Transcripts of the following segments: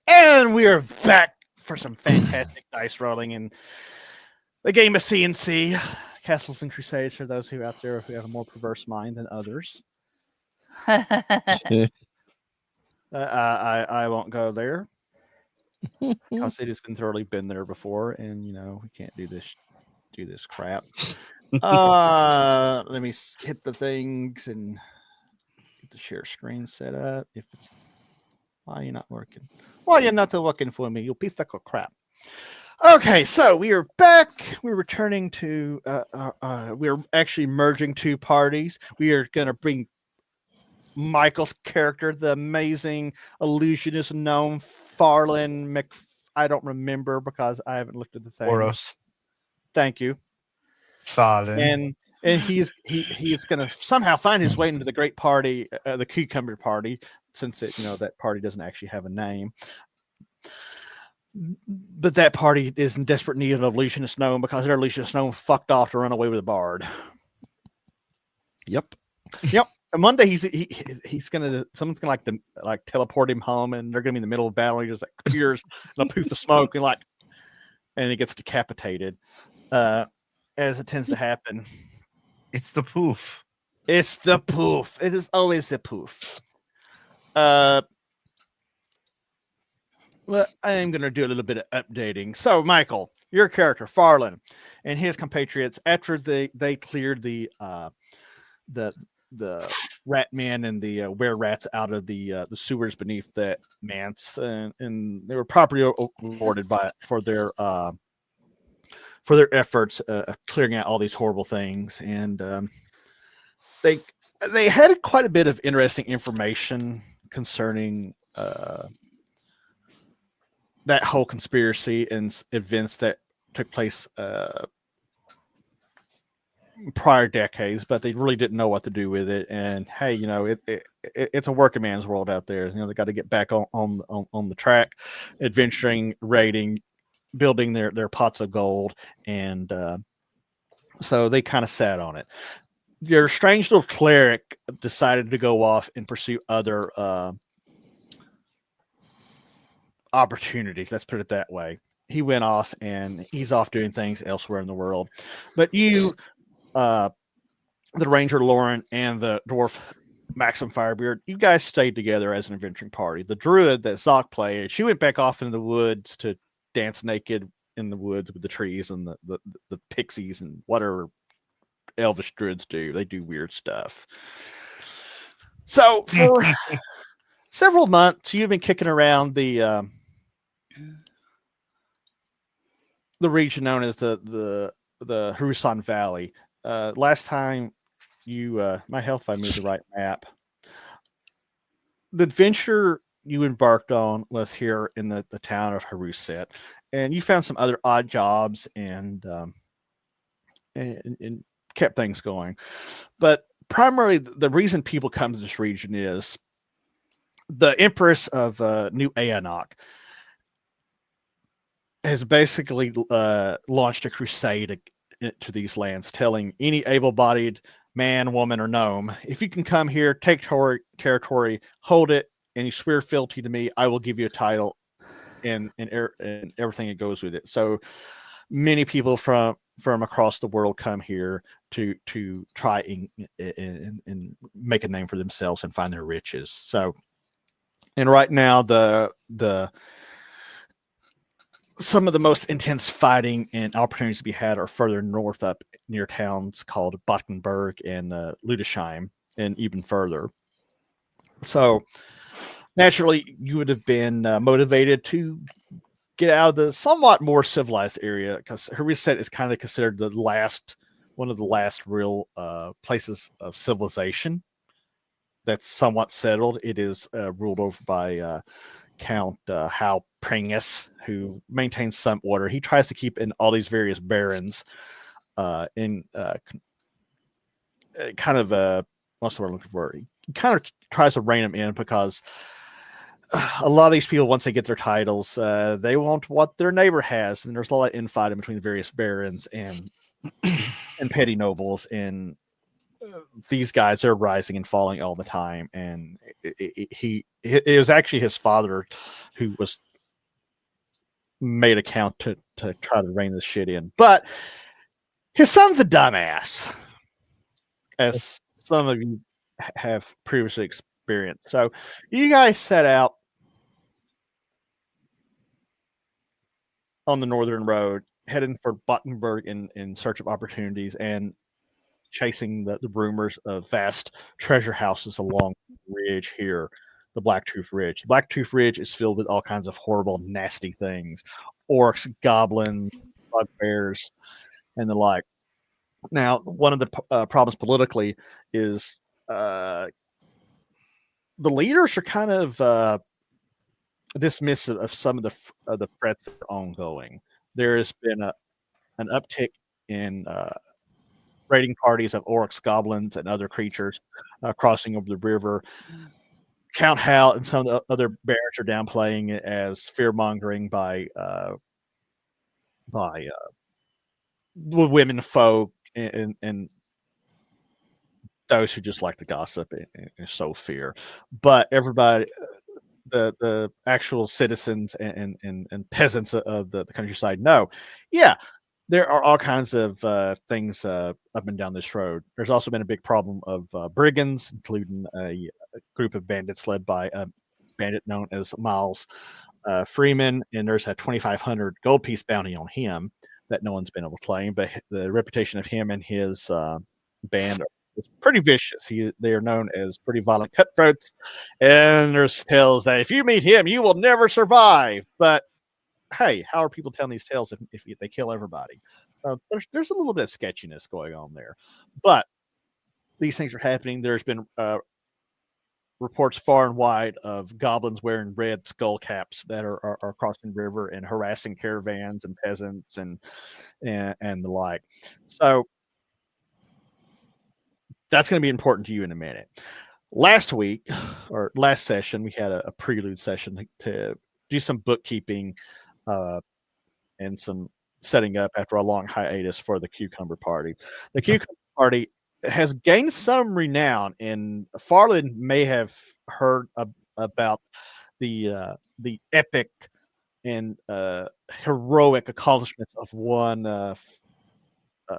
And we are back for some fantastic dice rolling in the game of C&C, Castles and Crusades, for those who out there who have a more perverse mind than others. I won't go there because it has been thoroughly been there before, and we can't do this crap. Let me hit the things and get the share screen set up. If it's why you're not working? Why you're not working for me? You piece of crap. Okay, so we are back. We're returning to. We're actually merging two parties. We are going to bring Michael's character, the amazing illusionist gnome Farland I don't remember because I haven't looked at the thing. Oros. Thank you. Farland. And he's going to somehow find his way into the great party, the Cucumber Party, since that party doesn't actually have a name. But that party is in desperate need of an illusionist gnome because their illusionist gnome fucked off to run away with a bard. Yep. And one day someone's gonna like teleport him home, and they're gonna be in the middle of battle. He just appears in a poof of smoke and he gets decapitated. As it tends to happen. It's the poof. It's the poof. It is always the poof. Well, I am going to do a little bit of updating. So, Michael, your character, Farland, and his compatriots, after they cleared the rat man and the were rats out of the sewers beneath that manse, and they were properly awarded for their efforts clearing out all these horrible things, and they had quite a bit of interesting information concerning that whole conspiracy and events that took place prior decades, but they really didn't know what to do with it. And hey, it's a working man's world out there. They got to get back on the track, adventuring, raiding, building their pots of gold, and so they kind of sat on it. Your strange little cleric decided to go off and pursue other opportunities. Let's put it that way. He went off and he's off doing things elsewhere in the world. But you, the Ranger Lauren and the Dwarf Maxim Firebeard, you guys stayed together as an adventuring party. The Druid that Zoc played, she went back off into the woods to dance naked in the woods with the trees and the pixies and whatever elvish druids do. They do weird stuff. So for several months, you've been kicking around the region known as the Hurusan Valley. Last time you might help if I move the right map. The adventure you embarked on was here in the town of Haruset, and you found some other odd jobs and kept things going. But primarily, the reason people come to this region is the Empress of New Aonok has basically launched a crusade to these lands, telling any able-bodied man, woman, or gnome, if you can come here, take territory, hold it, and you swear fealty to me, I will give you a title and everything that goes with it. So many people from across the world come here to try and make a name for themselves and find their riches. So, and right now the some of the most intense fighting and opportunities to be had are further north up near towns called Bottenberg and Ludesheim, and even further. So naturally, you would have been motivated to get out of the somewhat more civilized area, because Heriset is kind of considered one of the last real places of civilization that's somewhat settled. It is ruled over by Count Hal Pringus, who maintains some order. He tries to keep in all these various barons in kind of what's the word I'm looking for? He kind of tries to rein them in, because a lot of these people, once they get their titles, they want what their neighbor has, and there's a lot of infighting between the various barons and petty nobles, and these guys are rising and falling all the time. And it was actually his father who was made a count to try to rein this shit in, but his son's a dumbass, as some of you have previously experienced. So you guys set out on the northern road, heading for Bottenberg in search of opportunities and chasing the rumors of vast treasure houses along the ridge here, the Blacktooth Ridge. The Blacktooth Ridge is filled with all kinds of horrible, nasty things: orcs, goblins, bugbears, and the like. Now, one of the problems politically is the leaders are kind of dismissive of some of the threats that are ongoing. There has been an uptick in raiding parties of orcs, goblins, and other creatures crossing over the river. Count Hal and some of the other barons are downplaying it as fear mongering by women folk and those who just like to gossip and sow fear. But everybody, the actual citizens and peasants of the countryside know, yeah, there are all kinds of things up and down this road. There's also been a big problem of brigands, including a group of bandits led by a bandit known as Miles Freeman, and there's a 2,500 gold piece bounty on him that no one's been able to claim. But the reputation of him and his band is pretty vicious. They are known as pretty violent cutthroats, and there's tales that if you meet him, you will never survive. But hey, how are people telling these tales if they kill everybody? There's a little bit of sketchiness going on there, but these things are happening. There's been reports far and wide of goblins wearing red skull caps that are crossing the river and harassing caravans and peasants and the like. So that's going to be important to you in a minute. Last week or last session, we had a prelude session to do some bookkeeping and some setting up after a long hiatus for the Cucumber Party. The Cucumber Party has gained some renown, and Farland may have heard about the epic and heroic accomplishments of one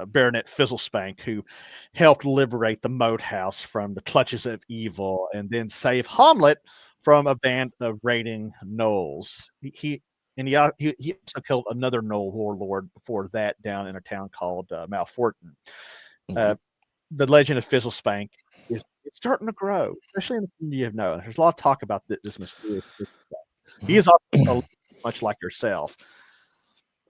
Baronet Fizzlespank, who helped liberate the Moat House from the clutches of evil and then save Hamlet from a band of raiding gnolls. He also killed another gnoll warlord before that down in a town called Malfortin. The legend of Fizzlespank is starting to grow, especially in the community of Noah. There's a lot of talk about this mysterious. He is also much like yourself.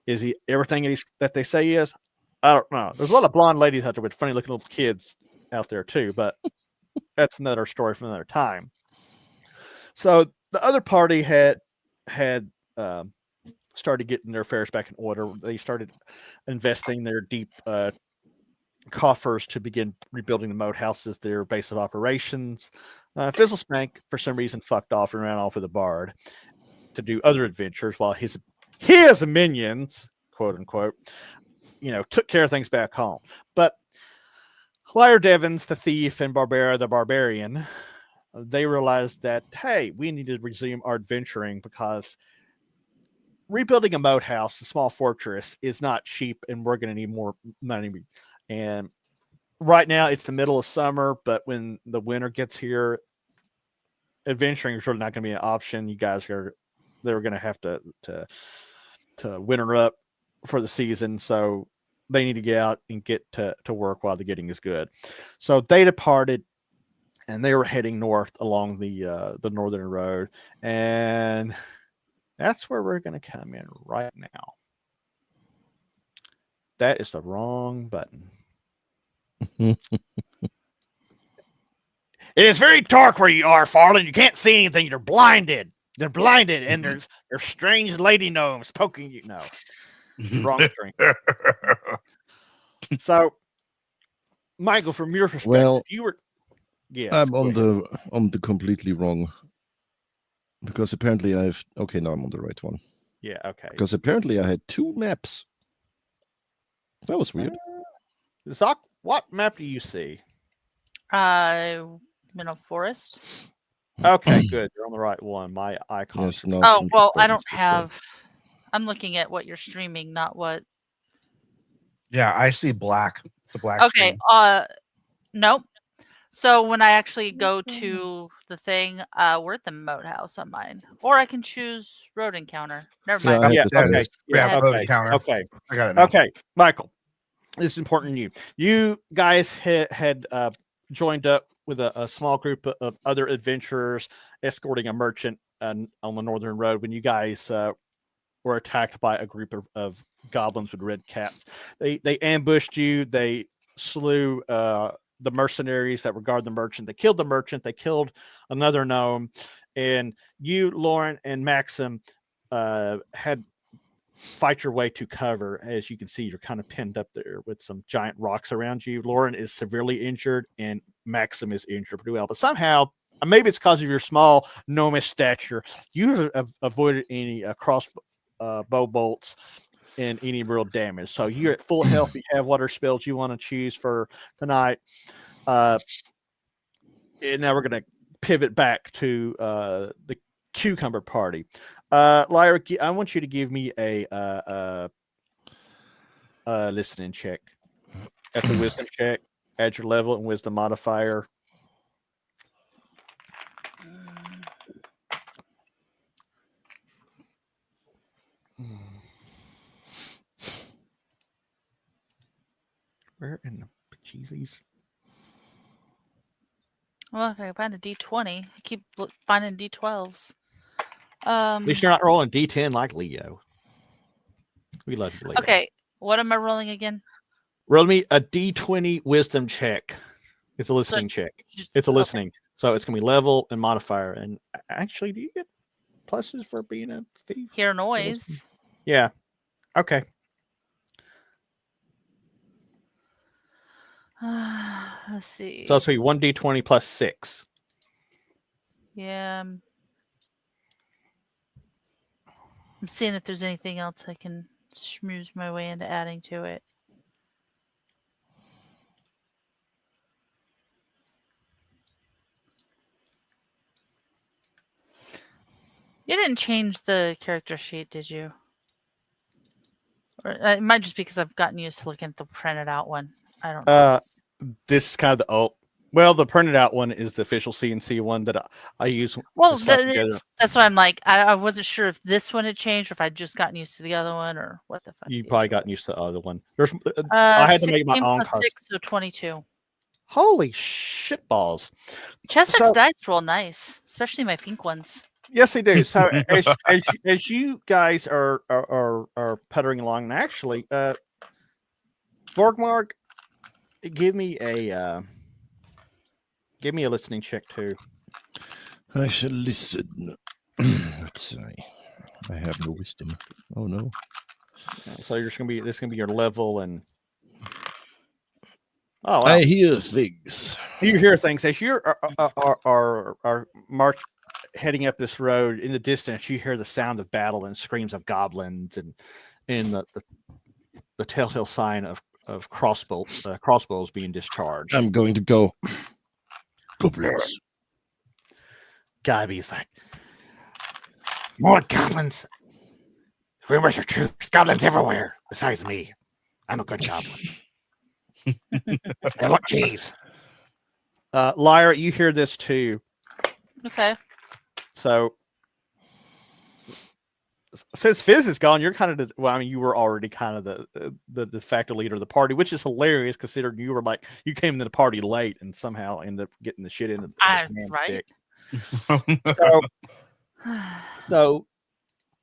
Is he everything that they say he is? I don't know. There's a lot of blonde ladies out there with funny looking little kids out there too, but that's another story from another time. So the other party had started getting their affairs back in order. They started investing their deep coffers to begin rebuilding the moat house as their base of operations. Fizzlespank, for some reason, fucked off and ran off with a bard to do other adventures, while his minions, quote unquote, took care of things back home. But Liar Devons, the thief, and Barbara, the barbarian, they realized that, hey, we need to resume our adventuring, because rebuilding a moat house, a small fortress, is not cheap, and we're going to need more money. And right now it's the middle of summer, but when the winter gets here, adventuring is really not going to be an option. You guys they're going to have to winter up for the season, so they need to get out and get to work while the getting is good. So they departed, and they were heading north along the northern road, and that's where we're going to come in right now. That is the wrong button. It is very dark where you are, Farland. You can't see anything. You're blinded. They're blinded, and there's strange lady gnomes poking you. No, wrong string. So, Michael, from your perspective, well, you were. Yes, I'm on the completely wrong, because apparently I've now I'm on the right one. Yeah, okay. Because apparently I had 2 maps. That was weird. Zoc, what map do you see? Forest. Okay, good. You're on the right one. My icon. Yes, no, Oh, well, I don't have. I'm looking at what you're streaming, not what. Yeah, I see black. The black. Okay. Screen. Nope. So when I actually go to the thing, we're at the Moat House on mine, or I can choose Road Encounter. Never mind. Yeah. Yeah, Okay. Yeah. Okay. Counter. Okay. I got it now. Okay, Michael. This is important to you. You guys had joined up with a small group of other adventurers escorting a merchant on the northern road when you guys were attacked by a group of goblins with red caps. They ambushed you. They slew the mercenaries that were guarding the merchant. They killed the merchant. They killed another gnome. And you, Lauren, and Maxim had fight your way to cover. As you can see, you're kind of pinned up there with some giant rocks around you. Lauren is severely injured, and Maxim is injured pretty well. But somehow, maybe it's because of your small gnomish stature, you have avoided any crossbow bolts and any real damage. So you're at full health. You have whatever spells you want to choose for tonight. And now we're going to pivot back to the cucumber party. Lyra, I want you to give me a listening check. That's a wisdom check. Add your level and wisdom modifier. Where in the bejesus? Well, if I find a D20, I keep finding D12s. At least you're not rolling D10 like Leo. We love you, Leo. Okay, what am I rolling again? Roll me a D20 wisdom check. It's a listening check. It's a listening. Okay. So it's going to be level and modifier. And actually, do you get pluses for being a thief? Hear noise. Yeah. Okay. Let's see. So it's going to be 1D20 plus 6. Yeah. I'm seeing if there's anything else I can schmooze my way into adding to it. You didn't change the character sheet, did you? Or it might just be because I've gotten used to looking at the printed out one. I don't know. This is kind of the the printed out one is the official CNC one that I use. Well, that's why I'm like, I wasn't sure if this one had changed or if I'd just gotten used to the other one or what the fuck. You probably gotten used to the other one. I had to make my own custom. 6, so 22. Holy shit balls. Chestnuts dice roll nice, especially my pink ones. Yes, they do. So as you guys are puttering along, and actually, Vorgmark, give me a listening check too. I shall listen. Let's see. I have no wisdom. Oh no. So you're just gonna be your level and. Oh, wow. I hear things. You hear things as you are march heading up this road. In the distance, you hear the sound of battle and screams of goblins and the telltale sign of crossbows being discharged. I'm going to go. Goblins. Guybe's like, more goblins. Rumors are true. There's goblins everywhere. Besides me, I'm a good goblin. I want cheese. Lyra, you hear this too. Okay. So since Fizz is gone, you're kind of well. I mean, you were already kind of the de facto leader of the party, which is hilarious considering you were like you came into the party late and somehow ended up getting the shit into the command right. stick. So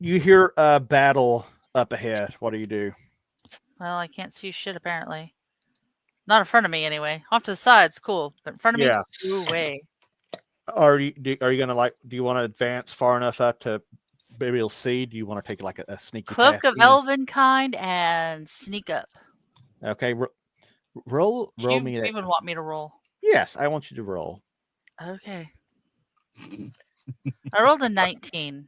you hear a battle up ahead. What do you do? Well, I can't see shit apparently. Not in front of me anyway. Off to the side's cool, but in front of Yeah. me, no way. Are you gonna do you want to advance far enough up to be able to see? Do you want to take like a sneaky Cloak path of in? Elven kind and sneak up. Okay, roll You me. even want me to roll? Yes, I want you to roll. Okay. I rolled a 19.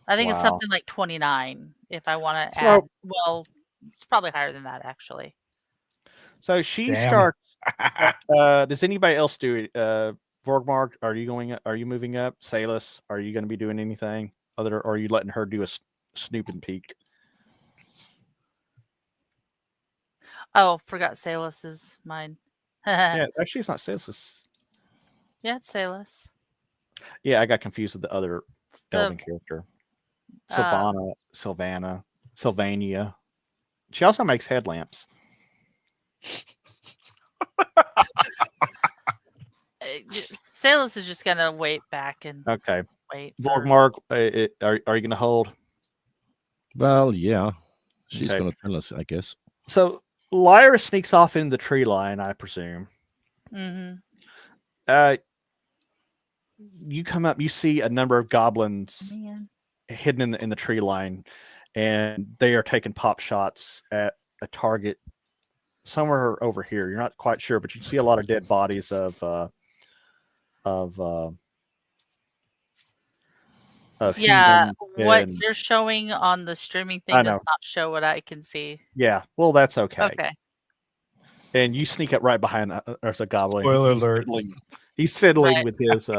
I think it's Wow. something like 29 if I want to So- add. Well, it's probably higher than that actually. So she Damn. starts. Does anybody else do it? Vorgmark, are you moving up? Salus, are you going to be doing anything other, or are you letting her do a snoop and peek? Oh, forgot Salus is mine. Yeah, yeah, actually, it's not Salus. it's Salus. Yeah, I got confused with the other The- elven character, Sylvania. She also makes headlamps. Salus is just gonna wait back and Okay, wait. for- Vorgmark, are you going to hold? Well, yeah. She's Okay. going to tell us, I guess. So Lyra sneaks off into the tree line, I presume. Mhm. You come up, you see a number of goblins Man. hidden in the tree line, and they are taking pop shots at a target somewhere over here. You're not quite sure, but you see a lot of dead bodies of Yeah, heathen what and- you're showing on the streaming I thing does know. not show what I can see. yeah. Well, that's okay. Okay. And you sneak up right behind. There's a goblin. Spoiler He's alert. fiddling- He's fiddling Right. with his.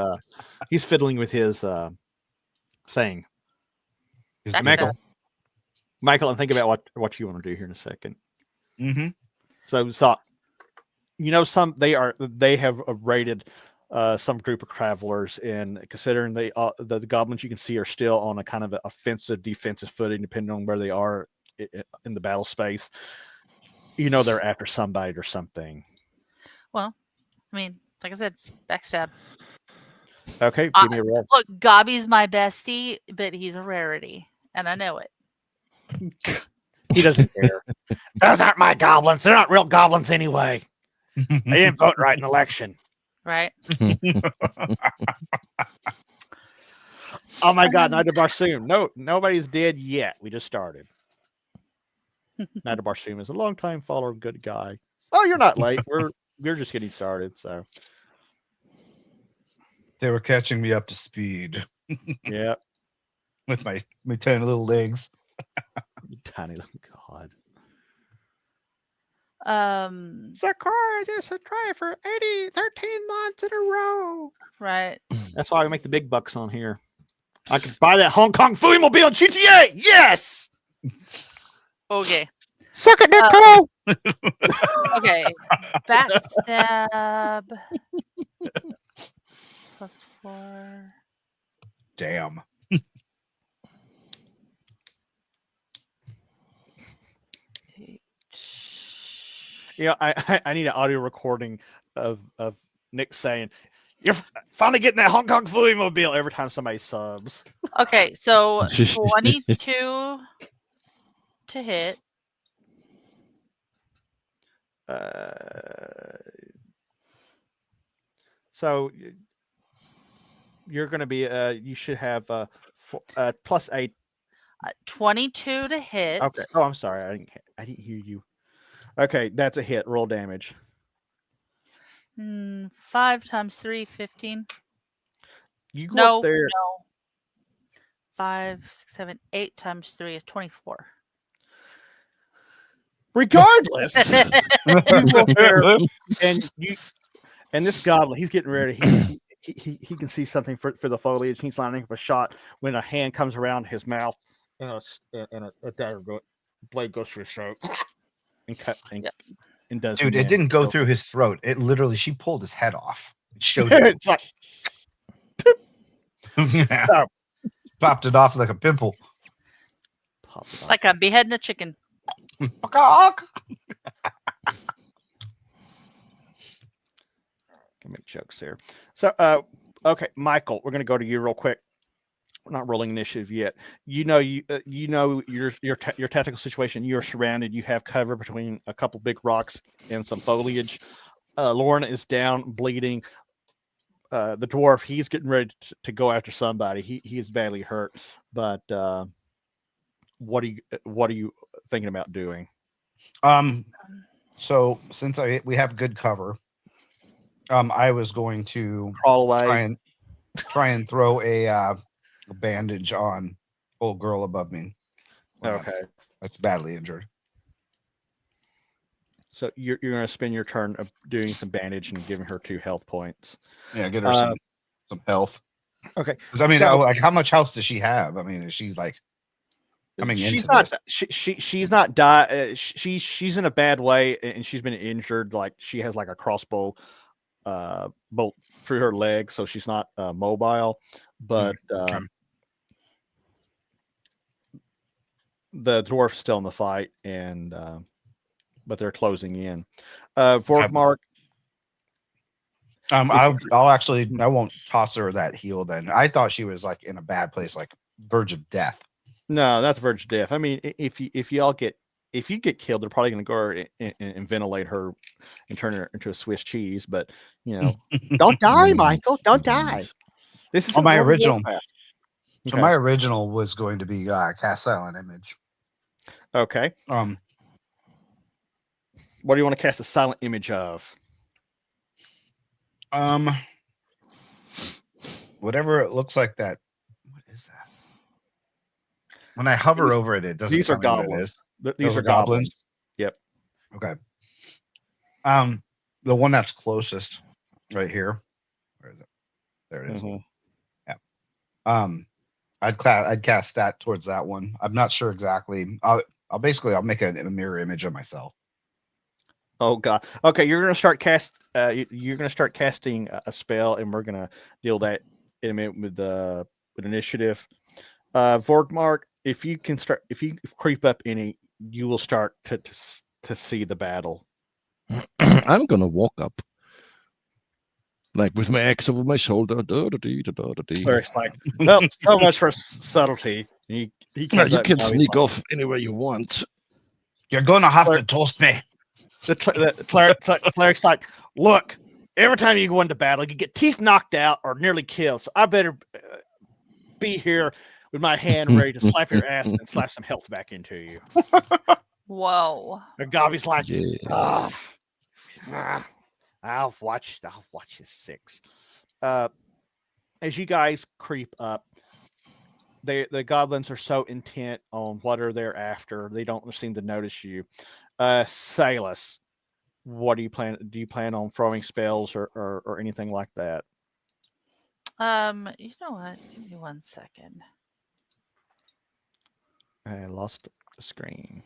He's fiddling with his thing. Is That's Michael. it. Michael, and think about what you want to do here in a second. Mm-hmm. So they have raided some group of travelers, and considering the goblins you can see are still on a kind of offensive defensive footing depending on where they are in the battle space, they're after somebody or something. Well, I mean, like I said, backstab. Okay, give me a roll. Look, Gobby's my bestie, but he's a rarity, and I know it. He doesn't care. Those aren't my goblins. They're not real goblins anyway. They didn't vote right in the election. Right? Oh my God, Knight of Barsoom. No, nobody's dead yet. We just started. Knight of Barsoom is a long-time follower, good guy. Oh, you're not late. We're just getting started. So They were catching me up to speed yeah, with my tiny little legs. tiny little God. Right. just a try for 13 months in a row. That's why we make the big bucks on here. I can buy that Hong Kong Fooey Mobile in GTA. Yes. Okay. Suck it, Nick. Okay. Backstab. +4. Damn. Yeah, I need an audio recording of Nick saying, "You're finally getting that Hong Kong Fooey Mobile" every time somebody subs. Okay, so 22 to hit. So you're going to be you should have +8. 22 to hit. Okay. Oh, I'm sorry. I didn't hear you. Okay, that's a hit. Roll damage. 5 times 3, 15. You go No, up there. no. 5, 6, 7, 8 times 3 is 24. Regardless, you go up there and this goblin, he's getting ready. He can see something for the foliage. He's lining up a shot when a hand comes around his mouth and a dagger blade goes through his throat and cut and does. Dude, him it in. didn't go So- through his throat. It literally, she pulled his head off. It showed it. It's like, Yeah. so Popped it off like a pimple. pop it Like I'm beheading a chicken. Peacock. Can make jokes there. So, okay, Michael, we're gonna go to you real quick. We're not rolling initiative yet. You know your tactical situation. You're surrounded. You have cover between a couple big rocks and some foliage. Lauren is down, bleeding. The dwarf, he's getting ready to go after somebody. He is badly hurt. But what are you thinking about doing? So since we have good cover, I was going to Crawl away. try and throw a bandage on old girl above me. Okay. That's badly injured. So you're going to spend your turn of doing some bandage and giving her 2 health points. Yeah, get her some health. Okay. 'Cause, I mean, So- like, how much health does she have? I mean, is she like coming she's into not this? she's not die she's in a bad way, and she's been injured. Like, she has like a crossbow bolt through her leg, so she's not mobile, but Okay. the dwarf's still in the fight, and but they're closing in. Vorkmark, I'll actually, I won't toss her that heal then. I thought she was like in a bad place, like verge of death. no, not the verge of death. I mean, if you get killed, they're probably going to go and ventilate her and turn her into a Swiss cheese. But don't die, Michael. Don't die. Jeez. This is my original. So Okay. my original was going to be cast silent image. Okay. What do you want to cast a silent image of? Whatever it looks like that. What is that? When I hover over it, it doesn't. These are tell me what it goblins. is. These Those are are goblins? goblins. Yep. Okay. The one that's closest, right here. Where is it? There it is. Mhm. I'd cast that towards that one. I'm not sure exactly. I'll make a mirror image of myself. Oh God. Okay, you're gonna start you're gonna start casting a spell, and we're gonna deal that in a minute with initiative. Vorkmark, if you creep up any, you will start to see the battle. I'm gonna walk up, like with my axe over my shoulder. Cleric's like, well, so much for subtlety. He You comes up, can he's sneak like- off anywhere you want. You're gonna have to toast me. The cleric's like, look, every time you go into battle, you get teeth knocked out or nearly killed. So I better be here with my hand ready to slap your ass and slap some health back into you. Whoa. And Gobby's like, Yeah. I'll watch his 6. As you guys creep up, the goblins are so intent on what are they're after, they don't seem to notice you. Silas, what do you plan? Do you plan on throwing spells or anything like that? You know what? Give me 1 second. I lost the screen.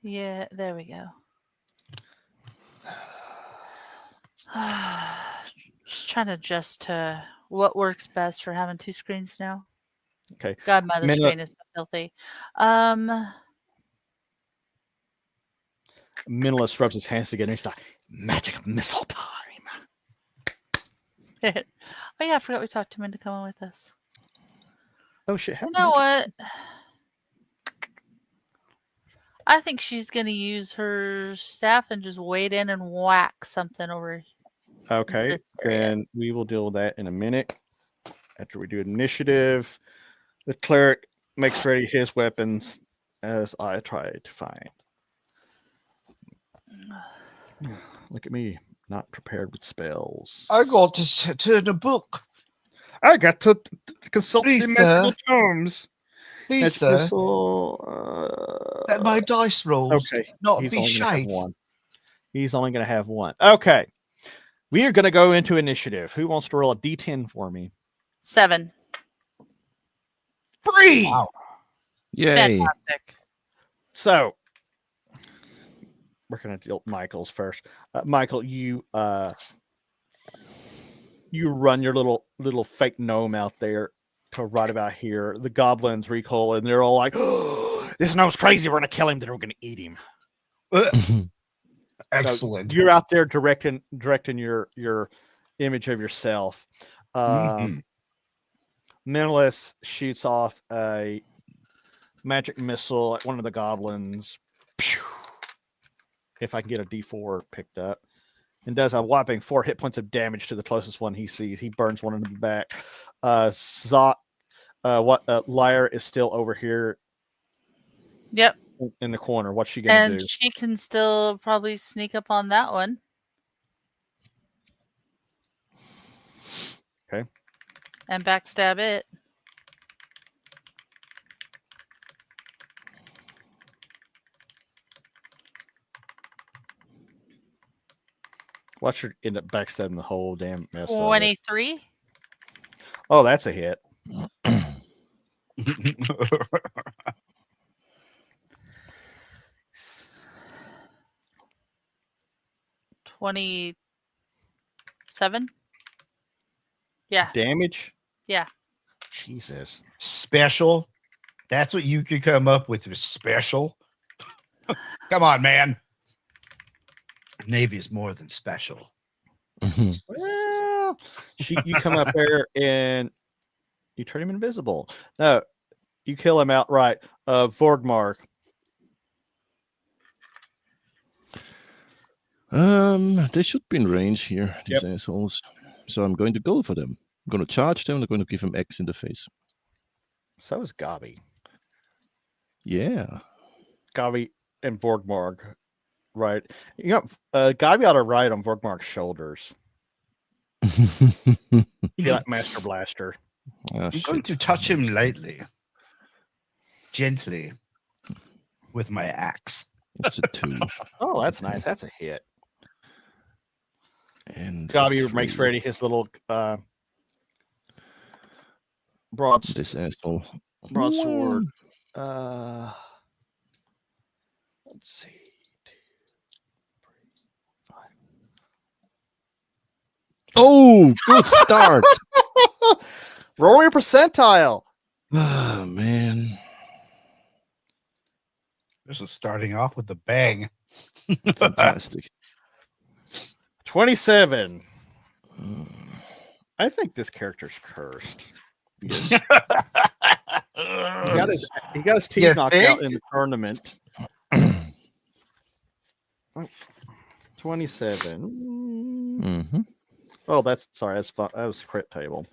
Yeah, there we go. Just trying to adjust to what works best for having 2 screens now. Okay. God, my other Minute- screen is so filthy. Minimalist rubs his hands together. And he's like, magic missile time. Oh yeah, I forgot we talked him into coming with us. Oh shit! You know what? I think she's gonna use her staff and just wade in and whack something over. Okay, this area. and we will deal with that in a minute. After we do initiative, the cleric makes ready his weapons as I try to find. Look at me, not prepared with spells. I got to turn a book. I got to consult Please, the magical sir. tomes. Please, Magic sir. missile, Let my dice rolls okay, not he's be only gonna have shite. one. He's only going to have one. Okay, we are going to go into initiative. Who wants to roll a d10 for me? 7. 3. Wow. Yay. Fantastic. So we're going to deal with Michael's first. Michael, you you run your little fake gnome out there to right about here. The goblins recoil, and they're all like, oh, "This gnome's crazy. We're gonna kill him. Then we're gonna eat him." Excellent. So you're out there directing your image of yourself. Mhm. Menelaus shoots off a magic missile at one of the goblins. Pew! If I can get a D4 picked up, and does a whopping 4 hit points of damage to the closest one he sees. He burns one in the back. Lyre is still over here Yep. in the corner. What's she gonna And do? she can still probably sneak up on that one. Okay. And backstab it. Watch her end up backstabbing the whole damn mess of it. 23. Oh, that's a hit. 27. Yeah. Damage? Yeah. Jesus. Special. That's what you could come up with. Was special. Come on, man. Navy is more than special. Well, you come up there and you turn him invisible. No, you kill him outright. Vorgmark. They should be in range here, these assholes. So I'm going to go for them. I'm going to charge them. I'm going to give them X in the face. So is Gabi. Yeah. Gabi and Vorgmark. Right. You know, Gabi ought to ride on Vorgmark's shoulders. Be like Master Blaster. Ah, I'm going to touch him lightly, gently, with my axe. It's a 2. Oh, that's nice. That's a hit. And Gabi makes ready his little this asshole. broadsword. Let's see. 2, 3, 5. Oh, good start. Roll your percentile. Oh, man. This is starting off with a bang. Fantastic. 27. I think this character's cursed. Yes. He got his teeth You knocked out think? in the tournament. 27. Mm-hmm. Oh, that's sorry. That's fun. That was crit table.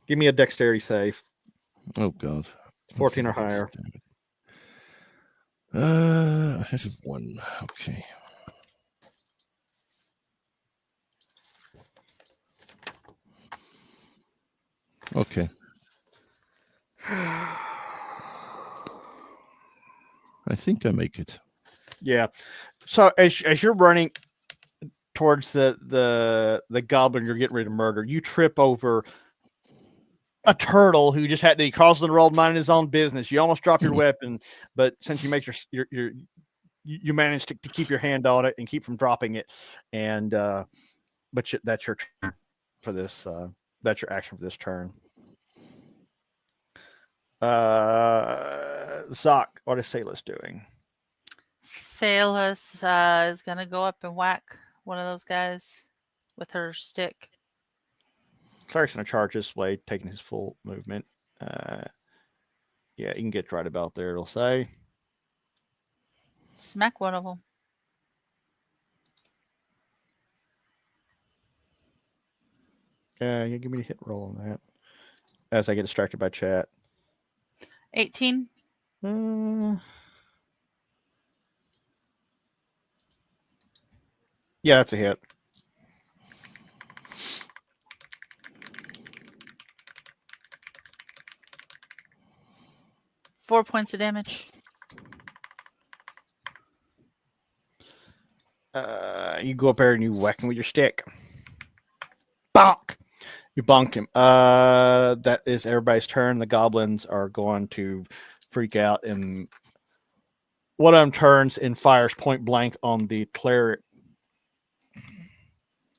Give me a dexterity save. Oh, God. 14 or higher. I have 1. Okay. Okay. I think I make it. Yeah. So as you're running towards the goblin you're getting ready to murder, you trip over a turtle who just had to cross the road minding his own business. You almost drop your weapon, but since you make you manage to keep your hand on it and keep from dropping it, and that's your turn for this. That's your action for this turn. Zoc, what is Salas doing? Salas is going to go up and whack one of those guys with her stick. Cleric's going to charge this way, taking his full movement. Yeah, you can get right about there, it'll say. Smack one of them. Yeah, give me a hit roll on that. As I get distracted by chat. 18. Yeah, that's a hit. Four points of damage. You go up there and you whack him with your stick. Bonk! You bonk him. That is everybody's turn. The goblins are going to freak out, and one of them turns and fires point blank on the cleric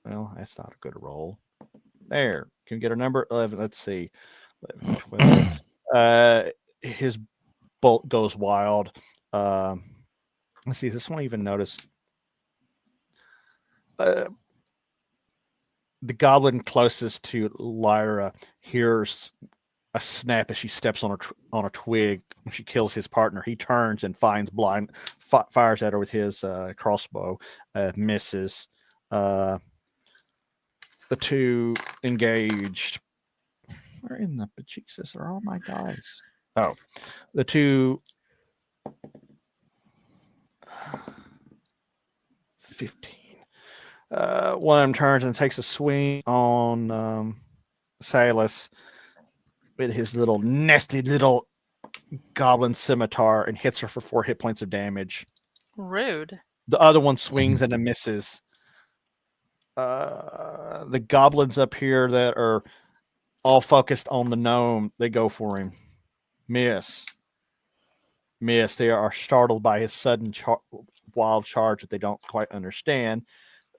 Well, that's not a good roll. There. Can we get a number? 11. Let's see. 11, 12. His bolt goes wild. Let's see. Does this one even notice? The goblin closest to Lyra hears a snap as she steps on a twig. When she kills his partner, he turns and finds blind, fires at her with his crossbow, misses. The two engaged. Where in the bejesus are all my dice? Oh, the two. 15. One of them turns and takes a swing on Silas with his little nasty little goblin scimitar and hits her for 4 hit points of damage. Rude. The other one swings and it misses. The goblins up here that are all focused on the gnome, they go for him. Miss. They are startled by his sudden wild charge that they don't quite understand.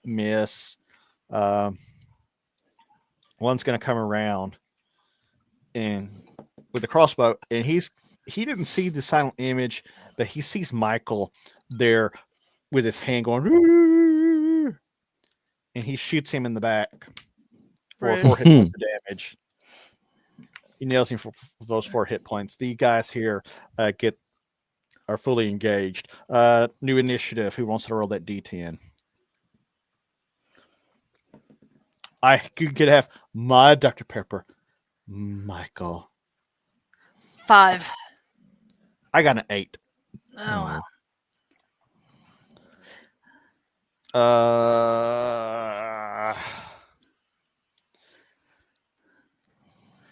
Miss. One's going to come around and with the crossbow, and he didn't see the silent image, but he sees Michael there with his hand going, and he shoots him in the back for 4 hit points of damage. He nails him for those 4 hit points. The guys here are fully engaged. New initiative. Who wants to roll that D10? I could have my Dr. Pepper. Michael. 5. I got an 8. Oh, wow.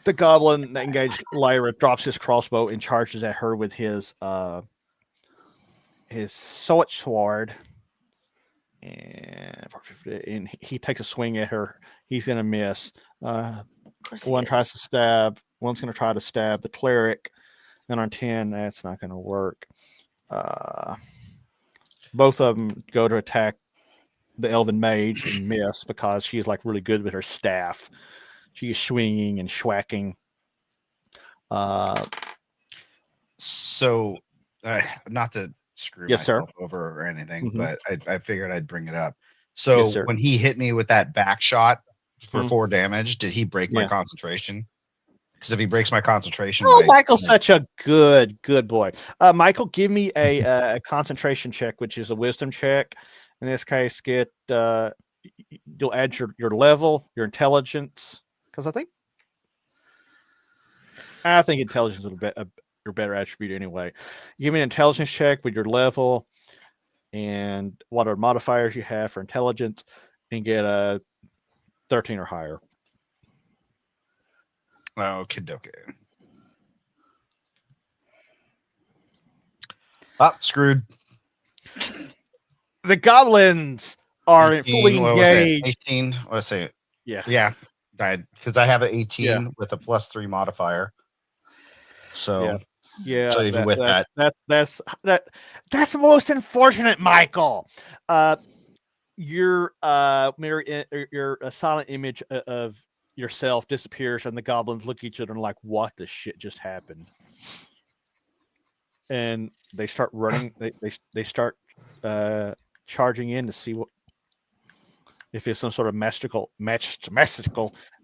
The goblin that engaged Lyra drops his crossbow and charges at her with his sword sword, and he takes a swing at her. He's gonna miss. One tries to stab. One's gonna try to stab the cleric, and on 10, that's not gonna work. Both of them go to attack the elven mage and miss because she's like really good with her staff. She's swinging and schwacking. So, not to screw myself over or anything, but I figured I'd bring it up. So when he hit me with that back shot for 4 damage, did he break my concentration? Because if he breaks my concentration, Michael's such a good boy. Michael, give me a concentration check, which is a wisdom check. In this case, you'll add your level, your intelligence, because I think intelligence is your better attribute anyway. Give me an intelligence check with your level and what are modifiers you have for intelligence, and get a 13 or higher. Okay. Screwed. The goblins are 18, fully engaged. 18. Let's say it. Yeah. Died because I have an 18 with a +3 modifier. So so even with that's the most unfortunate, Michael. Your silent image of yourself disappears, and the goblins look at each other and like, what the shit just happened? And they start running. They start charging in to see if it's some sort of magical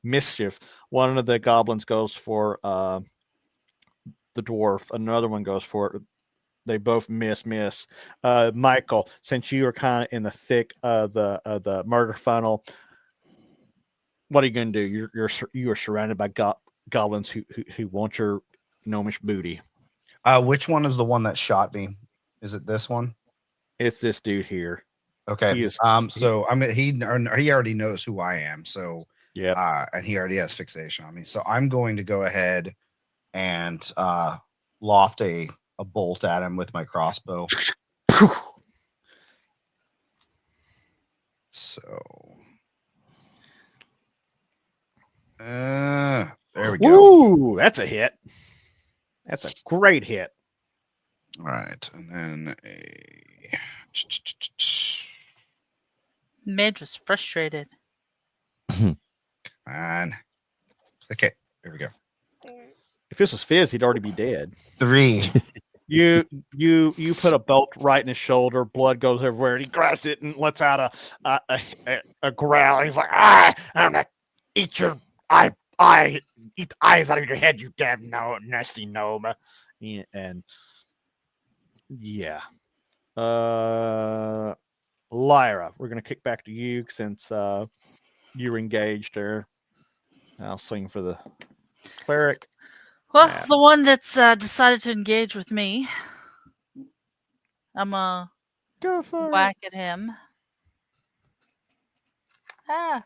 mischief. One of the goblins goes for the dwarf. Another one goes for it. They both miss. Michael, since you are kind of in the thick of the murder funnel, what are you going to do? You are surrounded by goblins who want your gnomish booty. Which one is the one that shot me? Is it this one? It's this dude here. Okay. He already knows who I am. So yeah. And he already has fixation on me. So I'm going to go ahead and loft a bolt at him with my crossbow. So there we go. Ooh, that's a hit. That's a great hit. All right, and then Mage was frustrated. And okay, here we go. If this was Fizz, he'd already be dead. 3. You put a belt right in his shoulder. Blood goes everywhere. And he grabs it and lets out a growl. He's like, I'm gonna eat your eat the eyes out of your head, you damn nasty gnome. Yeah, and yeah, Lyra, we're gonna kick back to you since you were engaged there. I'll swing for the cleric. Well, Yeah. the one that's decided to engage with me, I'm gonna Go for whack at him. Ah.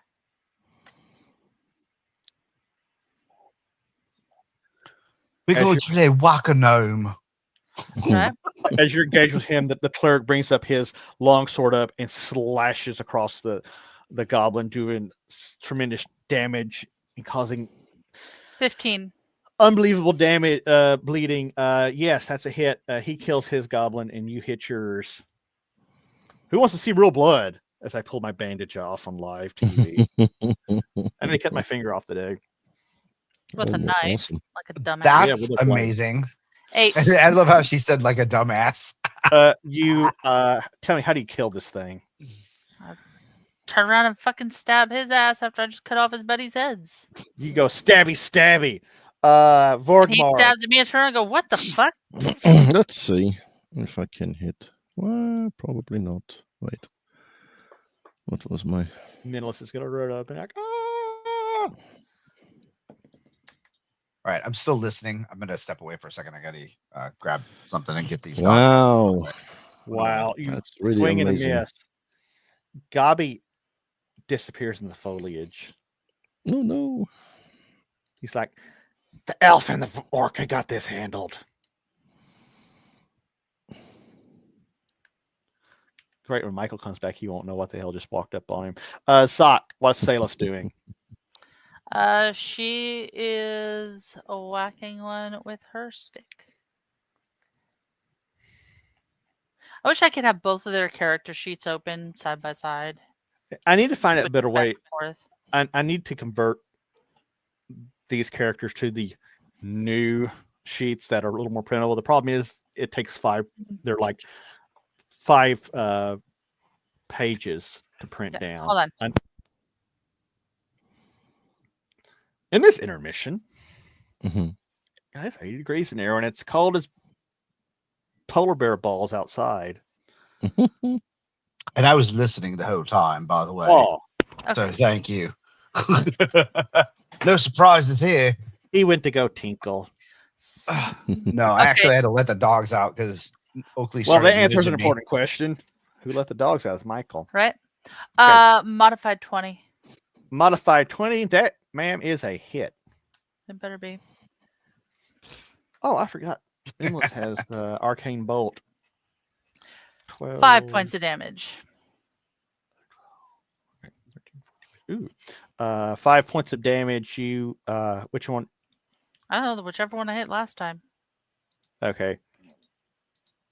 We're As going you- to play whack a gnome. Okay. As you're engaged with him, the cleric brings up his long sword up and slashes across the goblin, doing tremendous damage and causing 15. unbelievable damage, bleeding. Yes, that's a hit. He kills his goblin, and you hit yours. Who wants to see real blood? As I pull my bandage off on live TV, and I cut my finger off the day. With a Oh, knife, awesome. like a dumbass. That's with a blade. amazing. 8. I love how she said like a dumbass. You tell me, how do you kill this thing? Turn around and fucking stab his ass after I just cut off his buddy's heads. You go stabby stabby. And he Vorgmar. stabs at me and turn and go, what the fuck? Let's see if I can hit. Well, probably not. Wait. What was my... Mentalist is gonna run up and like, All right, I'm still listening. I'm gonna step away for a second. I gotta grab something and get these. Wow. wow, you That's really swing and a amazing. miss. Gobby disappears in the foliage. No, no. He's like, the elf and the orc, I got this handled. Great, when Michael comes back, he won't know what the hell just walked up on him. Sock, what's Salus doing? She is whacking one with her stick. I wish I could have both of their character sheets open side by side. I need to find a Switch better back way. and forth. I need to convert these characters to the new sheets that are a little more printable. The problem is it takes 5. They're like 5 pages to print Okay, down. hold on. In this intermission, Mhm. guys, 80 degrees in there, and it's cold as polar bear balls outside. And I was listening the whole time, by the way. Oh, So Okay. thank you. No surprises here. he went to go tinkle. No, I actually had to let the dogs out because Oakley. Well, that started answers an nudging me. important question. Who let the dogs out? It's Michael. Right? Okay. Modified 20. Modified 20. That, ma'am, is a hit. It better be. Oh, I forgot. Endless has the arcane bolt. 12, 5 points of damage. Ooh. 5 points of damage. You which one? I don't know, whichever one I hit last time. Okay.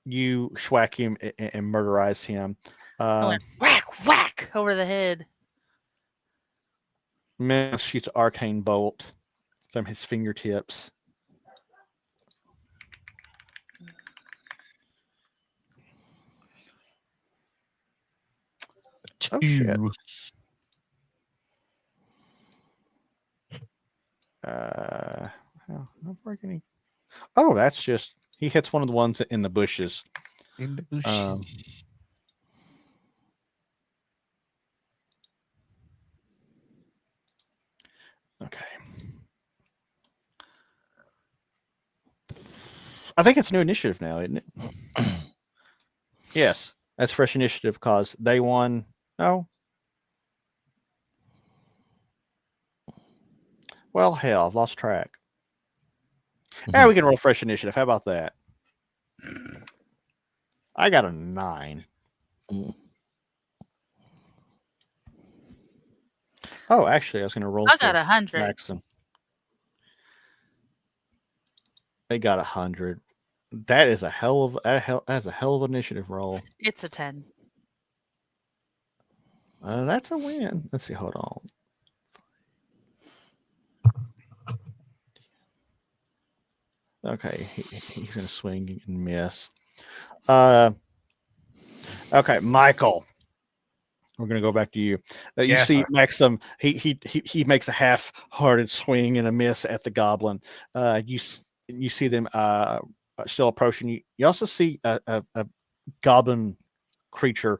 You schwack him and murderize him. I went whack, whack over the head. Miss shoots arcane bolt from his fingertips. Oh, shit. 2. Not breaking any. Oh, that's just he hits one of the ones in the bushes. In the bushes. Okay. I think it's new initiative now, isn't it? Yes, that's fresh initiative because they won. No. Well, hell, I've lost track. Yeah, we can roll fresh initiative. How about that? I got a 9. Oh, actually, I was going to roll. I got 100. Maxim. They got 100. That is a hell of that's a hell of an initiative roll. It's a 10. That's a win. Let's see. Hold on. Okay, he's gonna swing and miss. Okay, Michael. We're gonna go back to you. You Yes, see sir. Maxim. He makes a half-hearted swing and a miss at the goblin. You see them still approaching you. You also see a goblin creature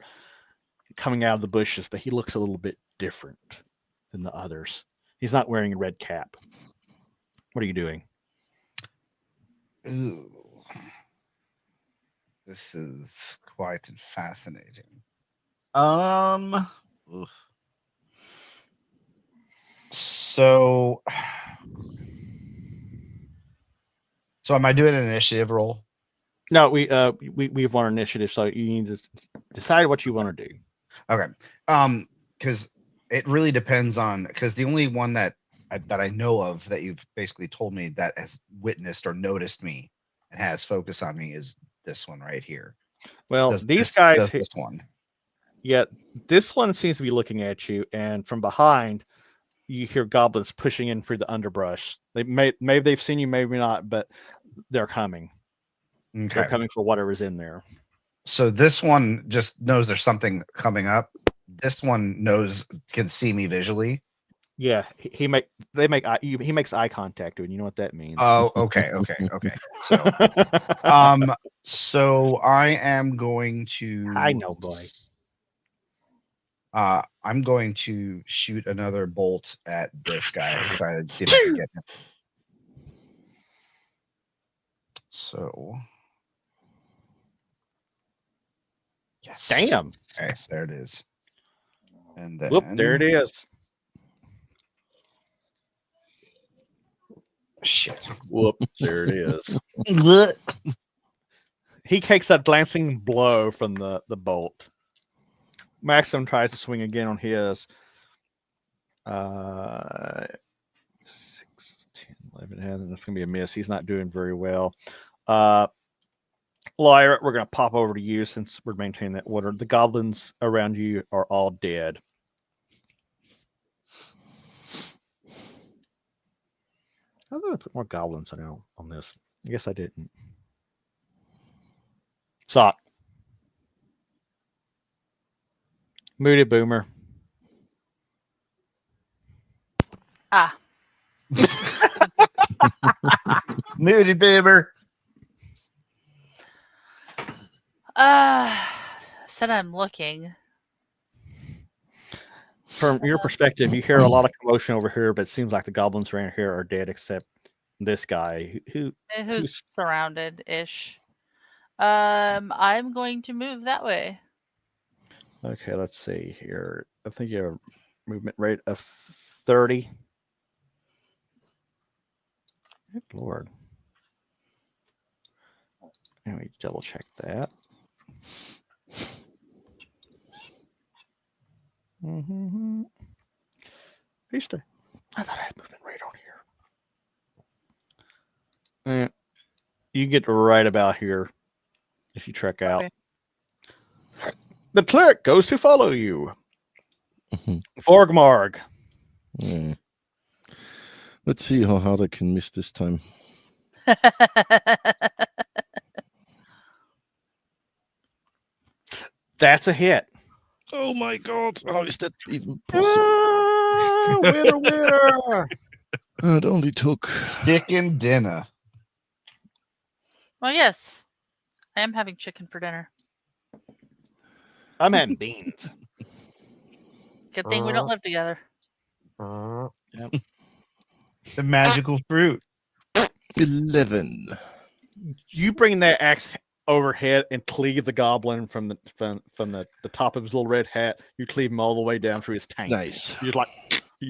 coming out of the bushes, but he looks a little bit different than the others. He's not wearing a red cap. What are you doing? Ooh. This is quite fascinating. Oof. So am I doing an initiative roll? No, we've won initiative, so you need to decide what you want to do. Okay. Because it really depends on, because the only one that I know of that you've basically told me that has witnessed or noticed me and has focus on me is this one right here. Well, these guys, this one. Yeah, this one seems to be looking at you, and from behind, you hear goblins pushing in through the underbrush. Maybe they've seen you, maybe not, but they're coming. Okay. They're coming for whatever's in there. So this one just knows there's something coming up. This one can see me visually. Yeah, he makes eye contact, and you know what that means. Oh, okay. So, so I am going to. I know, boy. I'm going to shoot another bolt at this guy. Try to see if I can get him. So. Yes. Damn. Okay, there it is. And then. Whoop, there it is. Shit. Whoop, there it is. He takes a glancing blow from the bolt. Maxim tries to swing again on his. 6, 10, 11, and that's going to be a miss. He's not doing very well. Lyra, we're going to pop over to you since we're maintaining that order. The goblins around you are all dead. I thought I put more goblins on this. I guess I didn't. Sock. Moody Boomer. Ah. Moody Boomer. Said I'm looking. From your perspective, you hear a lot of commotion over here, but it seems like the goblins around here are dead, except this guy who's surrounded-ish. I'm going to move that way. Okay, let's see here. I think you have a movement rate of 30. Good Lord. Let me double check that. Mm-hmm. I thought I had movement rate on here. And you get right about here if you trek out. Okay. The cleric goes to follow you. Forgmarg. Let's see how hard I can miss this time. That's a hit. Oh my god, how is that even possible? Winner. It only took chicken dinner. Well, yes. I am having chicken for dinner. I'm having beans. Good thing we don't live together. Yep. The magical fruit. 11. You bring that axe overhead and cleave the goblin from the top of his little red hat. You cleave him all the way down through his tank. Nice. You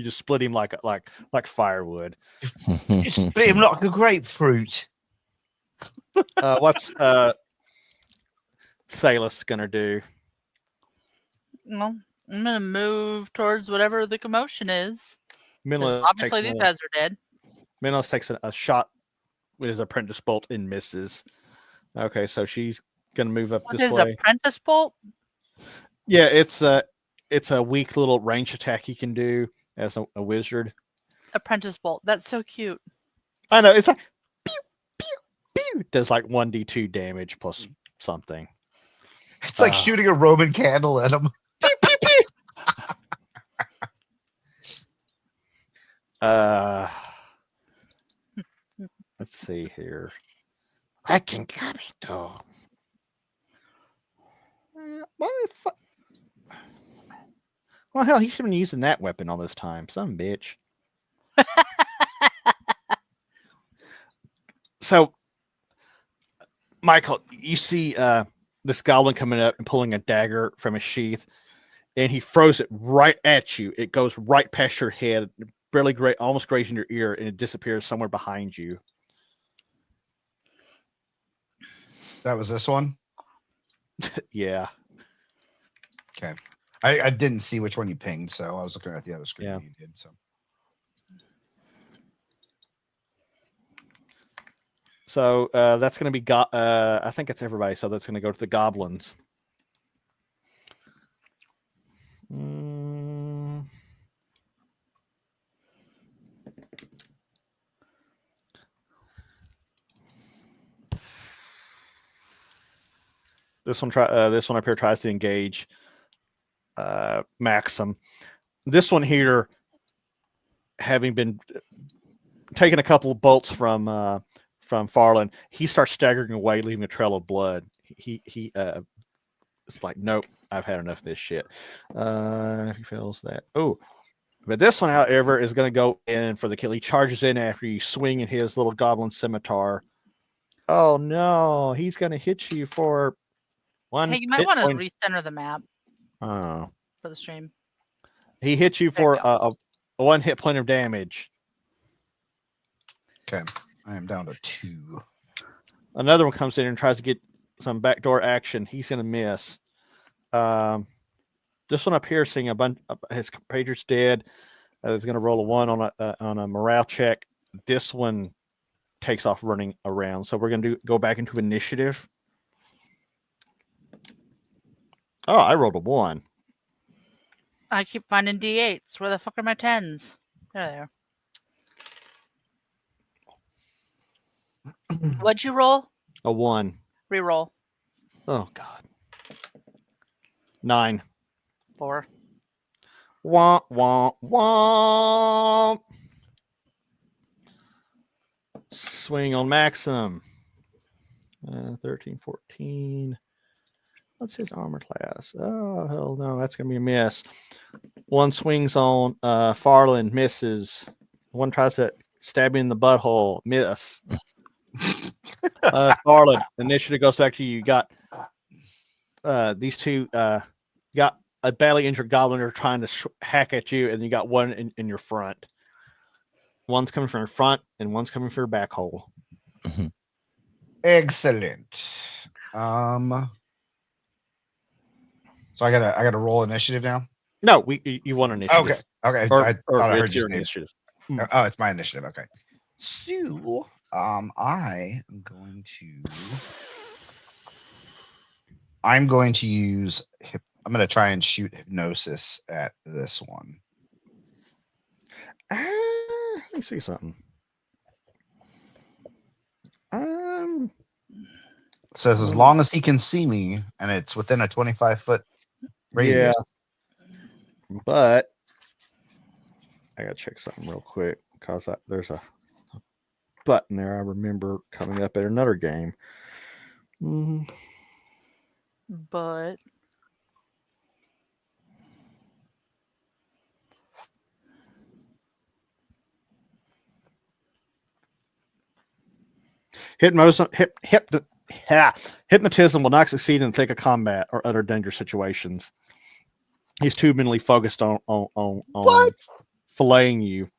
just split him like firewood. You split him like a grapefruit. What's Salus gonna do? Well, I'm gonna move towards whatever the commotion is. Minos Obviously, these guys are dead. Minos takes a shot with his apprentice bolt and misses. Okay, so she's gonna move up this way. What is apprentice bolt? Yeah, it's a weak little range attack he can do as a wizard. Apprentice bolt. That's so cute. I know, it's like pew pew does like 1d2 damage plus something. It's like shooting a Roman candle at him. Let's see here. I can copy dog. Well, hell, he should have been using that weapon all this time. Some bitch. So, Michael, you see this goblin coming up and pulling a dagger from his sheath, and he throws it right at you. It goes right past your head, barely almost grazing your ear, and it disappears somewhere behind you. That was this one? Yeah. Okay. I didn't see which one you pinged, so I was looking at the other screen you did. So that's going to be I think it's everybody. So that's going to go to the goblins. This one up here tries to engage Maxim. This one here, having been taking a couple of bolts from Farland, he starts staggering away, leaving a trail of blood. He it's like, nope, I've had enough of this shit. If he fails that, but this one, however, is going to go in for the kill. He charges in after you swing in his little goblin scimitar. Oh no, he's going to hit you for one. Hey, you might want to recenter the map. Oh, for the stream. He hits you for a 1 hit point of damage. Okay, I am down to 2. Another one comes in and tries to get some backdoor action. He's going to miss. This one up here, seeing a bunch, his compatriots dead, is going to roll a 1 on a morale check. This one takes off running around. So we're going to go back into initiative. Oh, I rolled a 1. I keep finding D8s. Where the fuck are my 10s? There they are. What'd you roll? A 1. Reroll. Oh, God. 9. 4. Womp, womp, womp. Swing on Maxim. 13, 14. What's his armor class? Oh, hell no. That's going to be a miss. 1 swings on Farland, misses. 1 tries to stab me in the butthole, miss. Farland, initiative goes back to you. You got these two. You got a badly injured goblin are trying to hack at you, and you got 1 in your front. 1's coming from your front, and 1's coming from your back hole. Mm-hmm. Excellent. So I gotta roll initiative now. No, you won initiative. Okay. Or I thought I heard your you initiative. Oh, it's my initiative. Okay. So I am going to use. I'm going to try and shoot hypnosis at this one. Let me see something. It says as long as he can see me and it's within a 25-foot radius. Yeah, but I gotta check something real quick because there's a button there I remember coming up at another game. But hypnotism will not succeed in thick of combat or other dangerous situations. He's too mentally focused on filleting you.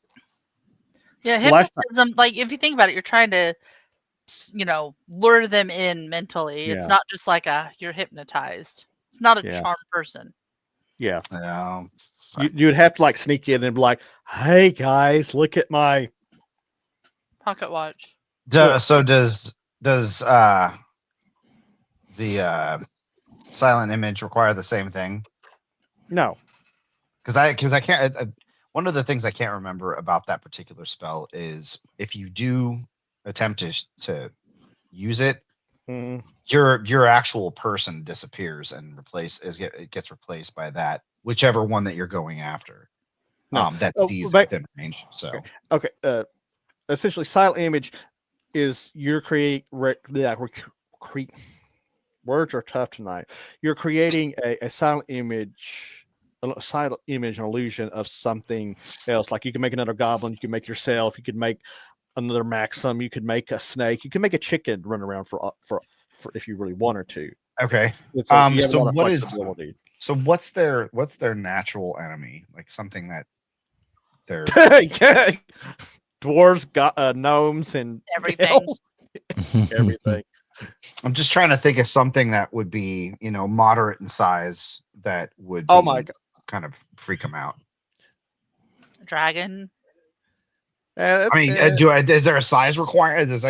yeah, hypnotism, like if you think about it, you're trying to, lure them in mentally. It's not just like you're hypnotized. It's not a charmed person. Yeah. No. You'd have to like sneak in and be like, hey guys, look at my pocket watch. So does the silent image require the same thing? No, because I can't. One of the things I can't remember about that particular spell is if you do attempt to use it, your actual person disappears and it gets replaced by that whichever one that you're going after. That sees within range. So okay. Essentially, silent image is you're words are tough tonight. You're creating a silent image, an illusion of something else. Like you can make another goblin, you can make yourself, you could make another maxim, you could make a snake, you can make a chicken run around for if you really wanted to. Okay. So what's their natural enemy? Like something that they're dwarves, got gnomes, and everything. Everything. I'm just trying to think of something that would be, moderate in size that would kind of freak them out. Dragon. Is there a size requirement? Is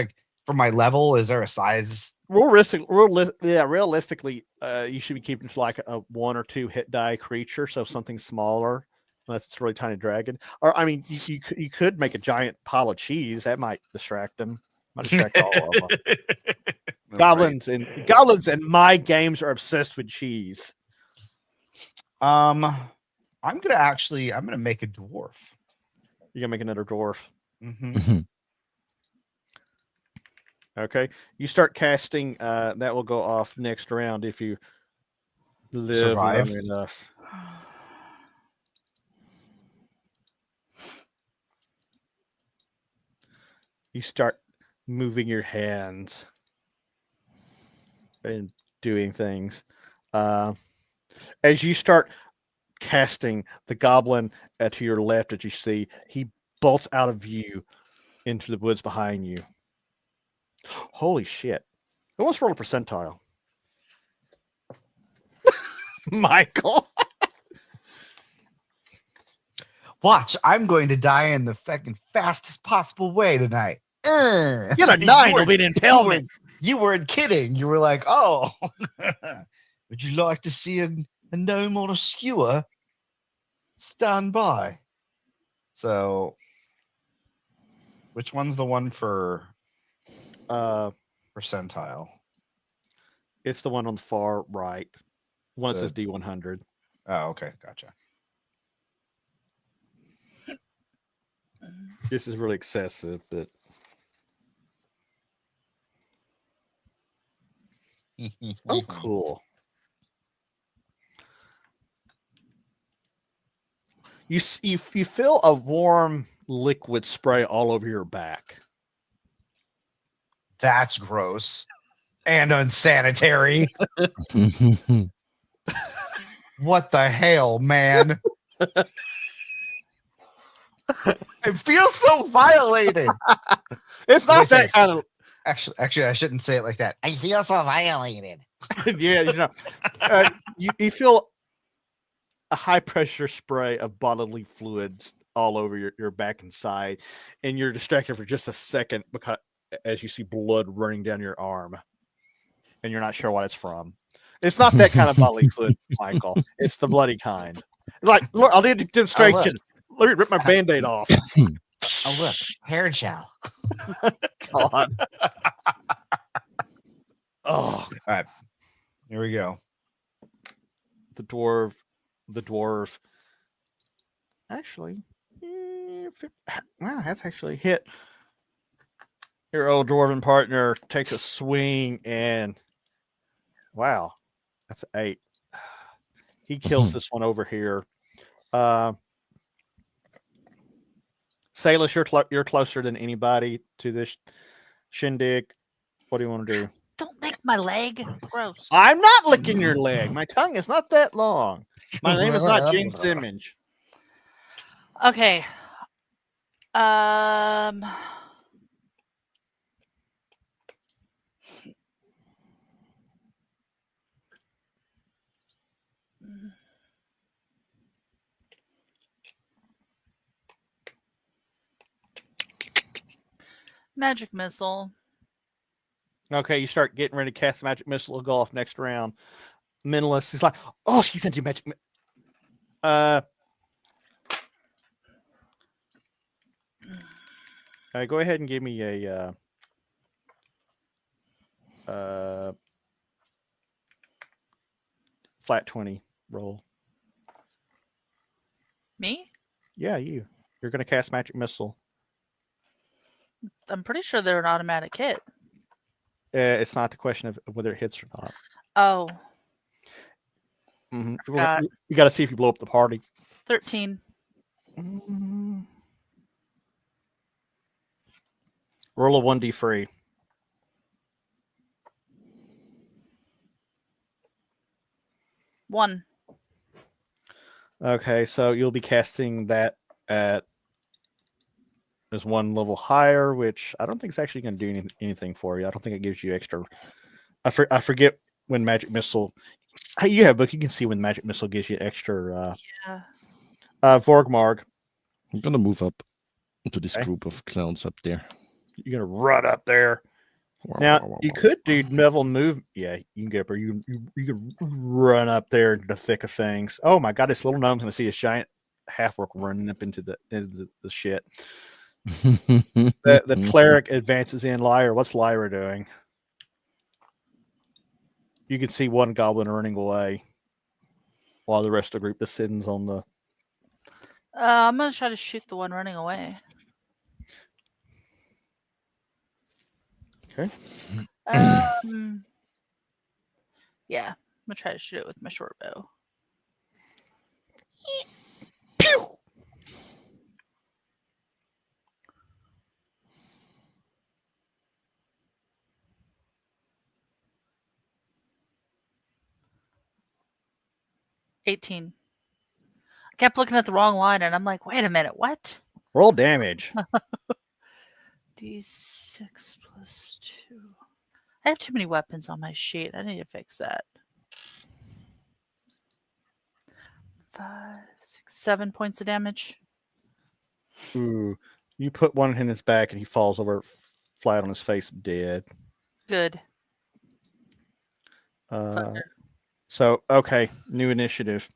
for my level, is there a size? Realistically, you should be keeping to like a 1 or 2 hit die creature, so something smaller, unless it's a really tiny dragon. Or you could make a giant pile of cheese. That might distract them. Might distract all of them. Goblins and my games are obsessed with cheese. I'm gonna make a dwarf. You're gonna make another dwarf. Mm-hmm. Okay, you start casting. That will go off next round if you live long enough. You start moving your hands and doing things. As you start casting, the goblin to your left that you see, he bolts out of view into the woods behind you. Holy shit. Who wants to roll a percentile? Michael. Watch, I'm going to die in the fucking fastest possible way tonight. Get a 9, will be an impalement. You weren't kidding. You were like, oh, would you like to see a gnome on a skewer? Stand by. So, which one's the one for percentile? It's the one on the far right. One that says D100. Oh, okay. Gotcha. This is really excessive, but oh, cool. You feel a warm liquid spray all over your back. That's gross and unsanitary. What the hell, man? I feel so violated. It's not that kind of. Actually, I shouldn't say it like that. I feel so violated. Yeah, you feel a high pressure spray of bodily fluids all over your back and side, and you're distracted for just a second because as you see blood running down your arm, and you're not sure what it's from. It's not that kind of bodily fluid, Michael. It's the bloody kind. Like, look, I'll need a demonstration. Let me rip my Band-Aid off. Oh, look, hair gel. God. Oh. All right. Here we go. The dwarf. Actually, wow, that's actually hit. Your old dwarven partner takes a swing and wow, that's 8. He kills this one over here. Sailus, you're closer than anybody to this shindig. What do you want to do? Don't lick my leg. Gross. I'm not licking your leg. My tongue is not that long. My name is not Gene Simmons. Okay. Magic missile. Okay, you start getting ready to cast the magic missile. Will go off next round. Mentalist is like, oh, she sent you magic. Go ahead and give me a Flat 20 roll. Me? Yeah, you. You're going to cast Magic Missile. I'm pretty sure they're an automatic hit. It's not the question of whether it hits or not. Oh. You got to see if you blow up the party. 13. Roll a 1d3. One. Okay, so you'll be casting that at as one level higher, which I don't think it's actually going to do anything for you. I don't think it gives you extra. I forget when Magic Missile. Hey, you have a book. You can see when Magic Missile gives you extra. Yeah. Vorgmarg. I'm gonna move up into this group of clowns up there. You're gonna run up there. Now you could do Neville move. Yeah, you can get, or you can run up there into the thick of things. Oh my God, this little gnome's gonna see a giant half orc running up into the shit. The cleric advances in. Lyra, what's Lyra doing? You can see one goblin running away, while the rest of the group is sitting on the. I'm gonna try to shoot the one running away. Okay. Yeah, I'm gonna try to shoot it with my short bow. Pew! $18. I kept looking at the wrong line, and I'm like, wait a minute, what? Roll damage. D6 plus 2. I have too many weapons on my sheet. I need to fix that. 5, 6, 7 points of damage. Ooh, you put one in his back, and he falls over flat on his face, dead. Good. So okay, new initiative.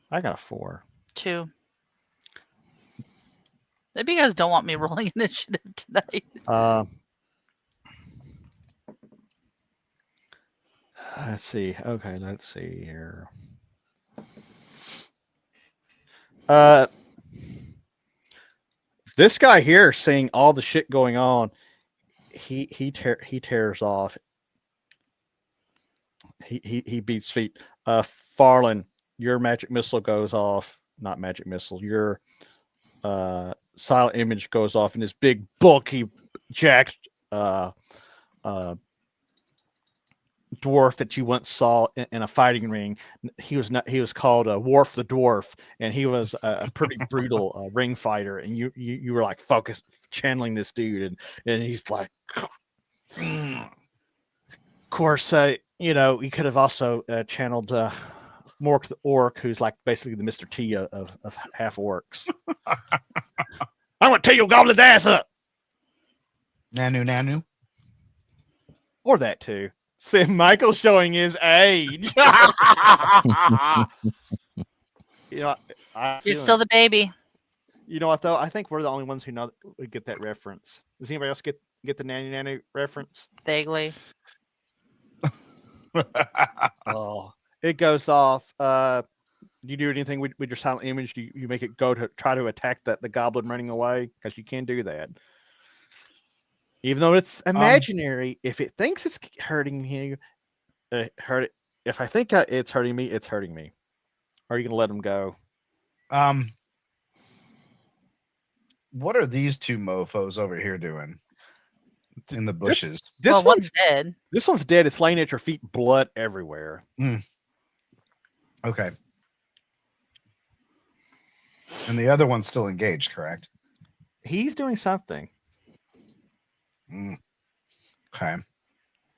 I got a 4. 2. Maybe you guys don't want me rolling initiative tonight. Let's see. Okay, let's see here. This guy here, seeing all the shit going on, he tears off. He beats feet. Farland, your magic missile goes off. Not magic missile. Your silent image goes off, and this big bulky jacked dwarf that you once saw in a fighting ring. He was called Worf the Dwarf, and he was a pretty brutal ring fighter. And you were like focused channeling this dude, and he's like, of course, you could have also channeled Mork the Orc, who's like basically the Mr. T of half orcs. I'm gonna tear your goblin's ass up. Nanu. Or that too. See, Michael showing his age. You're still the baby. You know what though? I think we're the only ones who know we get that reference. Does anybody else get the nanny reference? Vaguely. Oh, it goes off. Do you do anything with your silent image? Do you make it go to try to attack the goblin running away? Because you can do that. Even though it's imaginary, if it thinks it's hurting you, hurt it. If I think it's hurting me, it's hurting me. Are you gonna let him go? What are these two mofos over here doing in the bushes? This one's dead. This one's dead. It's laying at your feet, blood everywhere. Okay. And the other one's still engaged, correct? He's doing something. Okay.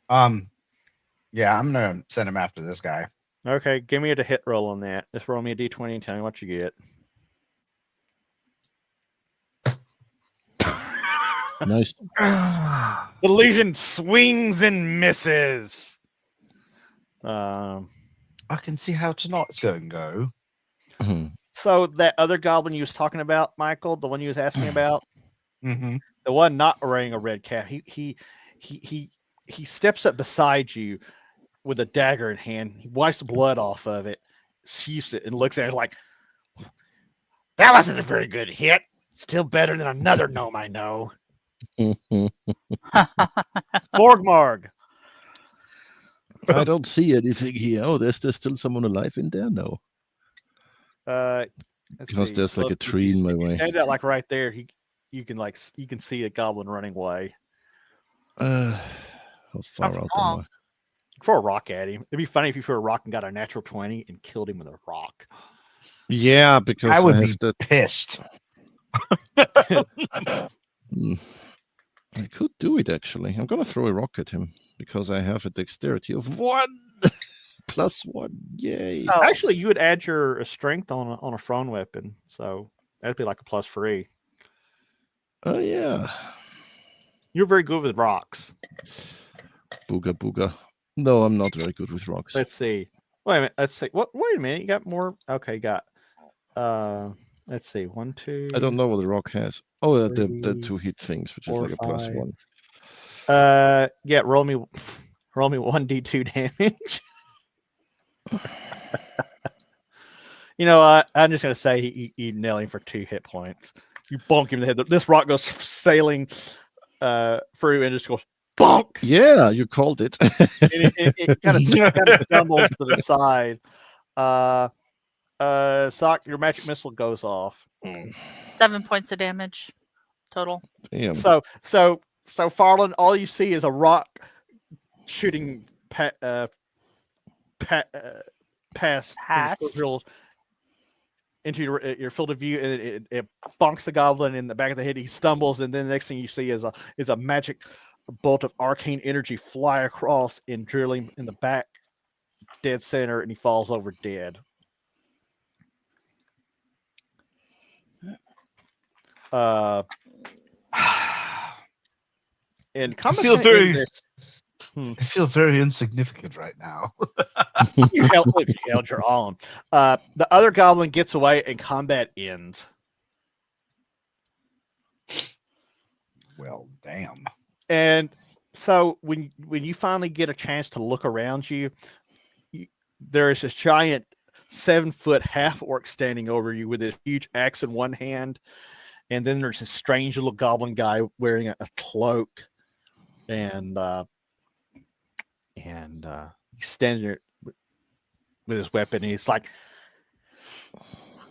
Yeah, I'm gonna send him after this guy. Okay, give me a hit roll on that. Just roll me a d20 and tell me what you get. Nice. The Legion swings and misses. I can see how tonight's going to go. So that other goblin you was talking about, Michael, the one you was asking about, the one not wearing a red cap, he steps up beside you with a dagger in hand. He wipes the blood off of it, sees it, and looks at it like, "That wasn't a very good hit. Still better than another gnome I know." Borgmarg. I don't see anything here. Oh, there's still someone alive in there? No. Because there's like a tree in my way. Stand out like right there. You can see a goblin running away. How far out am I? Throw a rock at him. It'd be funny if you threw a rock and got a natural 20 and killed him with a rock. Yeah, because I would be pissed. I could do it actually. I'm gonna throw a rock at him because I have a dexterity of 1 +1. Yay! Oh. Actually, you would add your strength on a thrown weapon, so that'd be like a +3. Oh yeah. You're very good with rocks. Booga booga. No, I'm not very good with rocks. Let's see. Wait a minute. Let's see. What? Wait a minute. You got more. Okay, got. Let's see. 1, 2. I don't know what the rock has. Oh, the 2 hit things, which 4, is like a +1. Yeah. Roll me 1d2 damage. You know, I'm just gonna say you nail him for 2 hit points. You bonk him in the head. This rock goes sailing through and just goes bonk. Yeah, you called it. And it kind of stumbles to the side. Sock, your magic missile goes off. 7 points of damage total. Damn. So Farland, all you see is a rock shooting past into your field of view, and it bonks the goblin in the back of the head. He stumbles, and then the next thing you see is a magic bolt of arcane energy fly across and drill him in the back, dead center, and he falls over dead. And I feel very insignificant right now. you held your own. The other goblin gets away, and combat ends. Well, damn. And so when you finally get a chance to look around you, there is this giant 7-foot half orc standing over you with this huge axe in one hand, and then there's this strange little goblin guy wearing a cloak, and he's standing there with his weapon, and he's like,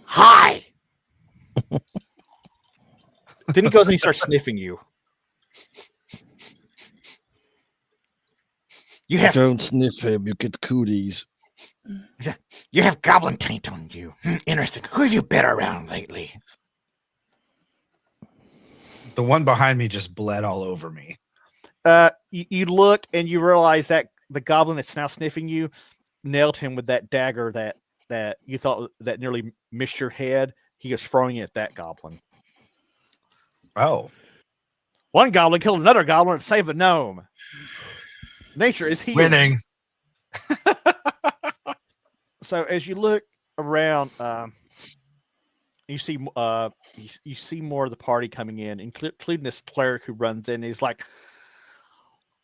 "Hi!" Then he goes and he starts sniffing you. Don't sniff him, you get cooties. You have goblin taint on you. Interesting. Who have you been around lately? The one behind me just bled all over me. You look and you realize that the goblin that's now sniffing you nailed him with that dagger that you thought that nearly missed your head. He was throwing it at that goblin. Oh. One goblin killed another goblin and saved a gnome. Nature is healing. Winning. So as you look around, you see more of the party coming in, including this cleric who runs in. And he's like,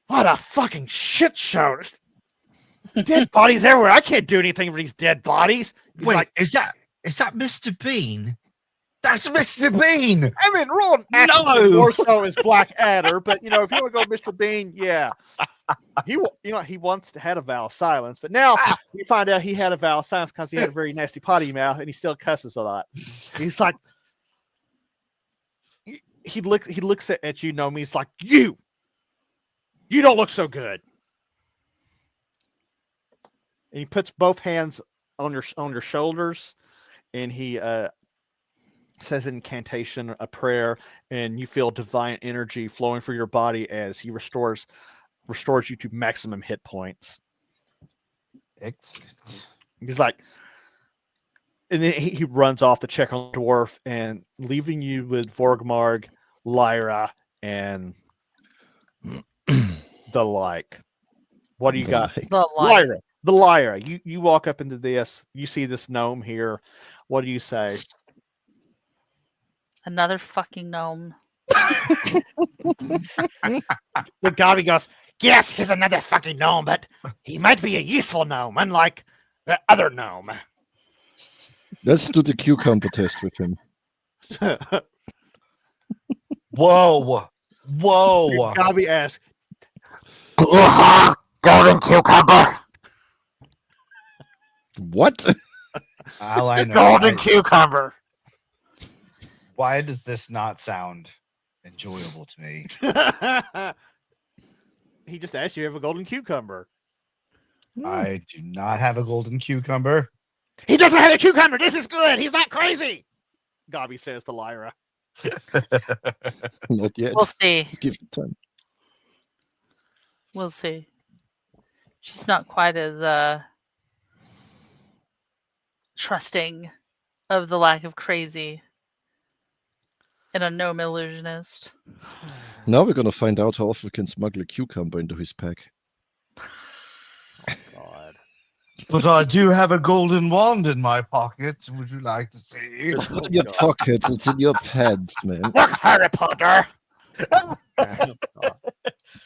"What a fucking shit show! There's dead bodies everywhere. I can't do anything for these dead bodies." He's Wait, like, is that Mr. Bean? That's Mr. Bean. I mean, Roland Atkinson more so as Blackadder, but if you want to go Mr. Bean, yeah, he once had a vow of silence, but now you find out he had a vow of silence because he had a very nasty potty mouth and he still cusses a lot. He's like, he looks at you, Nomi. He's like, you don't look so good. And he puts both hands on your shoulders, and he says an incantation, a prayer, and you feel divine energy flowing through your body as he restores you to maximum hit points. Excellent. He's like, and then he runs off to check on the dwarf, and leaving you with Vorgmarg, Lyra, and the like. What do you got? Lyra. The Lyra. You walk up into this. You see this gnome here. What do you say? Another fucking gnome. The Gobby goes, yes, he's another fucking gnome, but he might be a useful gnome, unlike the other gnome. Let's do the cucumber test with him. Whoa. Whoa. Gobby asks, golden cucumber. What? All I know, Golden cucumber. why does this not sound enjoyable to me? he just asked you if you have a golden cucumber. I do not have a golden cucumber. He doesn't have a cucumber. This is good. He's not crazy. Gobby says to Lyra. Not yet. We'll see. Give it time. We'll see. She's not quite as trusting of the lack of crazy in a gnome illusionist. Now we're gonna find out how often we can smuggle a cucumber into his pack. God. But I do have a golden wand in my pocket. Would you like to see? It's not in your pocket, it's in your pants, man. Look, Harry Potter.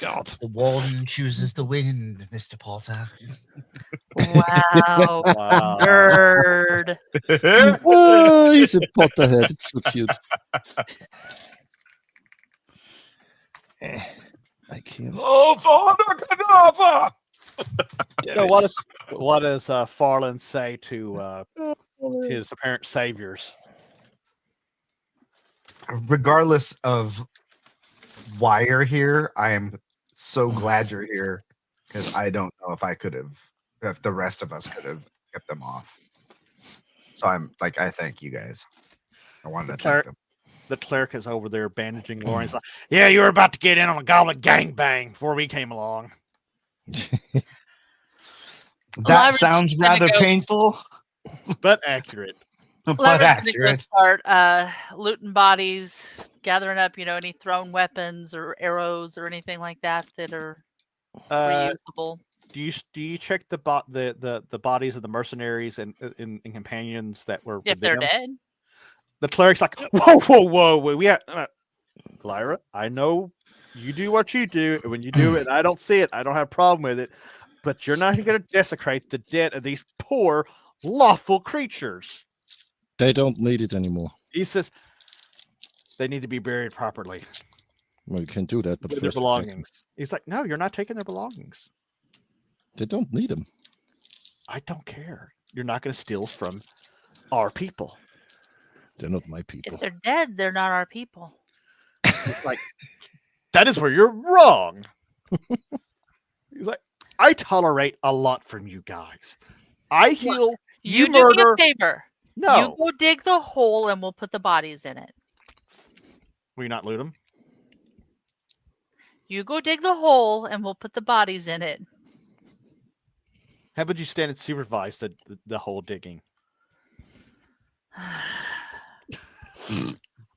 God. The wand chooses the wind, Mr. Potter. Wow. Wow. Nerd. Oh, he's a Potterhead. It's so cute. I can't. Oh, Father Cadaver! So what does Farland say to his apparent saviors? Regardless of why you're here, I am so glad you're here because I don't know if the rest of us could have kept them off. So I'm like, I thank you guys. I wanted to thank them. The cleric is over there bandaging Lauren. He's like, yeah, you were about to get in on a goblin gangbang before we came along. That sounds rather painful, but accurate. but Lever's gonna accurate. start looting bodies, gathering up, any thrown weapons or arrows or anything like that that are reusable. Do you check the bodies of the mercenaries and companions that were If they're them? dead. The cleric's like, whoa, we have Lyra. I know you do what you do, and when you do it, and I don't see it. I don't have a problem with it, but you're not going to desecrate the dead of these poor lawful creatures. They don't need it anymore. He says they need to be buried properly. Well, you can do that, but With their first belongings. He's like, no, you're not taking their belongings. they don't need them. I don't care. You're not going to steal from our people. They're not my people. If they're dead, they're not our people. It's like, that is where you're wrong. He's like, I tolerate a lot from you guys. I heal. You do murder. me a favor. No. You go dig the hole and we'll put the bodies in it. Will you not loot them? You go dig the hole and we'll put the bodies in it. How about you stand and supervise the hole digging?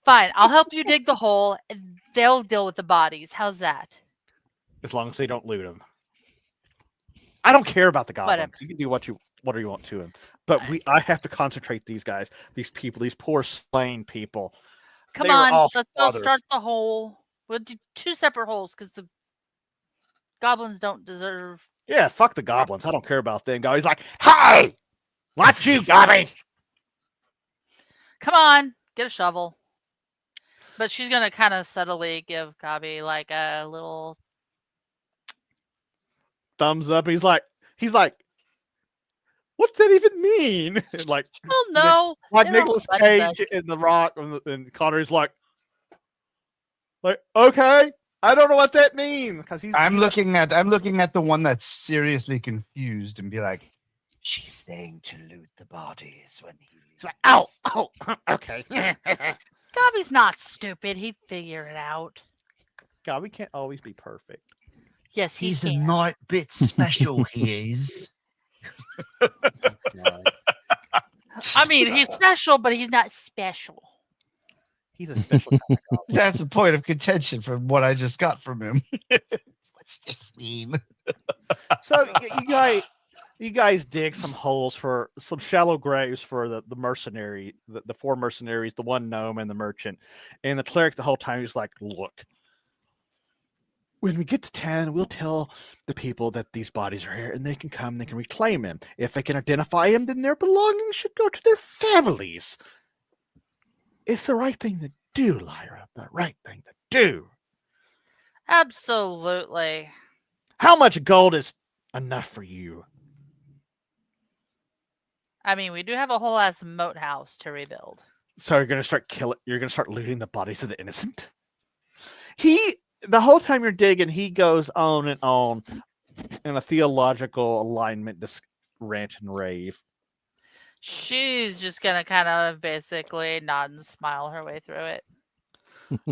Fine, I'll help you dig the hole. And they'll deal with the bodies. How's that? As long as they don't loot them. I don't care about the goblins. Whatever. You can do whatever you want to them. But I have to concentrate these guys, these people, these poor slain people. Come They were on, all let's go fathers. start the hole. We'll do 2 separate holes because the goblins don't deserve. Yeah, fuck the goblins. I don't care about them. He's like, hey, not you, Gobby. Come on, get a shovel. But she's gonna kind of subtly give Gabi like a little Thumbs up. He's like, what's that even mean? And like, well, no, like they're all Nicolas buddy Cage buddy. in The Rock, and Connor's like, okay, I don't know what that means because I'm looking at the one that's seriously confused and be like, she's saying to loot the bodies when He's like, oh, okay. Gabi's not stupid. He'd figure it out. God, we can't always be perfect. Yes, he he's a can. night bit special. He is. God. I mean, he's special, but he's not special. He's a special kind of goblin. That's a point of contention from what I just got from him. What's this mean? So you guys, You guys dig some holes for some shallow graves for the mercenary, the 4 mercenaries, the 1 gnome and the merchant. And the cleric the whole time he's like, look, when we get to town, we'll tell the people that these bodies are here and they can come, they can reclaim them. If they can identify them, then their belongings should go to their families. It's the right thing to do, Lyra. The right thing to do. Absolutely. How much gold is enough for you? I mean, we do have a whole ass moat house to rebuild. So you're gonna start you're gonna start looting the bodies of the innocent? The whole time you're digging, he goes on and on in a theological alignment, this rant and rave. She's just gonna kind of basically nod and smile her way through it.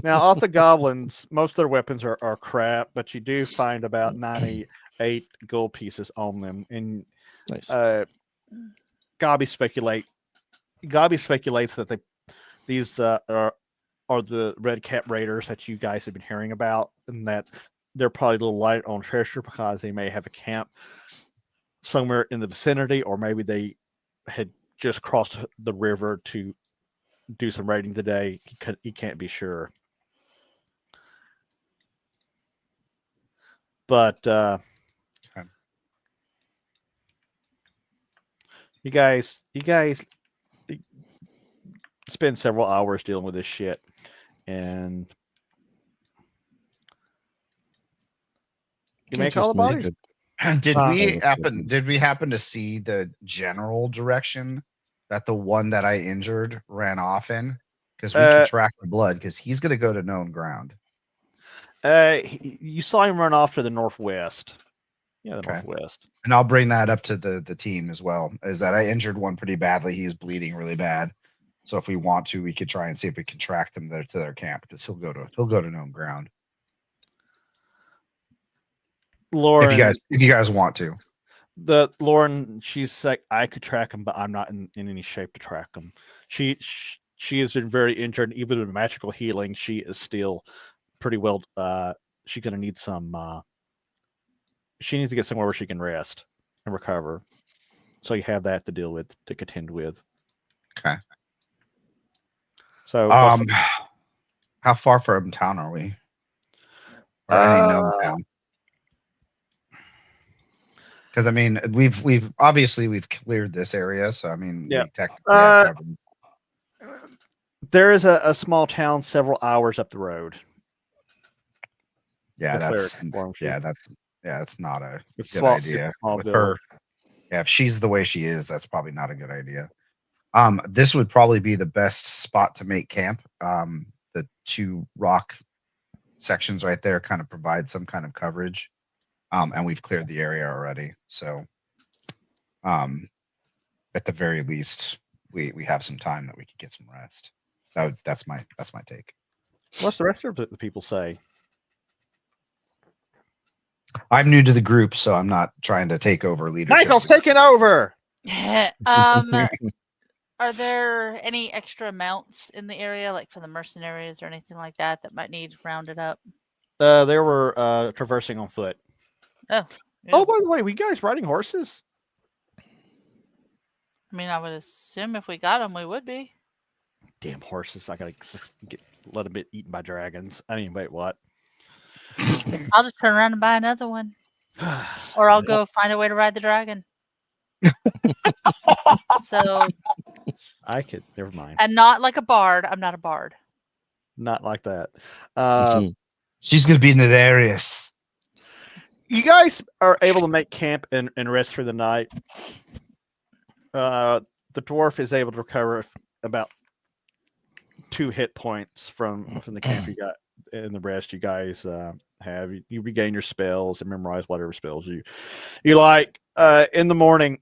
Now, off the goblins, most of their weapons are crap, but you do find about 98 gold pieces on them. And Nice. Gobby speculates that these are the red cap raiders that you guys have been hearing about, and that they're probably a little light on treasure because they may have a camp somewhere in the vicinity, or maybe they had just crossed the river to do some raiding today. He can't be sure. But you guys spend several hours dealing with this shit, and you make all the bodies. Did we happen to see the general direction that the one that I injured ran off in? Because we can track the blood, because he's going to go to known ground. You saw him run off to the northwest. Yeah, the northwest. And I'll bring that up to the team as well. Is that I injured one pretty badly. He's bleeding really bad. So if we want to, we could try and see if we can track them there to their camp, because he'll go to known ground. Lauren, if you guys want to. Lauren, she's like, I could track him, but I'm not in any shape to track him. She has been very injured. Even with magical healing, she is still pretty well. She's gonna need some. She needs to get somewhere where she can rest and recover. So you have that to deal with, to contend with. Okay. So, how far from town are we? Or any known town? Because I mean, we've obviously cleared this area, so I mean, yeah. We technically have covered. There is a small town several hours up the road. Yeah, that's not a good idea with her. Yeah, if she's the way she is, that's probably not a good idea. This would probably be the best spot to make camp. The 2 rock sections right there kind of provide some kind of coverage. And we've cleared the area already. So at the very least, we have some time that we could get some rest. That's my take. What's the rest of the people say? I'm new to the group, so I'm not trying to take over leadership. Michael's taking over. Are there any extra mounts in the area, like for the mercenaries or anything like that might need rounded up? They were traversing on foot. Oh. Yeah. Oh, by the way, we guys riding horses? I mean, I would assume if we got them, we would be. Damn horses! I gotta let them get eaten by dragons. I mean, wait, what? I'll just turn around and buy another one, or I'll go find a way to ride the dragon. So I could. Never mind. And not like a bard. I'm not a bard. Not like that. She's gonna be Nadarius. You guys are able to make camp and rest for the night. The dwarf is able to recover about 2 hit points from the camp you got, and the rest you guys have. You regain your spells and memorize whatever spells you like. In the morning,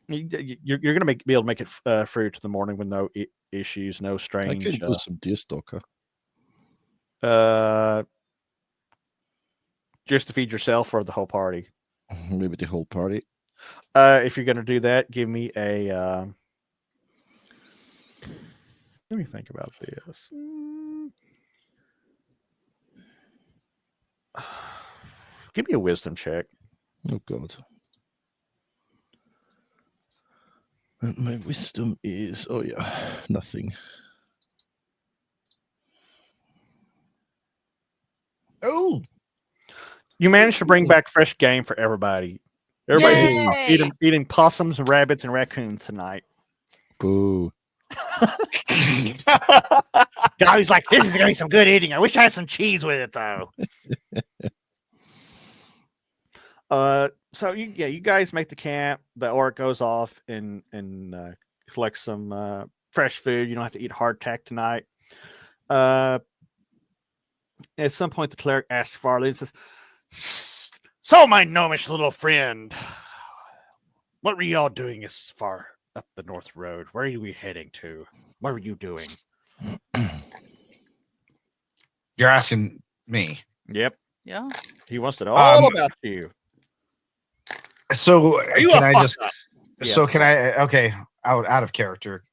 you're going to be able to make it through to the morning with no issues, no strange. I can do some deer stalker. Just to feed yourself or the whole party? Maybe the whole party. If you're going to do that, give me a. Let me think about this. Give me a wisdom check. Oh God. And my wisdom is, oh yeah, nothing. Oh, You managed to bring back fresh game for everybody. Everybody's eating possums and rabbits and raccoons tonight. Boo. Gobby's like, this is gonna be some good eating. I wish I had some cheese with it though. So you guys make the camp. The orc goes off and collects some fresh food. You don't have to eat hardtack tonight. At some point, the cleric asks Farley and says, So, my gnomish little friend, what were you all doing as far up the North Road? Where are we heading to? What were you doing? You're asking me. Yep. Yeah. He wants to know all about you. So Are you can a I fuck just? up? So Yes. can I? Okay, out of character.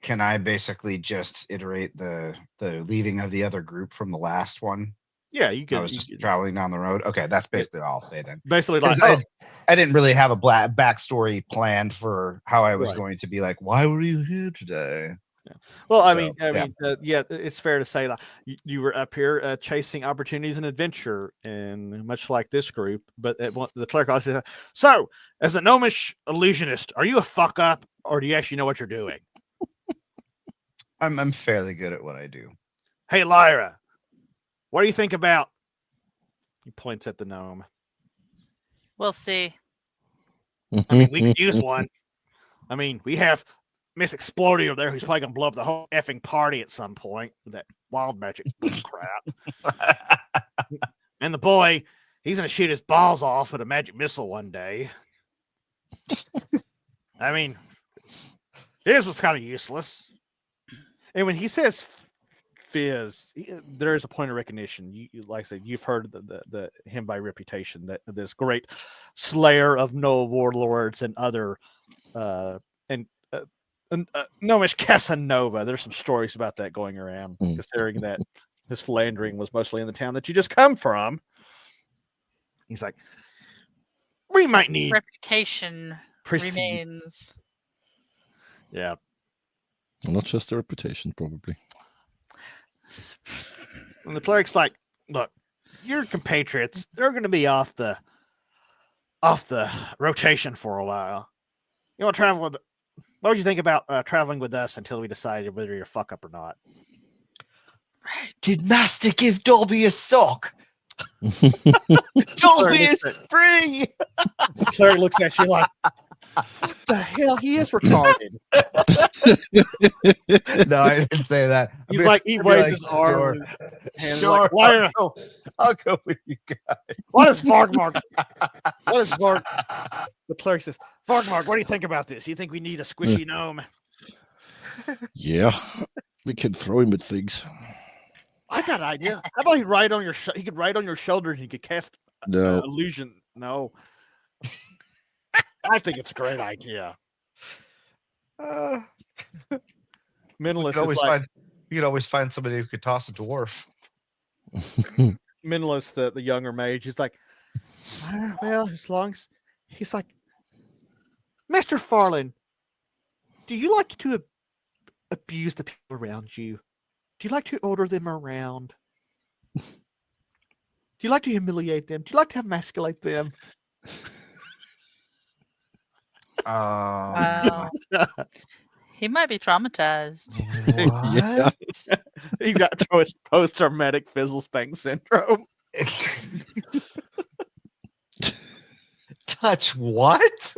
Can I basically just iterate the leaving of the other group from the last one? Yeah, you I can. was just traveling down the road. Okay, that's basically all I'll say then. Basically, like, 'Cause I didn't really have a backstory planned for how I was Right. going to be like, why were you here today? well, I So, mean, yeah. it's fair to say that you were up here chasing opportunities and adventure, and much like this group. But the cleric also said, So, as a gnomish illusionist, are you a fuck up or do you actually know what you're doing? I'm fairly good at what I do. Hey, Lyra, what do you think about? he points at the gnome. We'll see. I mean, we could use one. I mean, we have Miss Explodey over there who's probably gonna blow up the whole effing party at some point with that wild magic crap. And the boy, he's gonna shoot his balls off with a magic missile one day. I mean, his was kind of useless. And when he says fizz, there is a point of recognition. Like I said, you've heard the him by reputation, that this great slayer of no warlords and other gnomish Casanova. There's some stories about that going around, considering that his philandering was mostly in the town that you just come from. He's like, we might need Reputation proceed. remains. Yeah. Not just a reputation, probably. And the cleric's like, look, your compatriots, they're going to be off the rotation for a while. You want to travel with? What would you think about traveling with us until we decided whether you're a fuck up or not? Did Master give Dobby a sock? Dobby is free. The cleric looks at you like, what the hell? He is retarded. No, I didn't say that. He's like, he waves his arm. And Sure, like, why? I'll go with you guys. What is Vargmark? What is Varg? The cleric says, Vargmark, what do you think about this? You think we need a squishy gnome? Yeah, we can throw him at things. I got an idea. How about he ride on your? He could ride on your shoulders and he could cast No. illusion. No, I think it's a great idea. Mentalist is like you could always find somebody who could toss a dwarf. Mentalist, the younger mage. He's like, well, as long as he's like, Master Farland, do you like to abuse the people around you? Do you like to order them around? Do you like to humiliate them? Do you like to emasculate them? Wow. He might be traumatized. Yeah. You got post-traumatic Fizzlespank syndrome. Touch what?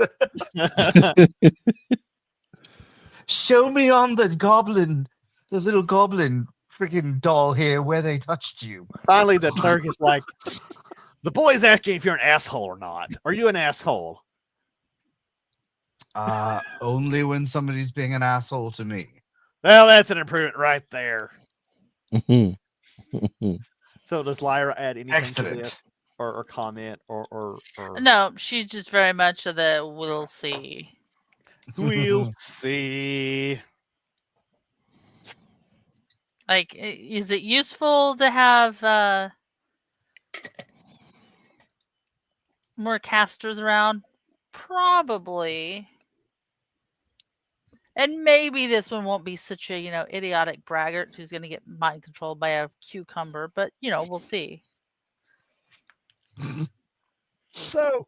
Show me on the little goblin freaking doll here where they touched you. Finally, the cleric is like, the boy's asking if you're an asshole or not. Are you an asshole? Only when somebody's being an asshole to me. Well, that's an improvement right there. So does Lyra add anything to Excellent. this, or comment, or No, she's just very much of the we'll see. we'll see. Like, is it useful to have more casters around? Probably. And maybe this one won't be such a, idiotic braggart who's going to get mind controlled by a cucumber, but, we'll see. So,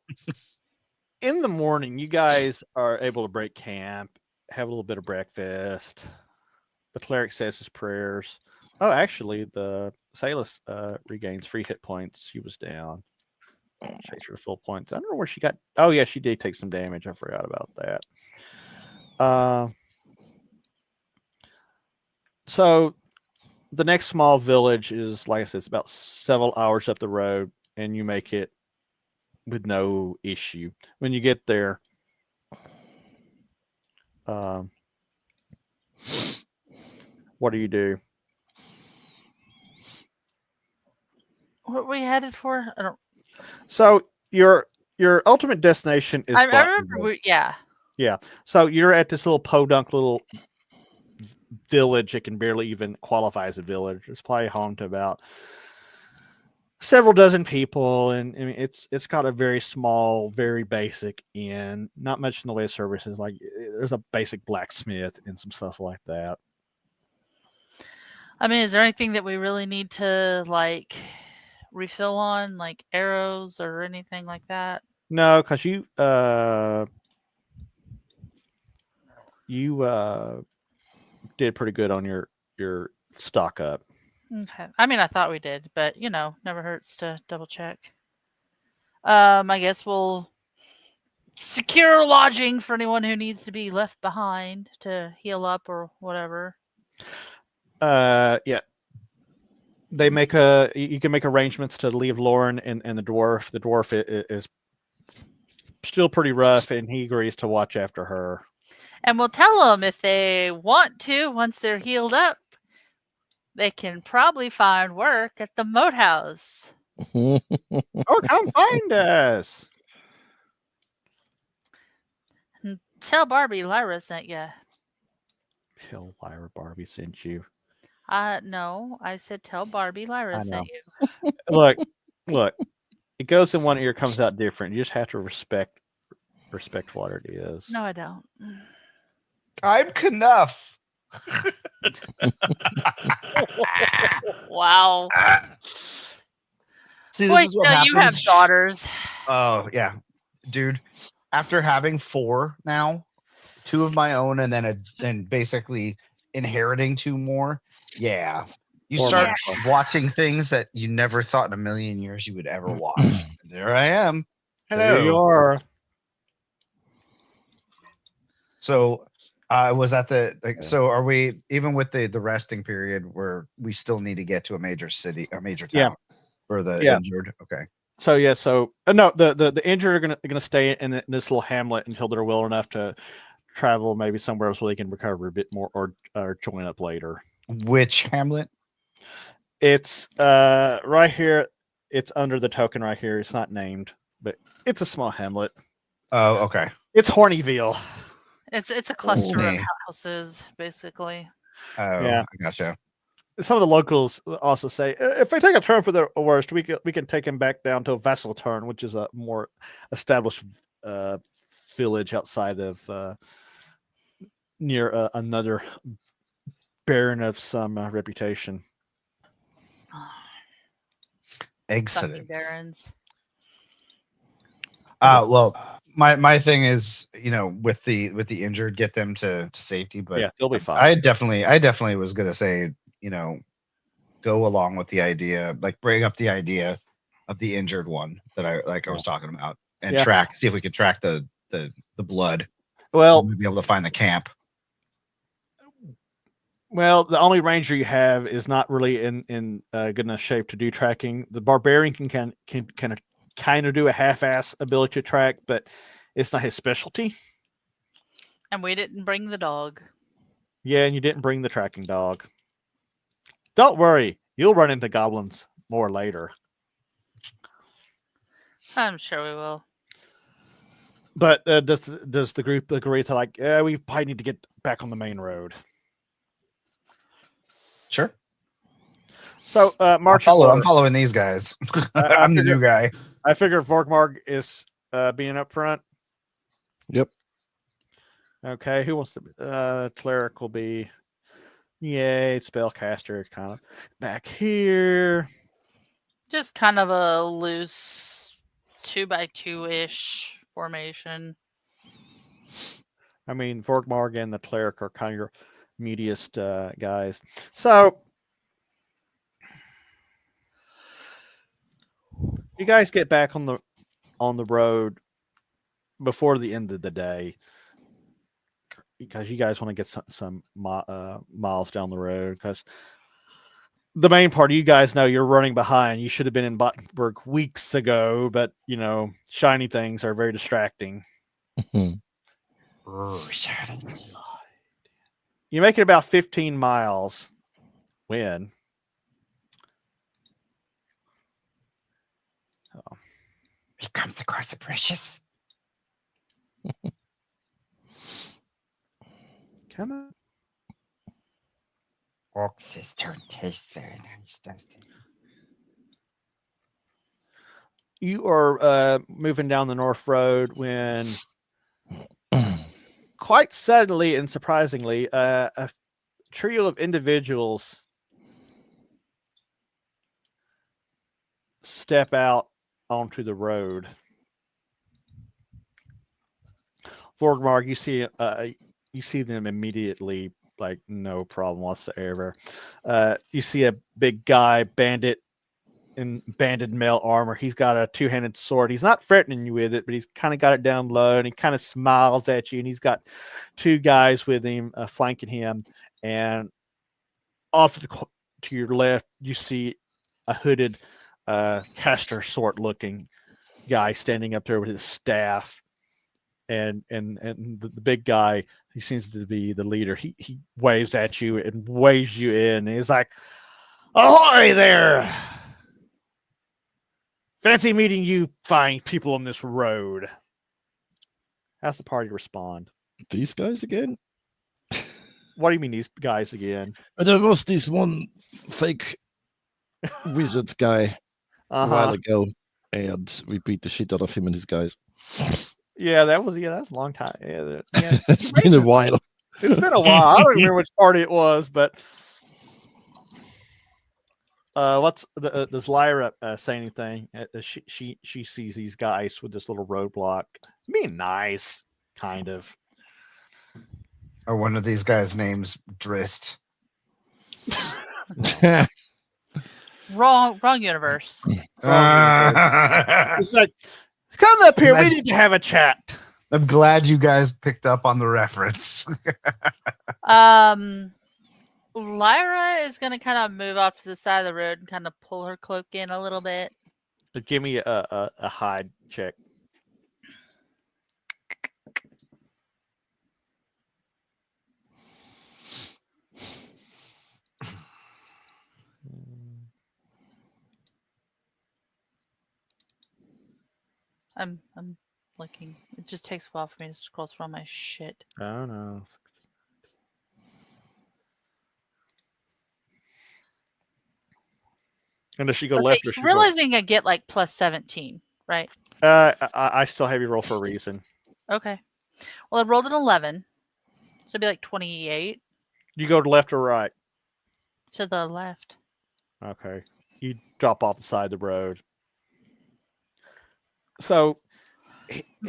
in the morning, you guys are able to break camp, have a little bit of breakfast. The cleric says his prayers. Oh, actually, the Salus regains 3 hit points. She was down. Chase her to full points. I don't know where she got. Oh, yeah, she did take some damage. I forgot about that. So the next small village is, like I said, it's about several hours up the road, and you make it with no issue. When you get there, what do you do? What are we headed for? I don't. So your ultimate destination is. I remember. Yeah. So you're at this little podunk little village. It can barely even qualify as a village. It's probably home to about several dozen people, and I mean it's got a very small, very basic inn. Not much in the way of services. Like there's a basic blacksmith and some stuff like that. I mean, is there anything that we really need to refill on, like arrows or anything like that? No, because you did pretty good on your stock up. Okay. I mean, I thought we did, but never hurts to double check. I guess we'll secure lodging for anyone who needs to be left behind to heal up or whatever. Yeah. They make you can make arrangements to leave Lauren and the dwarf. The dwarf is still pretty rough, and he agrees to watch after her. And we'll tell them if they want to, once they're healed up, they can probably find work at the moat house. Oh, come find us. And tell Barbie Lyra sent you. Tell Lyra Barbie sent you. No, I said tell Barbie Lyra sent you. Look. It goes in one ear, comes out different. You just have to respect what it is. No, I don't. I'm Knuff. Wow. See, Wait, no, you have daughters. Oh yeah, dude. After having 4 now, 2 of my own, and then basically inheriting 2 more. Yeah, you start watching things that you never thought in a million years you would ever watch. There I am. Hello. There you are. So was that so are we, even with the resting period, where we still need to get to a major city, a major town for the injured? Okay. So no, the injured are gonna stay in this little hamlet until they're well enough to travel maybe somewhere else where they can recover a bit more or join up later. Which hamlet? It's right here. It's under the token right here. It's not named, but it's a small hamlet. Oh, okay. It's Hornyville. It's a cluster of houses, basically. Oh, yeah, I gotcha. Some of the locals also say, if they take a turn for the worst, we can take him back down to Vessel Turn, which is a more established village outside of near another baron of some reputation. Excellent. Barons. Well, my thing is, with the injured, get them to safety, but yeah, they'll be fine. I definitely was gonna say, go along with the idea, bring up the idea of the injured one that I was talking about, and see if we could track the blood. Well, we'll be able to find the camp. Well, the only ranger you have is not really in good enough shape to do tracking. The barbarian can kind of do a half-ass ability to track, but it's not his specialty. And we didn't bring the dog. Yeah, and you didn't bring the tracking dog. Don't worry, you'll run into goblins more later. I'm sure we will. But does the group agree to we probably need to get back on the main road? Sure. So, March. I'm following these guys. I'm the new guy. I figure Vorkmark is being up front. Yep. Okay, who wants to? Cleric will be. Yay, spellcaster kind of back here. Just kind of a loose 2x2 ish formation. I mean, Vorgmarg and the cleric are kind of your meatiest guys. So you guys get back on the road before the end of the day because you guys want to get some miles down the road because the main part of you guys know you're running behind. You should have been in Battenberg weeks ago, but shiny things are very distracting. You make it about 15 miles when He comes across the precious. come on. Ox's turn tastes very nice, doesn't it? You are moving down the North Road when quite suddenly and surprisingly, a trio of individuals step out onto the road. Vorgmarg, you see them immediately, like no problem whatsoever. You see a big guy, bandit in banded mail armor. He's got a two-handed sword. He's not threatening you with it, but he's kind of got it down low, and he kind of smiles at you. And he's got two guys with him, flanking him. And off to your left, you see a hooded, caster sort-looking guy standing up there with his staff. And the big guy, he seems to be the leader. He waves at you and waves you in. And he's like, "Ahoy there! Fancy meeting you fine people on this road." How's the party respond? These guys again? What do you mean these guys again? There was this one fake wizard guy a while ago, and we beat the shit out of him and his guys. Yeah, that's a long time. Yeah, It's been a while. It's been a while. I don't remember which party it was, but does Lyra say anything? She sees these guys with this little roadblock. Being nice, kind of. Are one of these guys' names Drist? Wrong universe. It's like, come up here. We need to have a chat. I'm glad you guys picked up on the reference. Lyra is gonna kind of move off to the side of the road and kind of pull her cloak in a little bit. Give me a hide check. I'm looking. It just takes a while for me to scroll through all my shit. Oh no. And does she go left or she realizing I get like plus 17, right? I still have you roll for a reason. Okay. Well, I rolled an 11, so it'd be like 28. You go to left or right? To the left. Okay. You drop off the side of the road. So,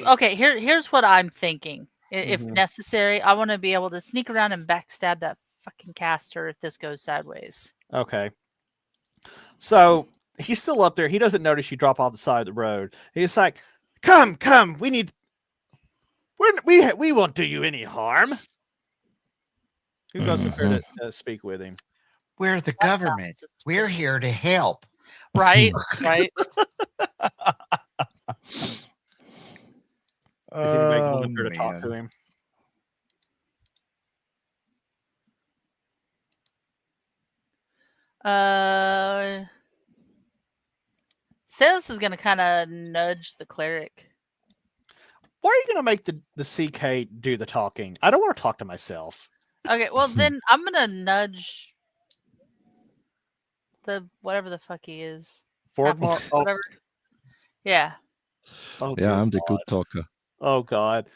okay, here's what I'm thinking. If Mhm. necessary, I want to be able to sneak around and backstab that fucking caster if this goes sideways. Okay. So he's still up there. He doesn't notice you drop off the side of the road. He's like, "Come, we won't do you any harm." Who goes up there to speak with him? We're the government. We're here to help. Right, right. Is anybody going up there to talk to him? Silas is going to kind of nudge the cleric. Why are you going to make the CK do the talking? I don't want to talk to myself. Okay, well then I'm going to nudge the whatever the fuck he is. Vorgmarg? Whatever. Yeah. Oh, yeah, I'm the good talker. Oh God.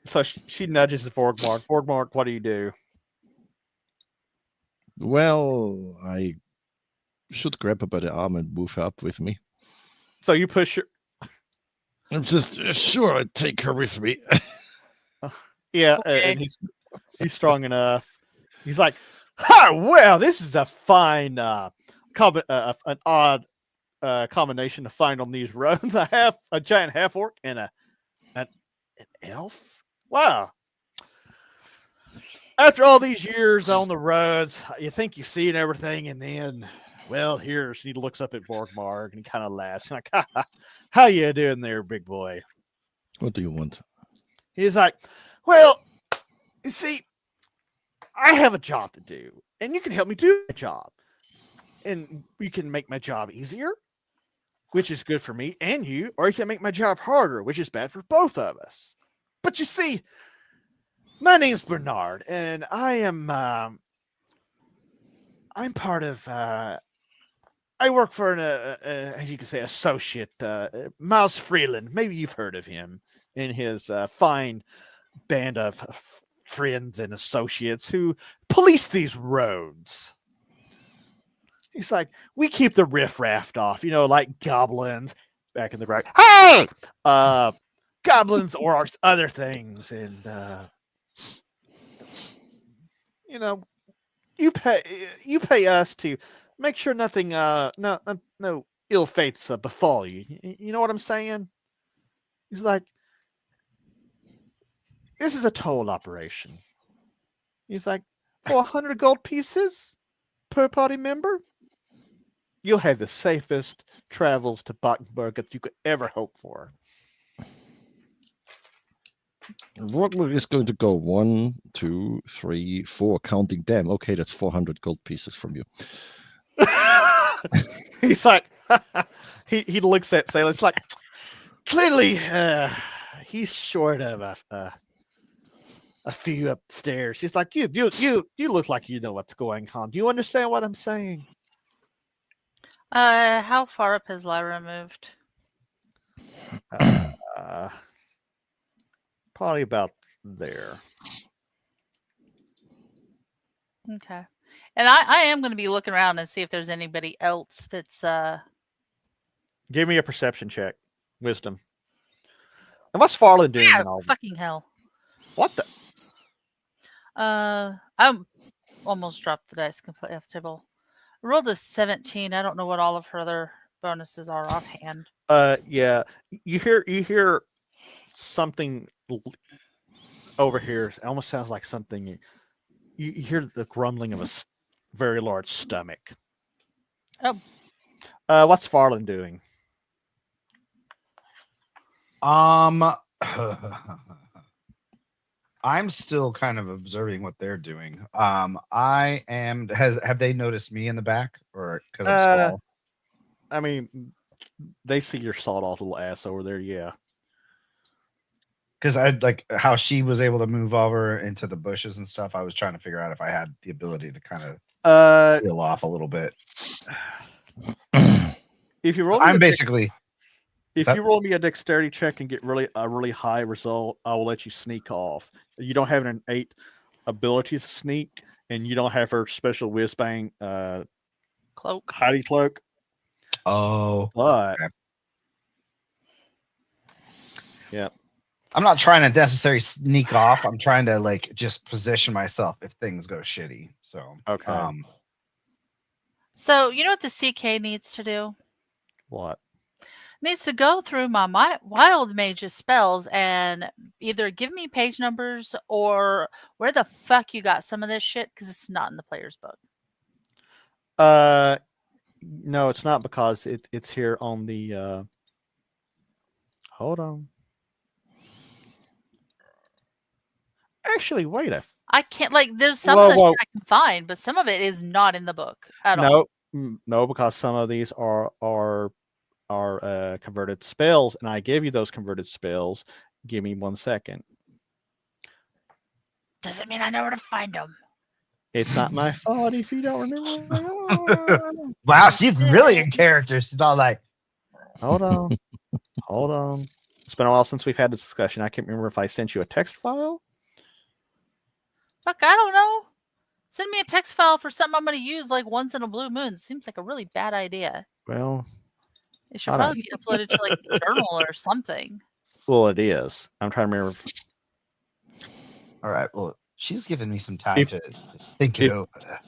So she nudges the Vorgmark. Vorgmark, what do you do? Well, I should grab her by the arm and move her up with me. So you push her. I'm just sure I'd take her with me. Yeah, Okay. and he's strong enough. He's like, "Ha! Well, this is a fine, an odd combination to find on these roads. A giant half orc and an elf. Wow! After all these years on the roads, you think you've seen everything, and then, well, here she looks up at Vorgmark and he kind of laughs, like, "How you doing there, big boy?" What do you want? He's like, "Well, you see, I have a job to do, and you can help me do my job. And you can make my job easier, which is good for me and you, or you can make my job harder, which is bad for both of us. But you see, my name's Bernard, and I'm part of, I work for an, as you can say, associate, Miles Freeland. Maybe you've heard of him in his fine band of friends and associates who police these roads." He's like, "We keep the riffraff off, like goblins back in the right. Hey! Goblins, orcs, other things. And, you pay us to make sure nothing, no ill fates befall you. You know what I'm saying?" He's like, "This is a toll operation." He's like, "For 100 gold pieces per party member, you'll have the safest travels to Bottenberg that you could ever hope for." Rockwood is going to go 1, 2, 3, 4, counting them. Okay, that's 400 gold pieces from you. He's like, he looks at Sailor. It's like, clearly, he's short of a few upstairs. He's like, you look like you know what's going on. Do you understand what I'm saying? How far up has Lyra moved? Probably about there. Okay. And I am going to be looking around and see if there's anybody else that's Give me a perception check. Wisdom. And what's Farland doing in all fucking hell. What the? I'm almost dropped the dice completely off the table. I rolled a 17. I don't know what all of her other bonuses are offhand. Yeah. You hear something over here. It almost sounds like something. You hear the grumbling of a very large stomach. Oh. What's Farland doing? I'm still kind of observing what they're doing. I am. Have they noticed me in the back, or because I'm small? I mean, they see your sawed off little ass over there. Yeah. Because I like how she was able to move over into the bushes and stuff. I was trying to figure out if I had the ability to kind of peel off a little bit. If you roll, if you roll me a dexterity check and get a really high result, I will let you sneak off. You don't have an innate ability to sneak, and you don't have her special whiz bang cloak, hidey cloak. Oh, but okay. Yeah. I'm not trying to necessarily sneak off. I'm trying to just position myself if things go shitty. So okay. So you know what the CK needs to do? What? Needs to go through my wild mage's spells and either give me page numbers or where the fuck you got some of this shit, because it's not in the player's book. No, it's not, because it's here on the. Hold on. Actually, wait a. I can't there's some of the shit I can find, but some of it is not in the book at all. No, because some of these are converted spells, and I gave you those converted spells. Give me 1 second. Doesn't mean I know where to find them. It's not my fault if you don't remember. Wow, she's really in character. She's not like. Hold on. It's been a while since we've had this discussion. I can't remember if I sent you a text file. Fuck, I don't know. Send me a text file for something I'm going to use like once in a blue moon. Seems like a really bad idea. Well, It should I don't- probably be uploaded to like the journal or something. well, it is. I'm trying to remember. All right. Well, she's given me some time If- to think if- it over.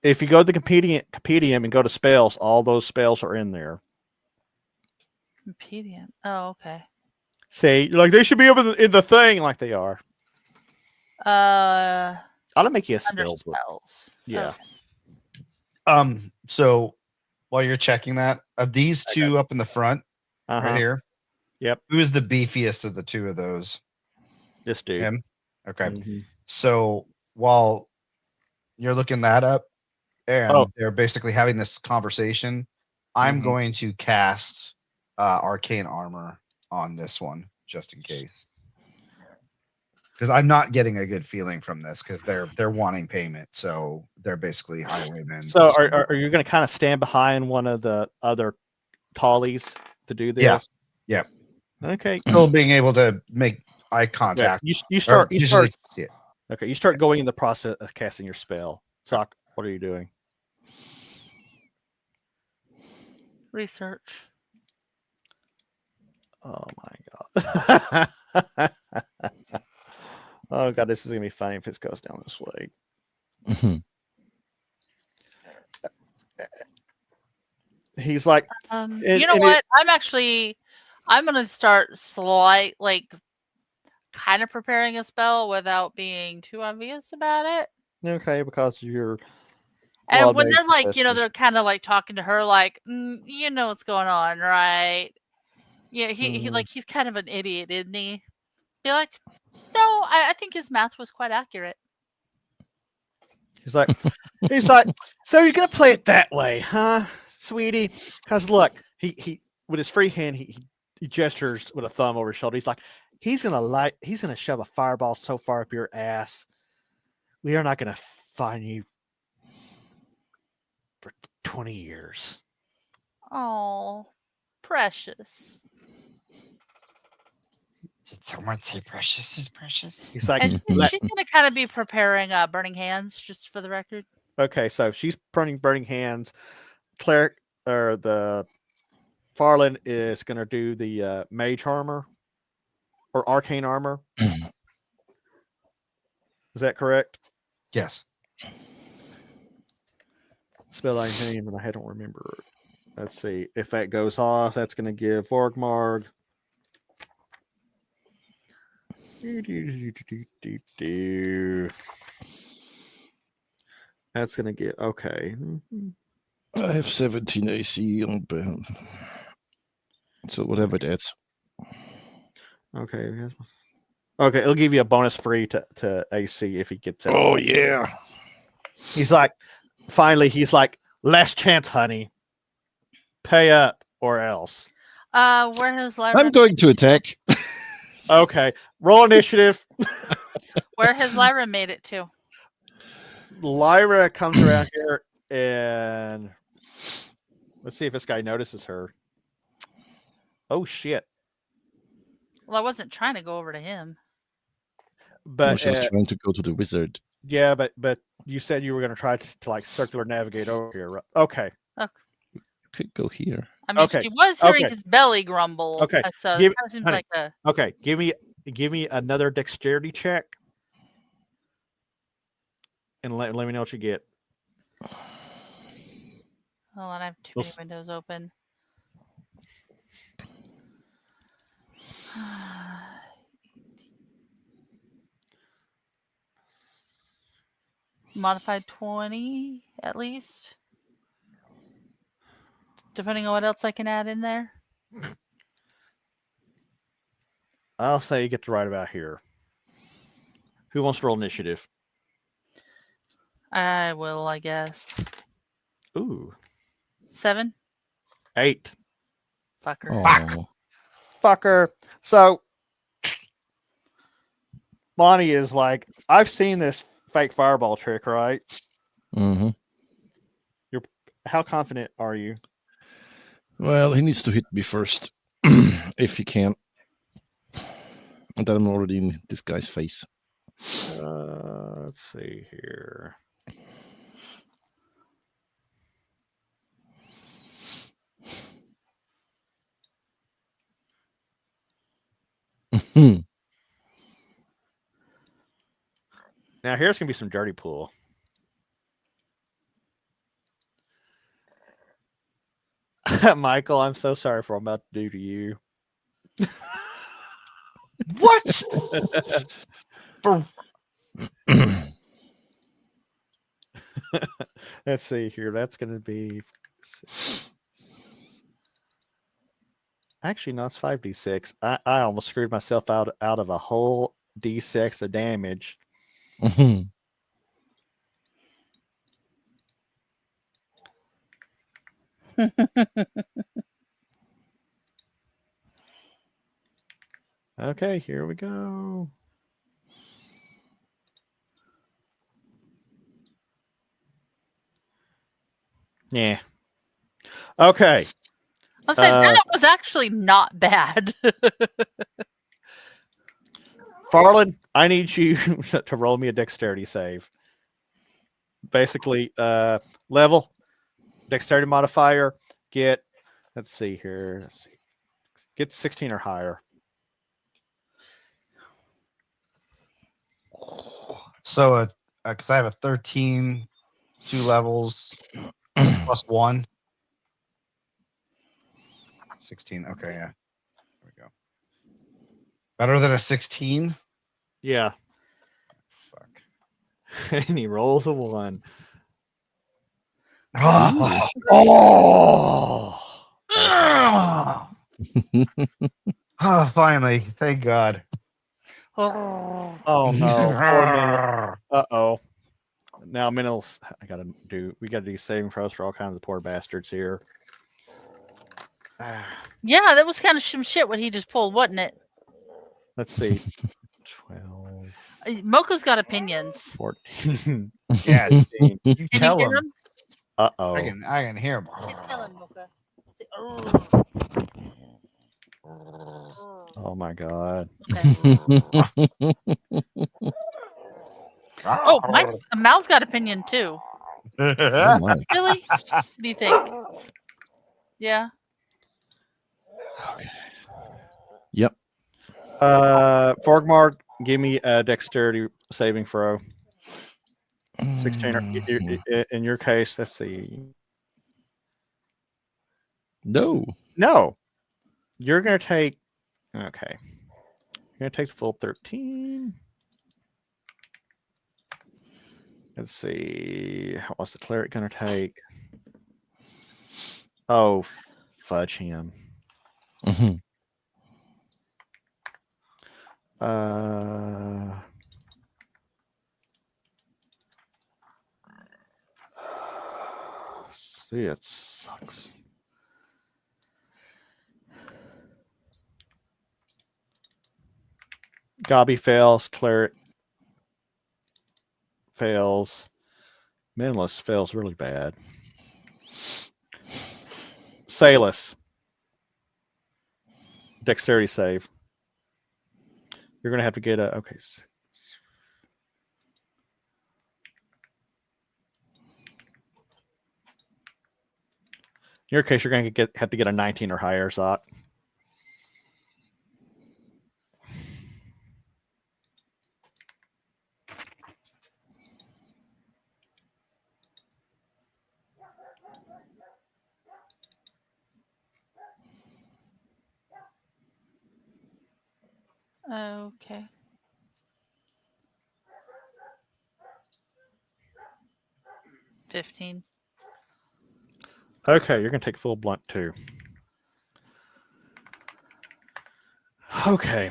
If you go to the compendium and go to spells, all those spells are in there. Compendium. Oh, okay. Say, like, they should be up in the thing, like they are. I'll make you a Under spell book. spells. Yeah. Okay. So while you're checking that, of these two up in the front, Uh-huh. right here. Yep. Who is the beefiest of the two of those? This dude. Him. Okay. Mhm. So while you're looking that up, and Oh. they're basically having this conversation, I'm Mhm. going to cast arcane armor on this one just in case, because I'm not getting a good feeling from this because they're wanting payment, so they're basically highwaymen. So are you going to kind of stand behind one of the other tallies to do this? Yeah. Yep. Okay. Still being able to make eye Yeah, contact. you or start. You visually start. see it. Okay. You start going in the process of casting your spell. Sock, what are you doing? Research. Oh my god. Oh god, this is gonna be funny if it goes down this way. Mhm. He's like, You And- know and what? I'm gonna start kind of preparing a spell without being too obvious about it. okay, because you're And Well, when they- they're like, that's they're just- kind of like talking to her, like, you know what's going on, right? Yeah, he Mhm. he's kind of an idiot, isn't he? Be like, no, I think his math was quite accurate. he's like, so you're gonna play it that way, huh, sweetie? Because look, he with his free hand, he gestures with a thumb over his shoulder. He's like, he's gonna shove a fireball so far up your ass, we are not gonna find you for 20 years. Oh, precious. Did someone say precious is precious? He's like, And "Let-" she's gonna kind of be preparing burning hands, just for the record. okay, so she's burning hands. Cleric or the Farland is gonna do the mage armor or arcane armor. Is that correct? Yes. Spell I name and I don't remember. Let's see. If that goes off, that's gonna give Vorgmarg. That's gonna get okay. I have 17 AC on band. So whatever that's. Okay. Okay, it'll give you a bonus free to AC if he gets it. Oh yeah. He's like, finally, he's like, last chance, honey. Pay up or else. Where has Lyra? I'm going to attack. Okay, roll initiative. Where has Lyra made it to? Lyra comes around here and let's see if this guy notices her. Oh shit! Well, I wasn't trying to go over to him. I But was just trying to go to the wizard. yeah, but you said you were going to try to like circular navigate over here. Right? Okay, Could go here. I mean, Okay, she was hearing okay. his belly grumble. Okay, So it give- kind of seems honey. like a. okay. Give me another dexterity check, and let me know what you get. Hold on, I have too We'll many s- windows open. Modified 20 at least, depending on what else I can add in there. I'll say you get to right about here. Who wants to roll initiative? I will, I guess. Ooh, 7. 8. Fucker. Oh. Fucker. So Bonnie is like, I've seen this fake fireball trick, right? hmm How confident are you? Well, he needs to hit me first, if he can. And then I'm already in this guy's face. Let's see here. Now here's gonna be some dirty pool. Michael, I'm so sorry for what I'm about to do to you. What? For Let's see here. That's going to be. Actually, no, it's 5d6. I almost screwed myself out of a whole d6 of damage. Okay, here we go. Yeah. Okay. I'll say that was actually not bad. Farland, I need you to roll me a dexterity save. Basically, level, dexterity modifier, get, let's see here. Let's see. Get 16 or higher. so, because I have a 13, 2 levels plus 1. 16. Okay, yeah. There we go. Better than a 16? Yeah. Fuck. And he rolls a 1. Oh. Oh, finally. Thank God. Oh, Oh no. Poor Mineral. Uh-oh. Now Minerals, we gotta do saving throws for all kinds of poor bastards here. yeah, that was kind of some shit what he just pulled, wasn't it? Let's see. 12, Mocha's got opinions. 14. Yeah, 15. you Can tell you hear him. him? Uh-oh. I can hear him. You can tell him, Mocha. Say, Oh my god. okay. Oh, Mal's got opinion too. Oh my. Really? What do you think? Yeah. Yep. Forgmar, give me a dexterity saving throw. 16 or, in your case, let's see. No. No. You're gonna take okay. You're gonna take the full 13. Let's see. What's the cleric gonna take? Oh, fudge him. See, it sucks. Gobby fails. Cleric fails. Minimalist fails really bad. Salus. Dexterity save. You're going to have to get a... Okay. In your case, you're going to have to get a 19 or higher, Zot. Okay. $15. Okay, you're going to take full blunt too. Okay.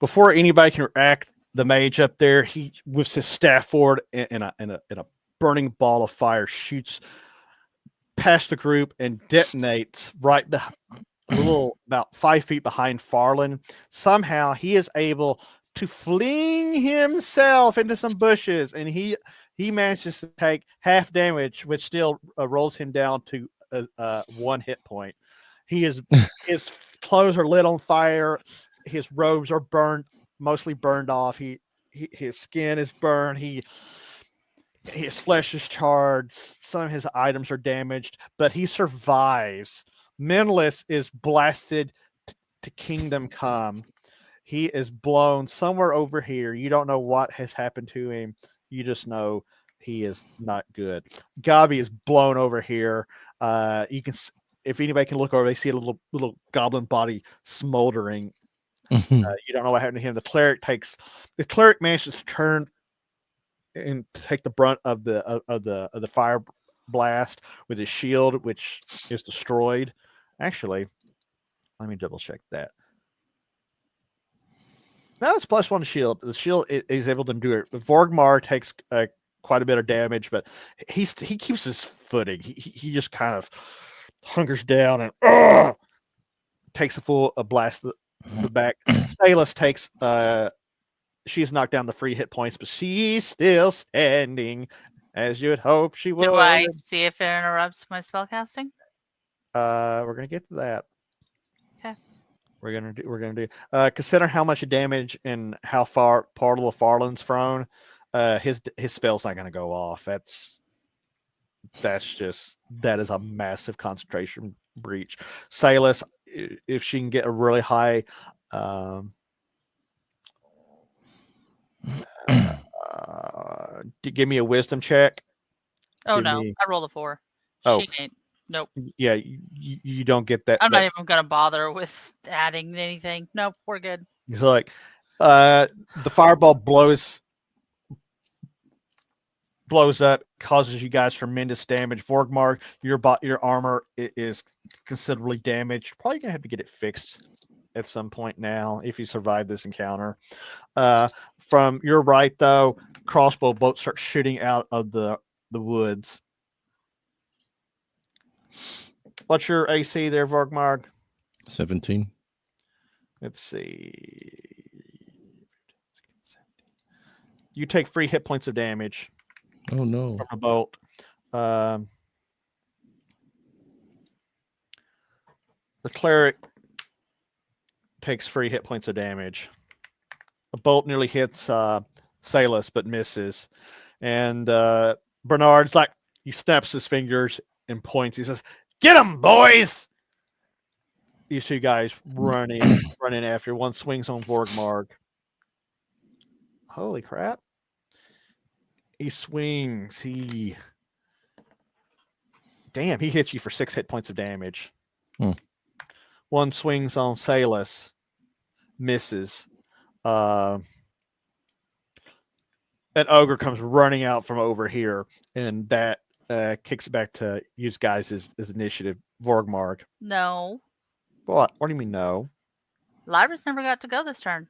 Before anybody can react, the mage up there, he whips his staff forward in a burning ball of fire, shoots past the group and detonates right behind, a little about 5 feet behind Farland. Somehow he is able to fling himself into some bushes, and he manages to take half damage, which still rolls him down to 1 hit point. His clothes are lit on fire. His robes are burned, mostly burned off. His skin is burned. His flesh is charred. Some of his items are damaged, but he survives. Menelus is blasted to Kingdom Come. He is blown somewhere over here. You don't know what has happened to him. You just know he is not good. Gabi is blown over here. You can, if anybody can look over, they see a little goblin body smoldering. You don't know what happened to him. The cleric manages to turn and take the brunt of the fire blast with his shield, which is destroyed. Actually, let me double check that. Now it's +1 shield. The shield is able to do it. Vorgmar takes quite a bit of damage, but he keeps his footing. He just kind of hunkers down and takes a blast to the back. Salus takes she's knocked down the free hit points, but she's still standing, as you would hope she would. Do I see if it interrupts my spellcasting? We're gonna get to that. Okay. We're gonna do. Consider how much damage and how far Portal of Farland's thrown. His spell's not gonna go off. That is a massive concentration breach. Salus, if she can get a really high give me a wisdom check. Oh no, I rolled a 4. Oh. She ain't. Nope. Yeah, you don't get that. I'm not even gonna bother with adding anything. Nope, we're good. It's like the fireball blows up, causes you guys tremendous damage. Vorgmar, your armor is considerably damaged. Probably gonna have to get it fixed at some point now if you survive this encounter. From your right, though, crossbow bolts start shooting out of the woods. What's your AC there, Vorgmar? 17. Let's see. You take 3 hit points of damage. Oh no! From a bolt. The cleric takes 3 hit points of damage. A bolt nearly hits Salus but misses, and Bernard's like, he snaps his fingers and points. He says, "Get him, boys!" These two guys running after. One swings on Vorgmar. Holy crap! He swings. Damn, he hits you for 6 hit points of damage. One swings on Salus, misses. An ogre comes running out from over here, and that kicks it back to you guys as initiative. Vorgmar. No. What? What do you mean no? Lyra's never got to go this turn.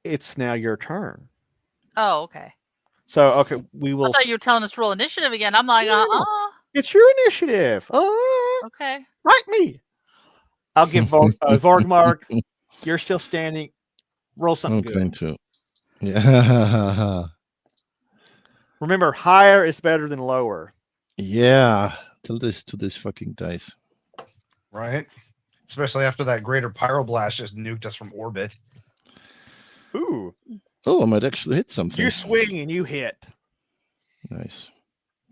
It's now your turn. Oh, okay. So, okay, we will. I thought you were telling us to roll initiative again. I'm like, It's your initiative. Okay. Like me. I'll give Vorgmar. You're still standing. Roll something good. Too. Yeah. Remember, higher is better than lower. Yeah. To this fucking dice. Right. Especially after that greater pyroblast just nuked us from orbit. Ooh. Oh, I might actually hit something. You swing and you hit. Nice.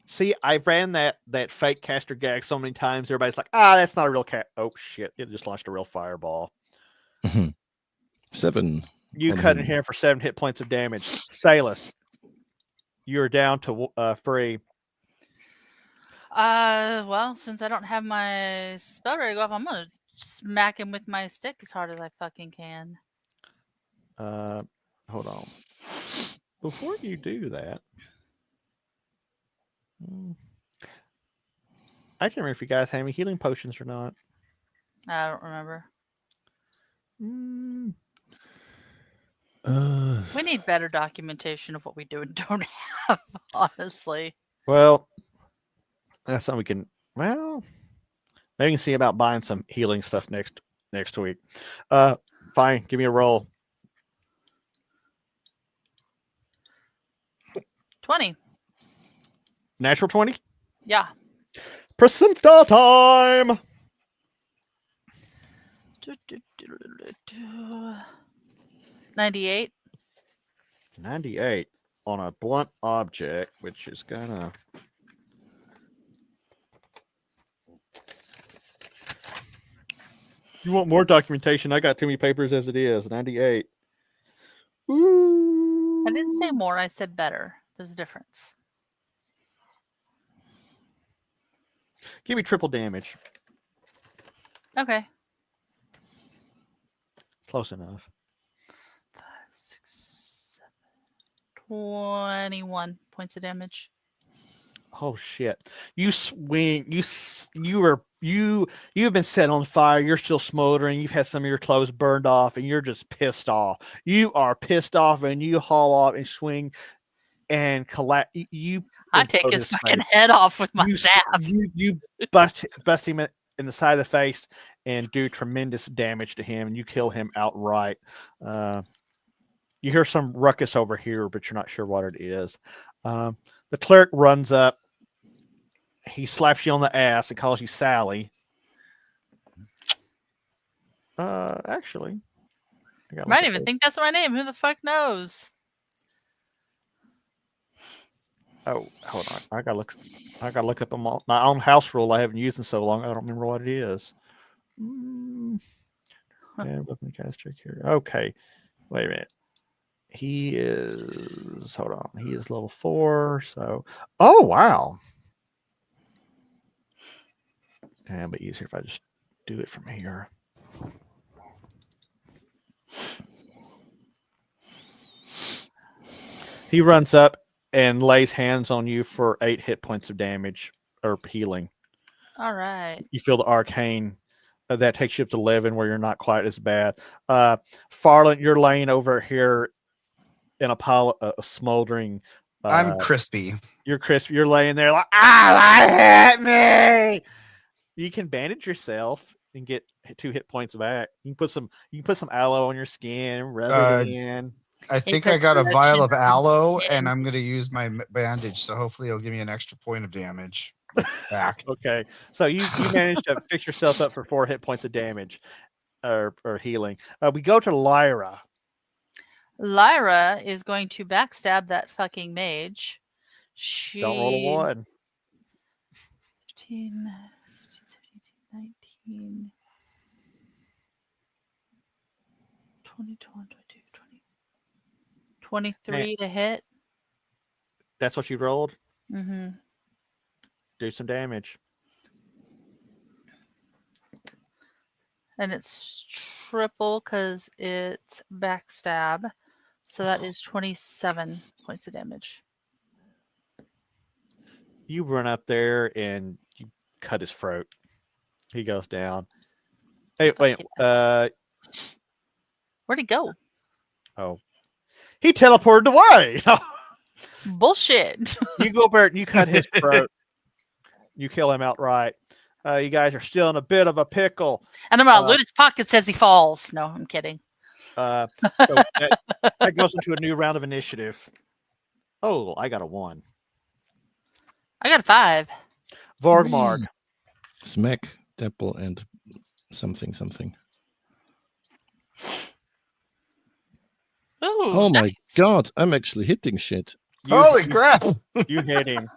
See, I ran that fake caster gag so many times. Everybody's like, that's not a real cat. Oh, shit. It just launched a real fireball. 7. You cut in here for 7 hit points of damage. Salus, you're down to 3. Well, since I don't have my spell ready to go off, I'm gonna smack him with my stick as hard as I fucking can. Hold on. Before you do that, I can't remember if you guys have any healing potions or not. I don't remember. We need better documentation of what we do and don't have, honestly. Well, that's something we can. Well, maybe we can see about buying some healing stuff next week. Fine. Give me a roll. 20. Natural 20? Yeah. Placenta time! 98. 98 on a blunt object, which is gonna. You want more documentation? I got too many papers as it is. 98. Ooh. I didn't say more. I said better. There's a difference. Give me triple damage. Okay. Close enough. 5, 6, 7, 21 points of damage. Oh shit! You swing. You've been set on fire. You're still smoldering. You've had some of your clothes burned off, and you're just pissed off. You are pissed off, and you haul off and swing and collapse. I take his fucking head off with my staff. You bust him in the side of the face and do tremendous damage to him, and you kill him outright. You hear some ruckus over here, but you're not sure what it is. The cleric runs up. He slaps you on the ass and calls you Sally. Actually, I might even think that's my name. Who the fuck knows? Oh, hold on. I gotta look up my own house rule I haven't used in so long. I don't remember what it is. And welcome to cast check here. Okay, wait a minute. He is. Hold on. He is level 4. So, oh wow. And it'll be easier if I just do it from here. He runs up and lays hands on you for 8 hit points of damage or healing. All right. You feel the arcane that takes you up to 11, where you're not quite as bad. Farland, you're laying over here in a pile of smoldering. I'm crispy. You're crispy. You're laying there like, that hit me. You can bandage yourself and get 2 hit points back. You can put some aloe on your skin, rub it in. I think I got a vial of aloe, and I'm going to use my bandage, so hopefully it'll give me an extra point of damage back. Okay, so you managed to fix yourself up for 4 hit points of damage or healing. We go to Lyra. Lyra is going to backstab that fucking mage. She Don't roll a 1. 15, 16, 17, 19, 20, 22, 23 to hit. That's what you rolled? Mm-hmm. Do some damage. And it's triple because it's backstab. So that is 27 points of damage. You run up there and you cut his throat. He goes down. Hey, wait. Where'd he go? Oh. He teleported away. Bullshit. You go over and you cut his throat. You kill him outright. You guys are still in a bit of a pickle. And I'm gonna loot his pockets as he falls. No, I'm kidding. So that goes into a new round of initiative. Oh, I got a 1. I got a 5. Vorgmark. Smack, temple, and something. Ooh, Oh my nice. god, I'm actually hitting shit. Holy crap! You hit him.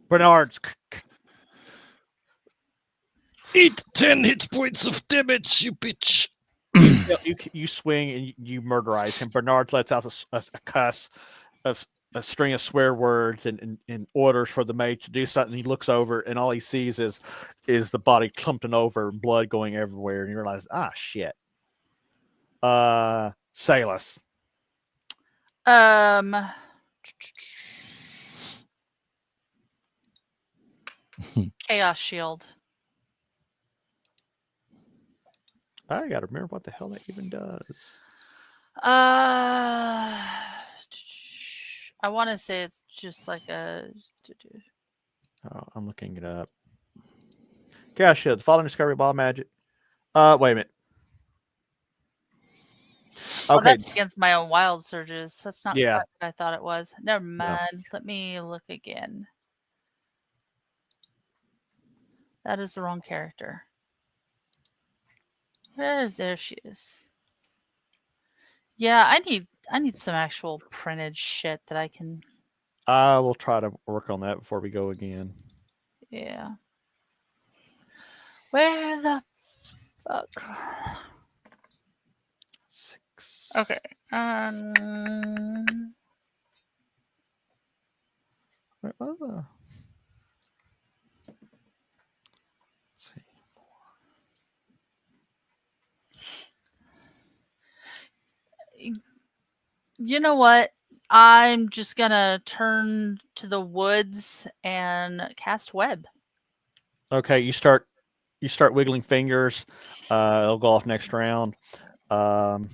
Bernard's. Eat 10 hit points of damage, you bitch. You swing and you murderize him. Bernard lets out a cuss, a string of swear words and orders for the mage to do something. He looks over and all he sees is the body clumping over, blood going everywhere, and you realize, shit. Salus. Chaos shield. I gotta remember what the hell that even does. I want to say it's just like a. Oh, I'm looking it up. Chaos shield. The following discovery ball magic. Wait a minute. Oh, Okay. that's against my own wild surges. That's not Yeah. what I thought it was. Never mind. Let me look again. That is the wrong character. There she is. Yeah, I need some actual printed shit that I can. I will try to work on that before we go again. Yeah. Where the fuck? 6. Okay. Where was the? Let's see. You know what? I'm just gonna turn to the woods and cast web. Okay, you start wiggling fingers. It'll go off next round. The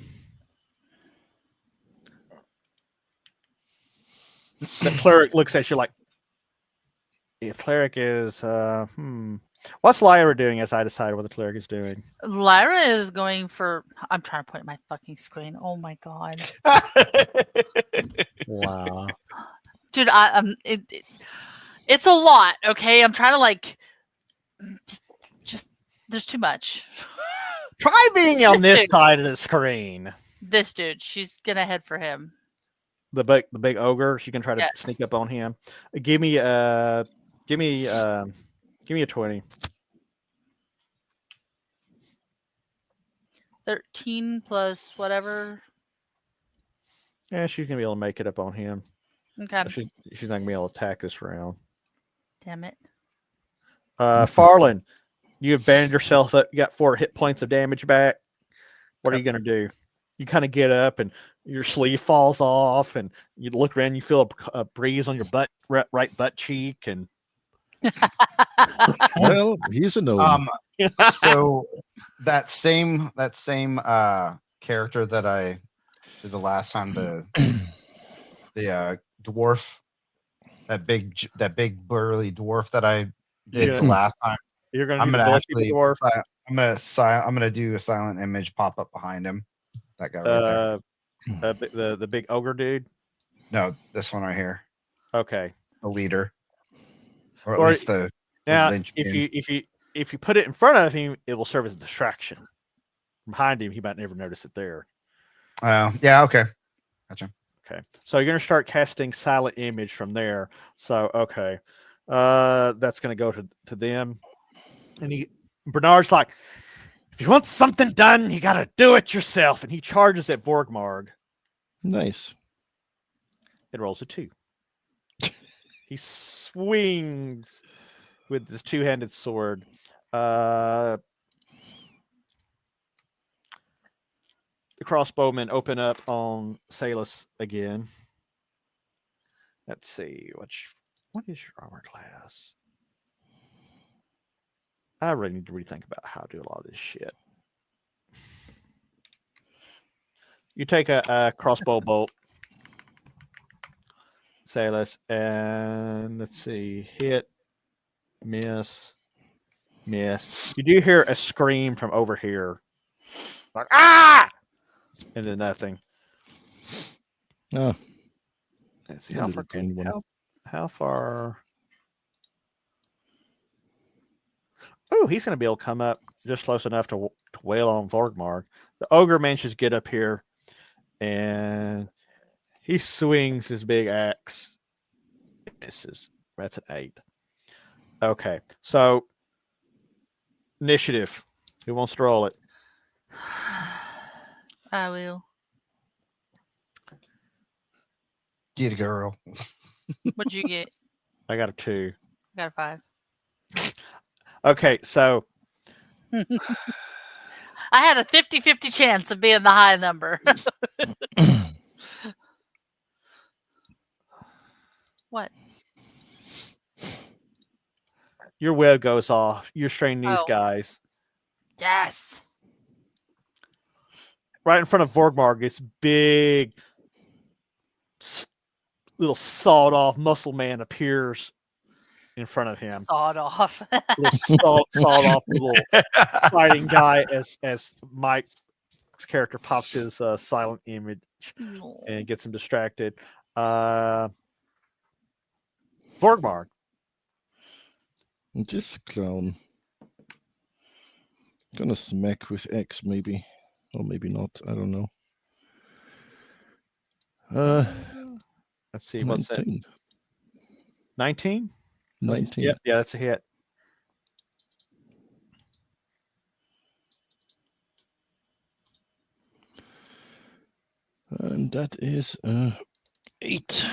cleric looks at you like, the cleric is What's Lyra doing as I decide what the cleric is doing? Lyra is going for. I'm trying to point at my fucking screen. Oh my god, Wow. dude! It's a lot. Okay, I'm trying to like. Just there's too much. Try being on this dude. side of the screen. This dude, she's gonna head for him. The big ogre. She can try to sneak up on him. Give me a 20. 13 plus whatever. Yeah, she's gonna be able to make it up on him. Okay. She's not gonna be able to attack this round. Damn it. Farland, you have banded yourself up. You got 4 hit points of damage back. What are you gonna do? You kind of get up and your sleeve falls off, and you look around. You feel a breeze on your right butt cheek, and Well, he's a gnome. So that same character that I did the last time, the dwarf, that big burly dwarf that I did the last time. You're gonna. I'm do gonna the actually. dwarf. I'm gonna do a silent image pop up behind him. That guy right there. The big ogre dude. No, this one right here. Okay. The leader, or at least the now. linchpin. If you put it in front of him, it will serve as a distraction. Behind him, he might never notice it there. Yeah. Okay. Gotcha. Okay. So you're gonna start casting silent image from there. So okay, that's gonna go to them, and Bernard's like, if you want something done, you gotta do it yourself, and he charges at Vorgmarg. Nice. It rolls a 2. He swings with this 2-handed sword. The crossbowmen open up on Salus again. Let's see, what is your armor class? I really need to rethink about how to do a lot of this shit. You take a crossbow bolt, Salus, and let's see, hit, miss. You do hear a scream from over here, like ah, and then nothing. Oh, Let's see how far. Oh, he's going to be able to come up just close enough to wail on Vorgmarg. The ogre manages to get up here, and he swings his big axe. It misses. That's an 8. Okay, so initiative. Who wants to roll it? I will. Get a girl. What'd you get? I got a 2. I got a 5. Okay, so I had a 50-50 chance of being the high number. What? your web goes off. You're straining these guys. Yes. Right in front of Vorgmarg, this big, little sawed-off muscle man appears in front of him. Sawed off. Little sawed-off little fighting guy as Mike's character pops his silent image and gets him distracted. Vorgmarg. This clown. Gonna smack with X, maybe. Or maybe not. I don't know. Let's see. What's that? 19. 19? 19. Yep. Yeah, that's a hit. And that is 8.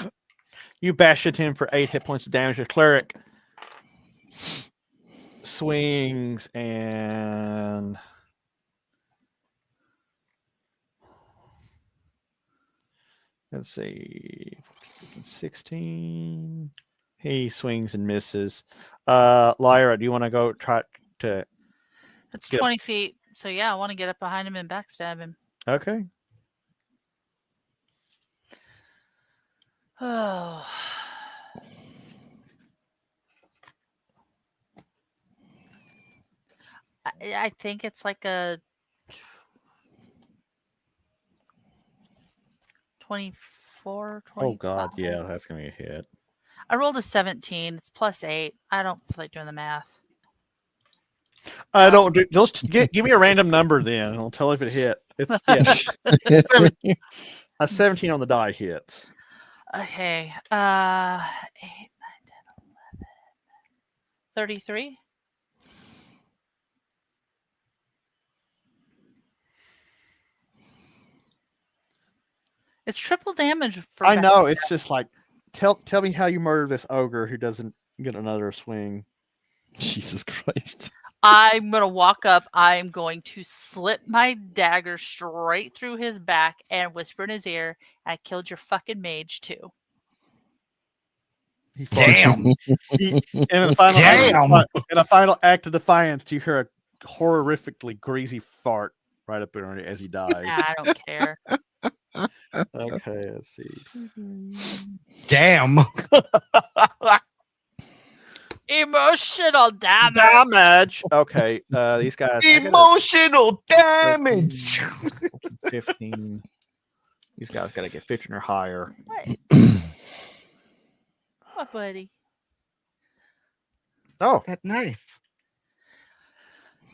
You bash at him for 8 hit points of damage. The cleric swings and let's see, 16. He swings and misses. Lyra, do you want to go try to? It's Yep. 20 feet. So yeah, I want to get up behind him and backstab him. Okay. Oh. I think it's like a 24, 25. Oh God, yeah, that's gonna be a hit. I rolled a 17. It's +8. I don't feel like doing the math. I don't do. Just give me a random number then, and I'll tell if it hit. It's a 17 on the die hits. Okay. 8, 9, 10, 11, 33. It's triple damage for I know. backstab. It's just like tell me how you murder this ogre who doesn't get another swing. Jesus Christ. I'm going to walk up. I'm going to slip my dagger straight through his back and whisper in his ear, I killed your fucking mage too. He farts. Damn. In a final act of defiance, you hear a horrifically greasy fart right up in as he dies. I don't care. Okay, let's see. Damn. Emotional damage. Damage. Okay, these guys. Emotional damage. 15. These guys got to get 15 or higher. What, buddy? Oh, That knife.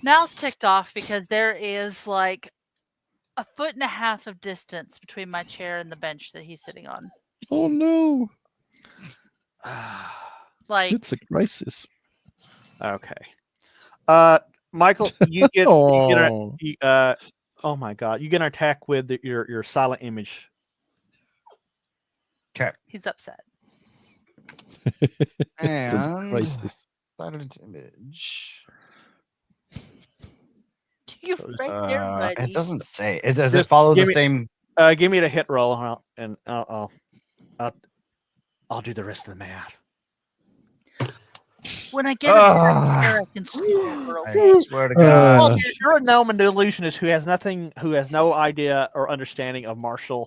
Now's ticked off because there is like 1.5 feet of distance between my chair and the bench that he's sitting on. Oh no. Like It's a crisis. okay. Michael, you get Oh. oh my God, you get an attack with your silent image. Okay. he's upset. It's a And crisis. silent image. You right there, buddy. It doesn't say. It does Just it follow the give me- same. Give me the hit roll, and I'll do the rest of the math. When I get him back there, I can score, I okay? swear to God. Well, you're a gnome illusionist who has no idea or understanding of martial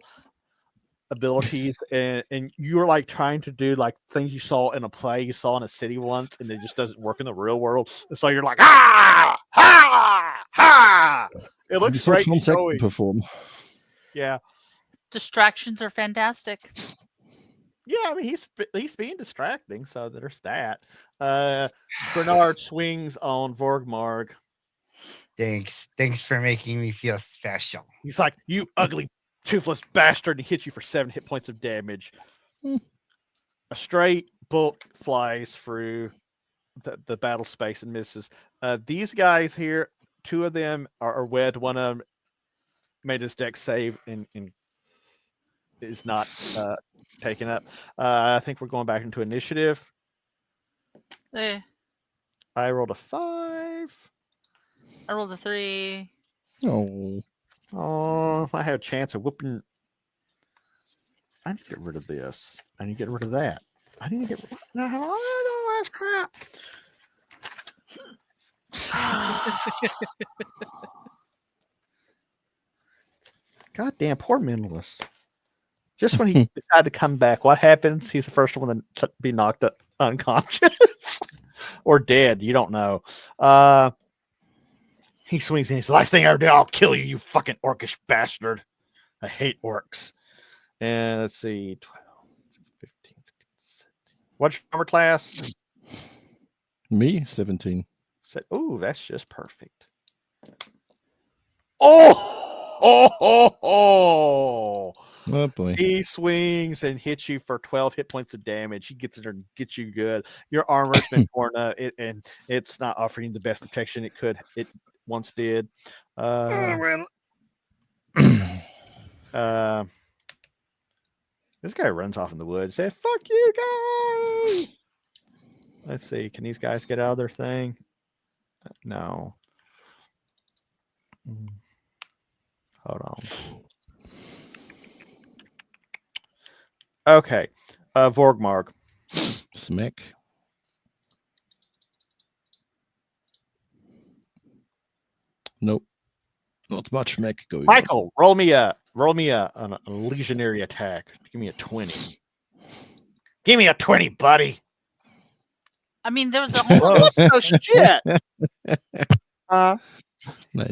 abilities, and you're like trying to do like things you saw in a play you saw in a city once, and it just doesn't work in the real world. And so you're like, ha ha. It looks So great. Sean Going. perform. Yeah, Distractions are fantastic. yeah. I mean, he's being distracting, so there's that. Bernard swings on Vorgmarg. Thanks for making me feel special. He's like, you ugly, toothless bastard, and hits you for 7 hit points of damage. Hmm. A stray bolt flies through the battle space and misses. These guys here, 2 of them are wed. One of them made his deck save and is not taken up. I think we're going back into initiative. Eh, I rolled a 5. I rolled a 3. Oh. Oh, if I had a chance of whooping. I need to get rid of this. I need to get rid of that. I need to get rid of no, that's crap. Goddamn, poor mentalist. Just when he decided to come back, what happens? He's the first one to be knocked unconscious or dead. You don't know. He swings in. He's the last thing I ever do. I'll kill you, you fucking orcish bastard. I hate orcs. And let's see, 12, 15, 16, 17. What's your armor class? Me? 17. Oh, that's just perfect. Oh, Oh boy. he swings and hits you for 12 hit points of damage. He gets in there and gets you good. Your armor's been torn up, and it's not offering you the best protection it once did. This guy runs off in the woods. Say, "Fuck you guys!" Let's see. Can these guys get out of their thing? No. Hold on. Okay. Vorgmark. Smack. Nope. Not much smack going on. Michael, roll me a legionary attack. Give me a 20. Give me a 20, buddy. I mean, there was a whole. What the shit? Nice. I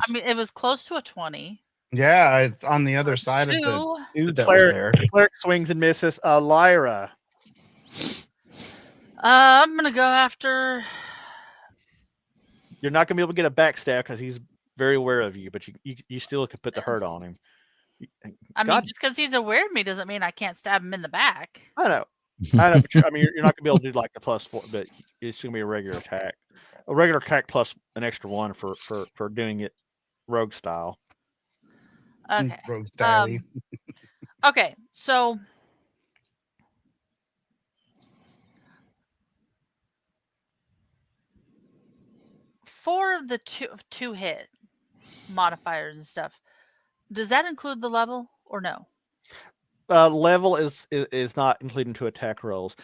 mean, it was close to a 20. Yeah, it's on the other side of the Two. dude that was there. Cleric swings and misses. Lyra. I'm gonna go after. You're not gonna be able to get a backstab because he's very aware of you, but you still could put the hurt on him. I mean, just because he's aware of me doesn't mean I can't stab him in the back. I know, but you're not gonna be able to do like the +4, but it's gonna be a regular attack. A regular attack plus an extra 1 for doing it rogue style. Okay. Rogue style. Okay, so for the two hit modifiers and stuff, does that include the level or no? Level is not included into attack rolls.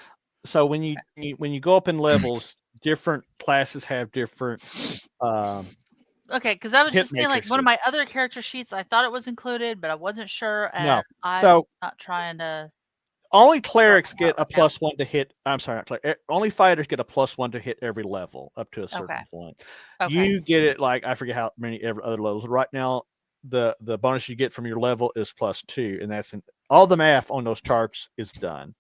So when you go up in levels, different classes have different. Okay, because I was Hit just saying, like, one of my other character sheets, I thought it was included, but I wasn't sure, and No. I'm So not trying to. only clerics out get a right now. +1 to hit. I'm sorry, not cleric. Only fighters get a +1 to hit every level up to a certain Okay. point. Okay. You get it like I forget how many other levels. Right now, the bonus you get from your level is +2, and that's all the math on those charts is done.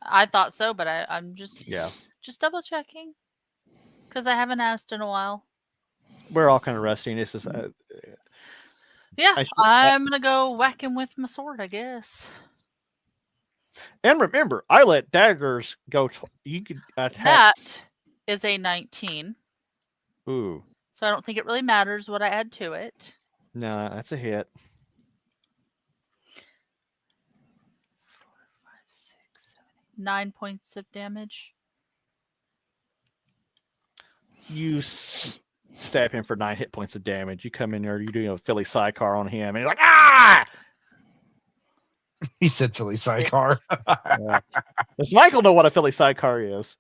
I thought so, but I'm just Yeah. just double checking because I haven't asked in a while. We're all kind of rusty. And this is Yeah, I I'm gonna go whack him with my sword, I guess. and remember, I let daggers go. You could attack. That is a 19, Ooh, so I don't think it really matters what I add to it. no, that's a hit. 4, 5, 6, 7, 8, 9 points of damage. You stab him for 9 hit points of damage. You come in there, you're doing a Philly sidecar on him, and he's like, "Ah!" He said Philly sidecar. Does Michael know what a Philly sidecar is?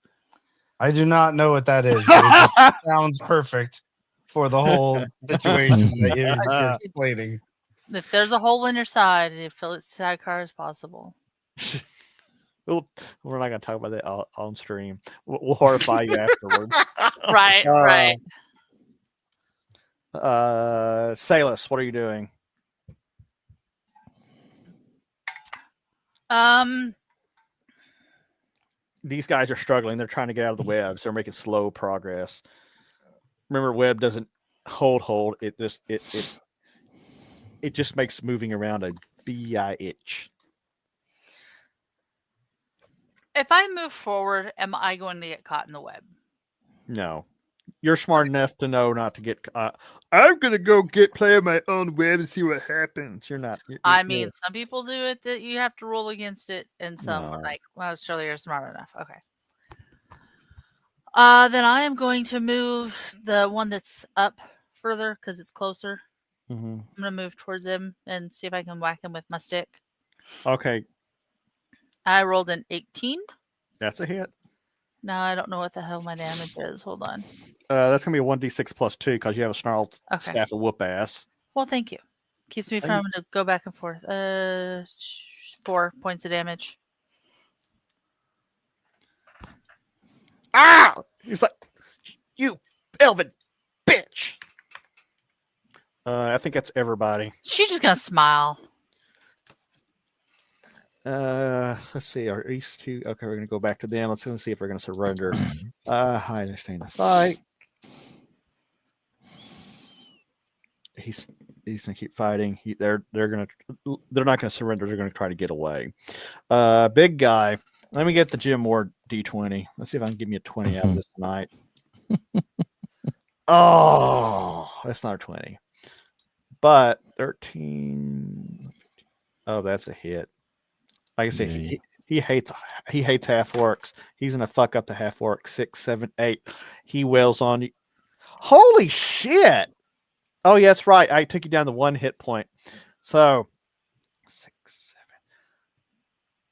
I do not know what that is, but it just sounds perfect for the whole situation that you're explaining. If there's a hole in your side, you fill it sidecar as possible. We're not going to talk about that on stream. We'll horrify you afterwards. Right, right. Salus, what are you doing? These guys are struggling. They're trying to get out of the webs. They're making slow progress. Remember, web doesn't hold. It just makes moving around a bi itch. If I move forward, am I going to get caught in the web? No. You're smart enough to know not to get caught. I'm going to go play on my own web and see what happens. You're not. I mean, some people do it that you have to roll against it, and some are No. like, well, surely you're smart enough. Okay. Then I am going to move the one that's up further because it's closer. Mm-hmm. I'm going to move towards him and see if I can whack him with my stick. Okay. I rolled an 18. That's a hit. No, I don't know what the hell my damage is. Hold on. That's going to be a 1d6 +2 because you have a snarled Okay. staff of whoop ass. Well, thank you. Keeps me from to go back and forth. 4 points of damage. Ah! He's like, you elven bitch. I think that's everybody. She's just gonna smile. Let's see. Are these two? Okay, we're gonna go back to them. Let's see if they're gonna surrender. I understand the fight. He's gonna keep fighting. They're not gonna surrender. They're gonna try to get away. Big guy. Let me get the Jim Ward D20. Let's see if I can give me a 20 out of this tonight. Oh, that's not a 20. But 13. Oh, that's a hit. Like I said, he hates half orcs. He's gonna fuck up the half orc 6, 7, 8. He wails on you. Holy shit! Oh yeah, that's right. I took you down to 1 hit point. So 6, 7.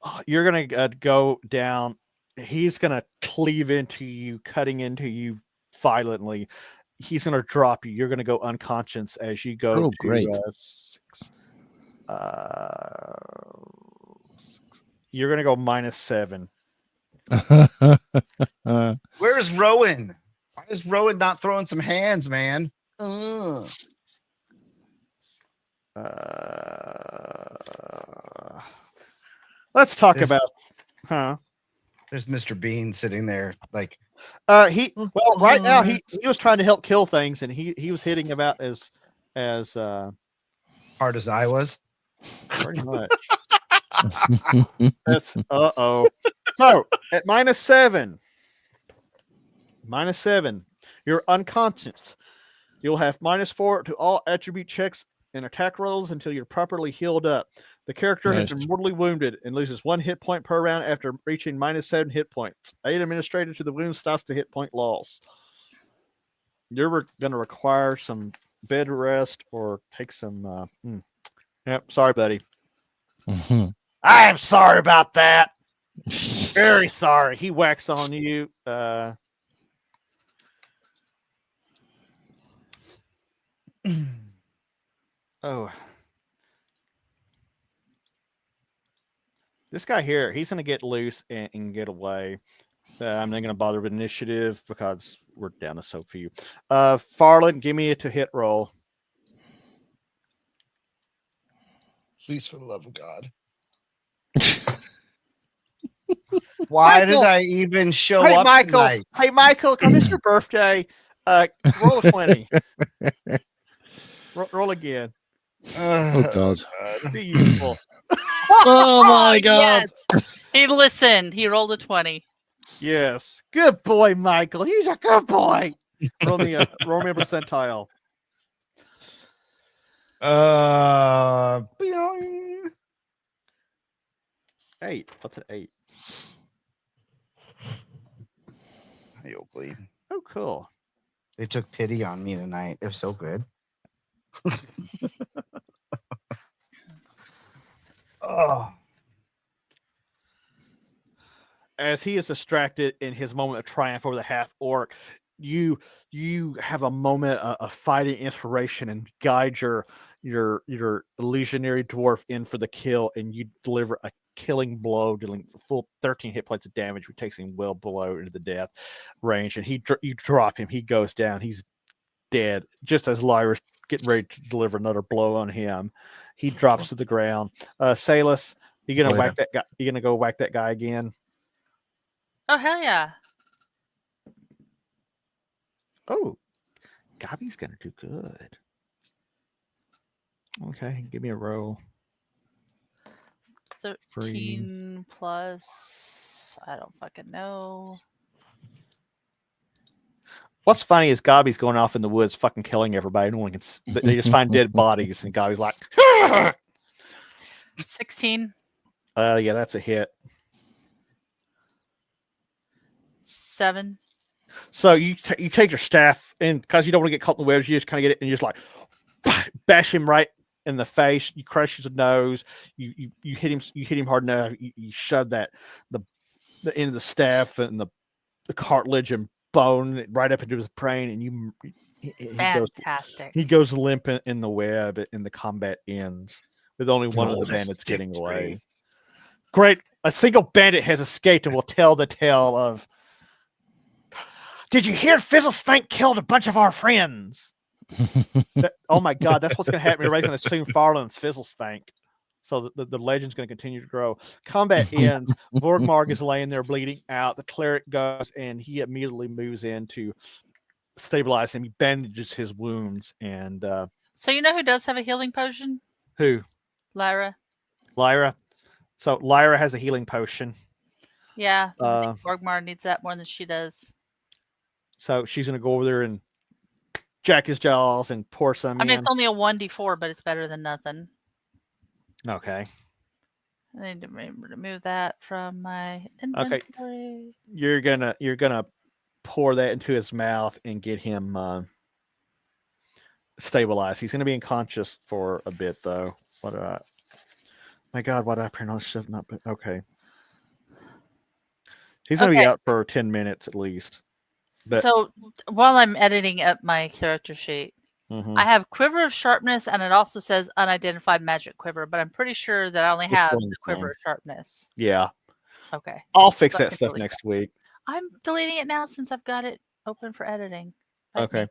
Oh, you're gonna go down. He's gonna cleave into you, cutting into you violently. He's gonna drop you. You're gonna go unconscious as you go to great. 6. You're gonna go -7. Where's Rowan? Why is Rowan not throwing some hands, man? Let's talk about, There's Mr. Bean sitting there, like right now he was trying to help kill things, and he was hitting about as hard as I was. pretty much. That's So at -7, you're unconscious. You'll have -4 to all attribute checks and attack rolls until you're properly healed up. The character has been mortally wounded and loses 1 hit point per round after reaching -7 hit points. Aid administered to the wound stops the hit point loss. You're going to require some bed rest or take some. Yep, sorry, buddy. I am sorry about that. Very sorry. He whacks on you. Oh. This guy here, he's going to get loose and get away. I'm not going to bother with initiative because we're down to so few. Farland, give me a to-hit roll. Please, for the love of God. Why did I even show up Michael. tonight? Hey, Michael, because it's your birthday, roll a 20. Roll again. Oh, God. Be useful. Oh, my God. Yes. He listened. He rolled a 20. Yes. Good boy, Michael. He's a good boy. Roll me a percentile. Boing. 8. What's an 8? You'll bleed. Oh, cool. They took pity on me tonight. They're so good. Oh. As he is distracted in his moment of triumph over the half orc, you have a moment of fighting inspiration and guide your legionary dwarf in for the kill, and you deliver a killing blow, dealing full 13 hit points of damage, which takes him well below into the death range. And you drop him, he goes down, he's dead. Just as Lyra's getting ready to deliver another blow on him, he drops to the ground. Salus, you gonna whack that guy? You gonna go whack that guy again? Oh, hell yeah. Oh, Gabby's gonna do good. Okay, give me a roll. 13 plus. I don't fucking know. What's funny is Gabby's going off in the woods, fucking killing everybody. No one can. They just find dead bodies, and Gabby's like, 16. Yeah, that's a hit. 7. So you take your staff, and because you don't want to get caught in the webs, you just kind of get it and you just like bash him right in the face. You crush his nose. You hit him. You hit him hard enough. You shove the end of the staff and the cartilage and bone right up into his brain, and Fantastic. He goes limp in the web, and the combat ends with only one of the bandits getting away. Great. A single bandit has escaped and will tell the tale of, did you hear Fizzlespank killed a bunch of our friends? Oh my God, that's what's going to happen. Everybody's going to assume Farland's Fizzlespank. So the legend's going to continue to grow. Combat ends. Vorgmark is laying there bleeding out. The cleric goes, and he immediately moves in to stabilize him. He bandages his wounds, and So you know who does have a healing potion? Who? Lyra. Lyra. So Lyra has a healing potion. Yeah, I think Borgmar needs that more than she does. So she's going to go over there and jack his jaws and pour some in. I mean, it's only a 1d4, but it's better than nothing. Okay. I need to remove that from my inventory. Okay. You're gonna pour that into his mouth and get him stabilized. He's gonna be unconscious for a bit though. My God, what did I pronounce? Should not be okay. He's gonna be out for 10 minutes at least. But, so while I'm editing up my character sheet, I have Quiver of Sharpness, and it also says Unidentified Magic Quiver, but I'm pretty sure that I only have the Quiver of Sharpness. Yeah. Okay. I'll fix that stuff next week. I'm deleting it now since I've got it open for editing. Okay.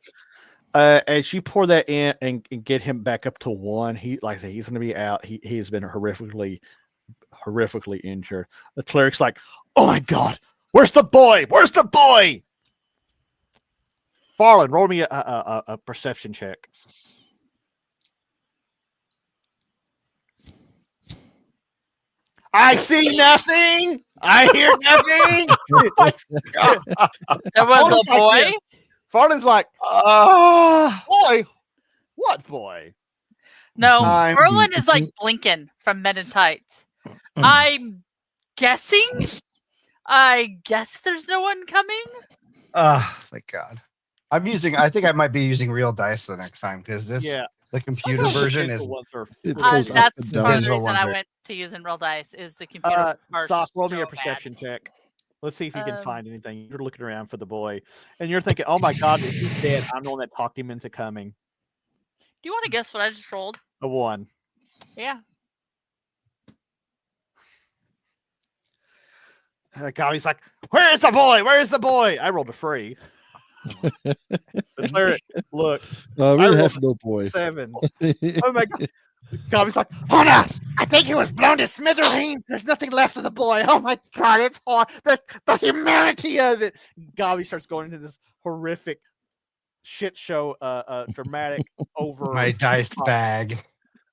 As you pour that in and get him back up to 1, he, like I say, he's going to be out. He has been horrifically injured. The cleric's like, "Oh my God, where's the boy? Where's the boy?" Farland, roll me a perception check. I see nothing. I hear nothing. There was a boy. Farland's like, boy, what boy? No, Merlin is like blinking from Men in Tights. I'm guessing. I guess there's no one coming. Thank God. I think I might be using real dice the next time because the computer version is. That's part of the reason I went to using real dice is the computer. Sock, roll me a perception check. Let's see if you can find anything. You're looking around for the boy, and you're thinking, "Oh my God, if he's dead, I'm the one that talked him into coming." Do you want to guess what I just rolled? A 1. Yeah. God, he's like, "Where's the boy? Where's the boy?" I rolled a 3. The cleric looks. No, we have no boy. 7. Oh my God. God, he's like, "Hold on! I think he was blown to smithereens. There's nothing left of the boy. Oh my God, it's hard. The humanity of it." Gobby starts going into this horrific shit show, dramatic over my dice bag.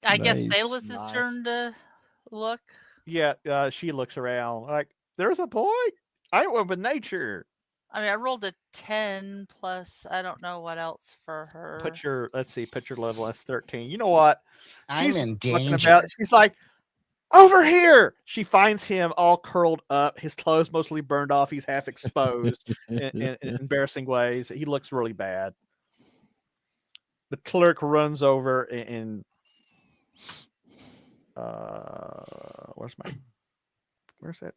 I guess Salus's turn to look. Yeah, she looks around like, "There's a boy. I went with nature." I mean, I rolled a 10 plus. I don't know what else for her. Put your level as 13. You know what? I'm in danger. She's like, "Over here." She finds him all curled up, his clothes mostly burned off. He's half exposed in embarrassing ways. He looks really bad. The clerk runs over and where's that?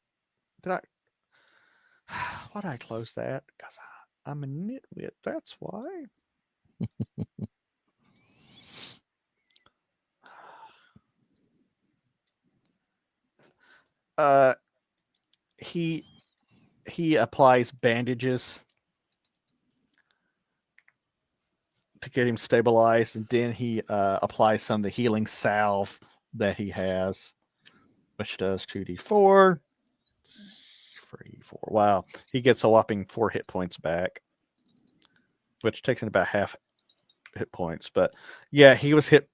Why did I close that? Because I'm a nitwit. That's why. He applies bandages to get him stabilized, and then he applies some of the healing salve that he has, which does 2d4. 3, 4. Wow. He gets a whopping 4 hit points back, which takes in about half hit points. But yeah, he was hit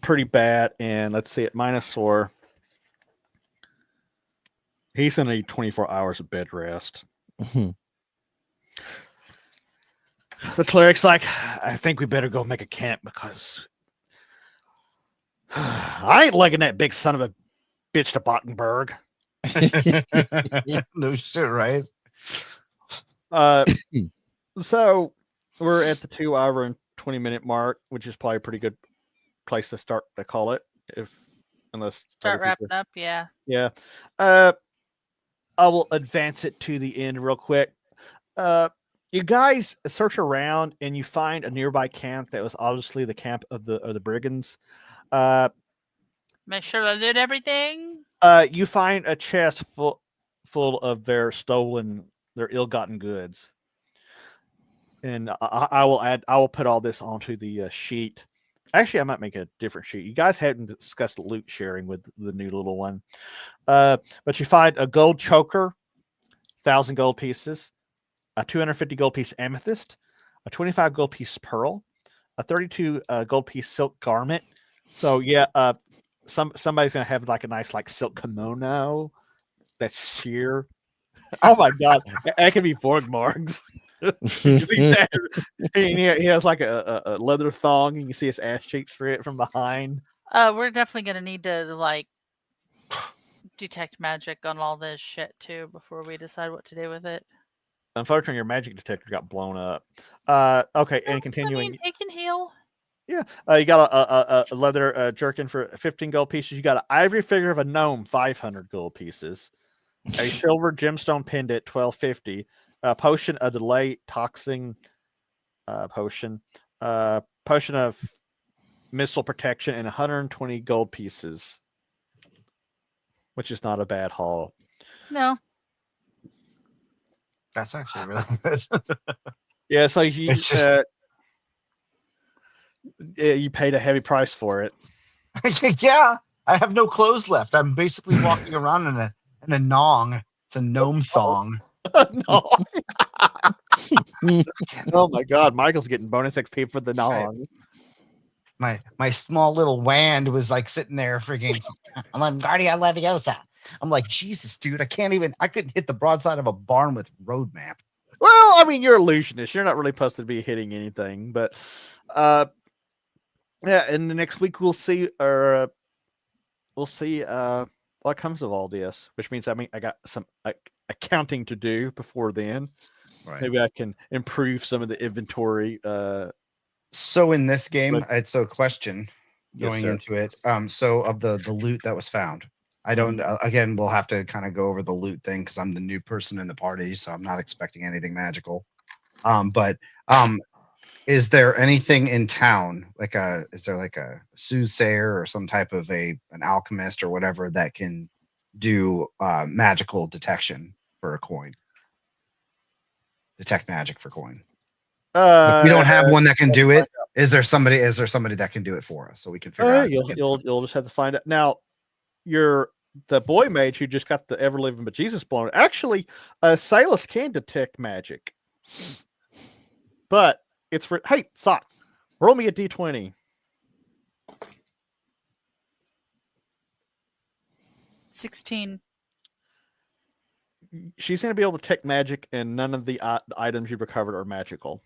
pretty bad. And let's see, at -4, he's going to need 24 hours of bed rest. The cleric's like, "I think we better go make a camp because I ain't legging that big son of a bitch to Bottenberg." No shit, right? So we're at the 2-hour and 20-minute mark, which is probably a pretty good place to start to call it, unless start wrapping up. Yeah. I will advance it to the end real quick. You guys search around and you find a nearby camp that was obviously the camp of the brigands. Make sure I did everything. You find a chest full of their ill-gotten goods, and I will put all this onto the sheet. Actually, I might make a different sheet. You guys hadn't discussed loot sharing with the new little one, but you find a gold choker, 1,000 gold pieces, a 250 gold piece amethyst, a 25 gold piece pearl, a 32 gold piece silk garment. So yeah, somebody's gonna have like a nice like silk kimono that's sheer. Oh my god, that could be Borgmarg's. He has like a leather thong, and you see his ass cheeks for it from behind. We're definitely gonna need to like detect magic on all this shit too before we decide what to do with it. Unfortunately, your magic detector got blown up. Okay, and continuing. I mean, it can heal. Yeah, you got a leather jerkin for 15 gold pieces. You got an ivory figure of a gnome, 500 gold pieces. A silver gemstone pendant, 1250. A potion, a delay toxin potion. Potion of missile protection, and 120 gold pieces, which is not a bad haul. No. That's actually really good. Yeah, so you It's just- you paid a heavy price for it. Yeah, I have no clothes left. I'm basically walking around in a nong. It's a gnome thong. No. Oh my god, Michael's getting bonus XP for the nong. My small little wand was like sitting there freaking. I'm like Guardia Leviosa. I'm like, Jesus, dude, I couldn't hit the broadside of a barn with road map. Well, I mean, you're illusionist. You're not really supposed to be hitting anything, but yeah, and the next week we'll see what comes of all this, which means I got some accounting to do before then. Right. Maybe I can improve some of the inventory. So in this game, it's a question going sir. into it. So of the loot that was found, I don't. Again, we'll have to kind of go over the loot thing because I'm the new person in the party, so I'm not expecting anything magical. But is there anything in town is there like a soothsayer or some type of an alchemist or whatever that can do magical detection for a coin? Detect magic for coin. If we don't have one that can do it, is there somebody that can do it for us so we can figure out? You'll just have to find it. Now, the boy mage who just got the ever living bejesus blown. Actually, Salus can detect magic, but it's for Sock. Roll me a d20. 16. She's going to be able to detect magic, and none of the items you recovered are magical.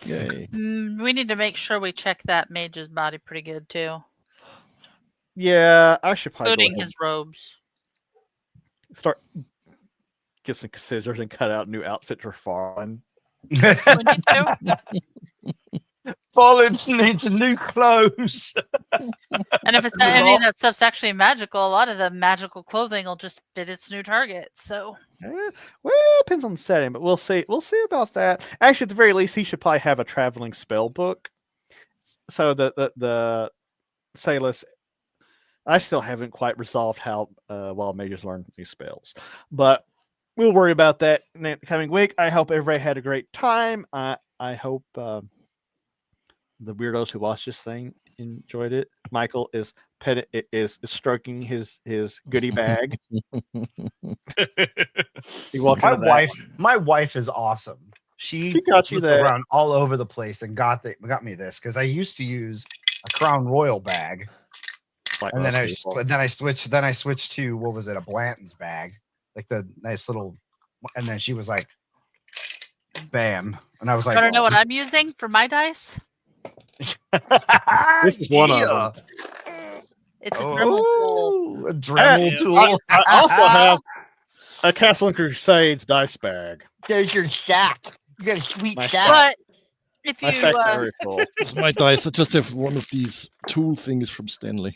Yay. We need to make sure we check that mage's body pretty good too, Yeah, I should probably including his robes. Get some scissors and cut out a new outfit for Fallen. We need to. Fallen needs new clothes. And if it's any of that stuff's actually magical, a lot of the magical clothing will just fit its new target. So, well, it depends on the setting, but we'll see. We'll see about that. Actually, at the very least, he should probably have a traveling spell book. So the Salus, I still haven't quite resolved how wild mages learn new spells, but we'll worry about that in the coming week. I hope everybody had a great time. I hope the weirdos who watched this thing enjoyed it. Michael is stroking his goodie bag. My wife is awesome. She got you there around all over the place and got me this because I used to use a Crown Royal bag, and then I switched to what was it, a Blanton's bag, like the nice little, and then she was like, bam, and I was like, I don't know what I'm using for my dice. This is one of them. It's a Dremel tool. A Dremel tool. I also have a Castle and Crusades dice bag. There's your sack. You got a sweet sack. But if My you sack's very full. It's my dice. I just have one of these tool things from Stanley.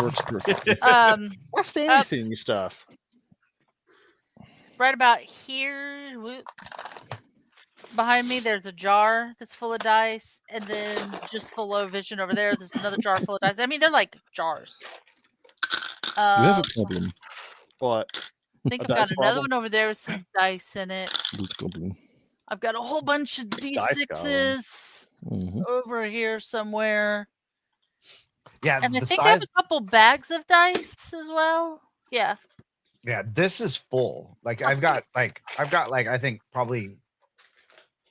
Works perfectly. What's Stanley seeing you stuff? Right about here, behind me, there's a jar that's full of dice, and then just below Vision over there's another jar full of dice. I mean, they're like jars. You have a problem. What? I think I've got another one over there with some dice in it. Loot goblin. I've got a whole bunch of D6s over here somewhere. Yeah, and I think I have a couple bags of dice as well. Yeah. Yeah, this is full. Like I've got like I think probably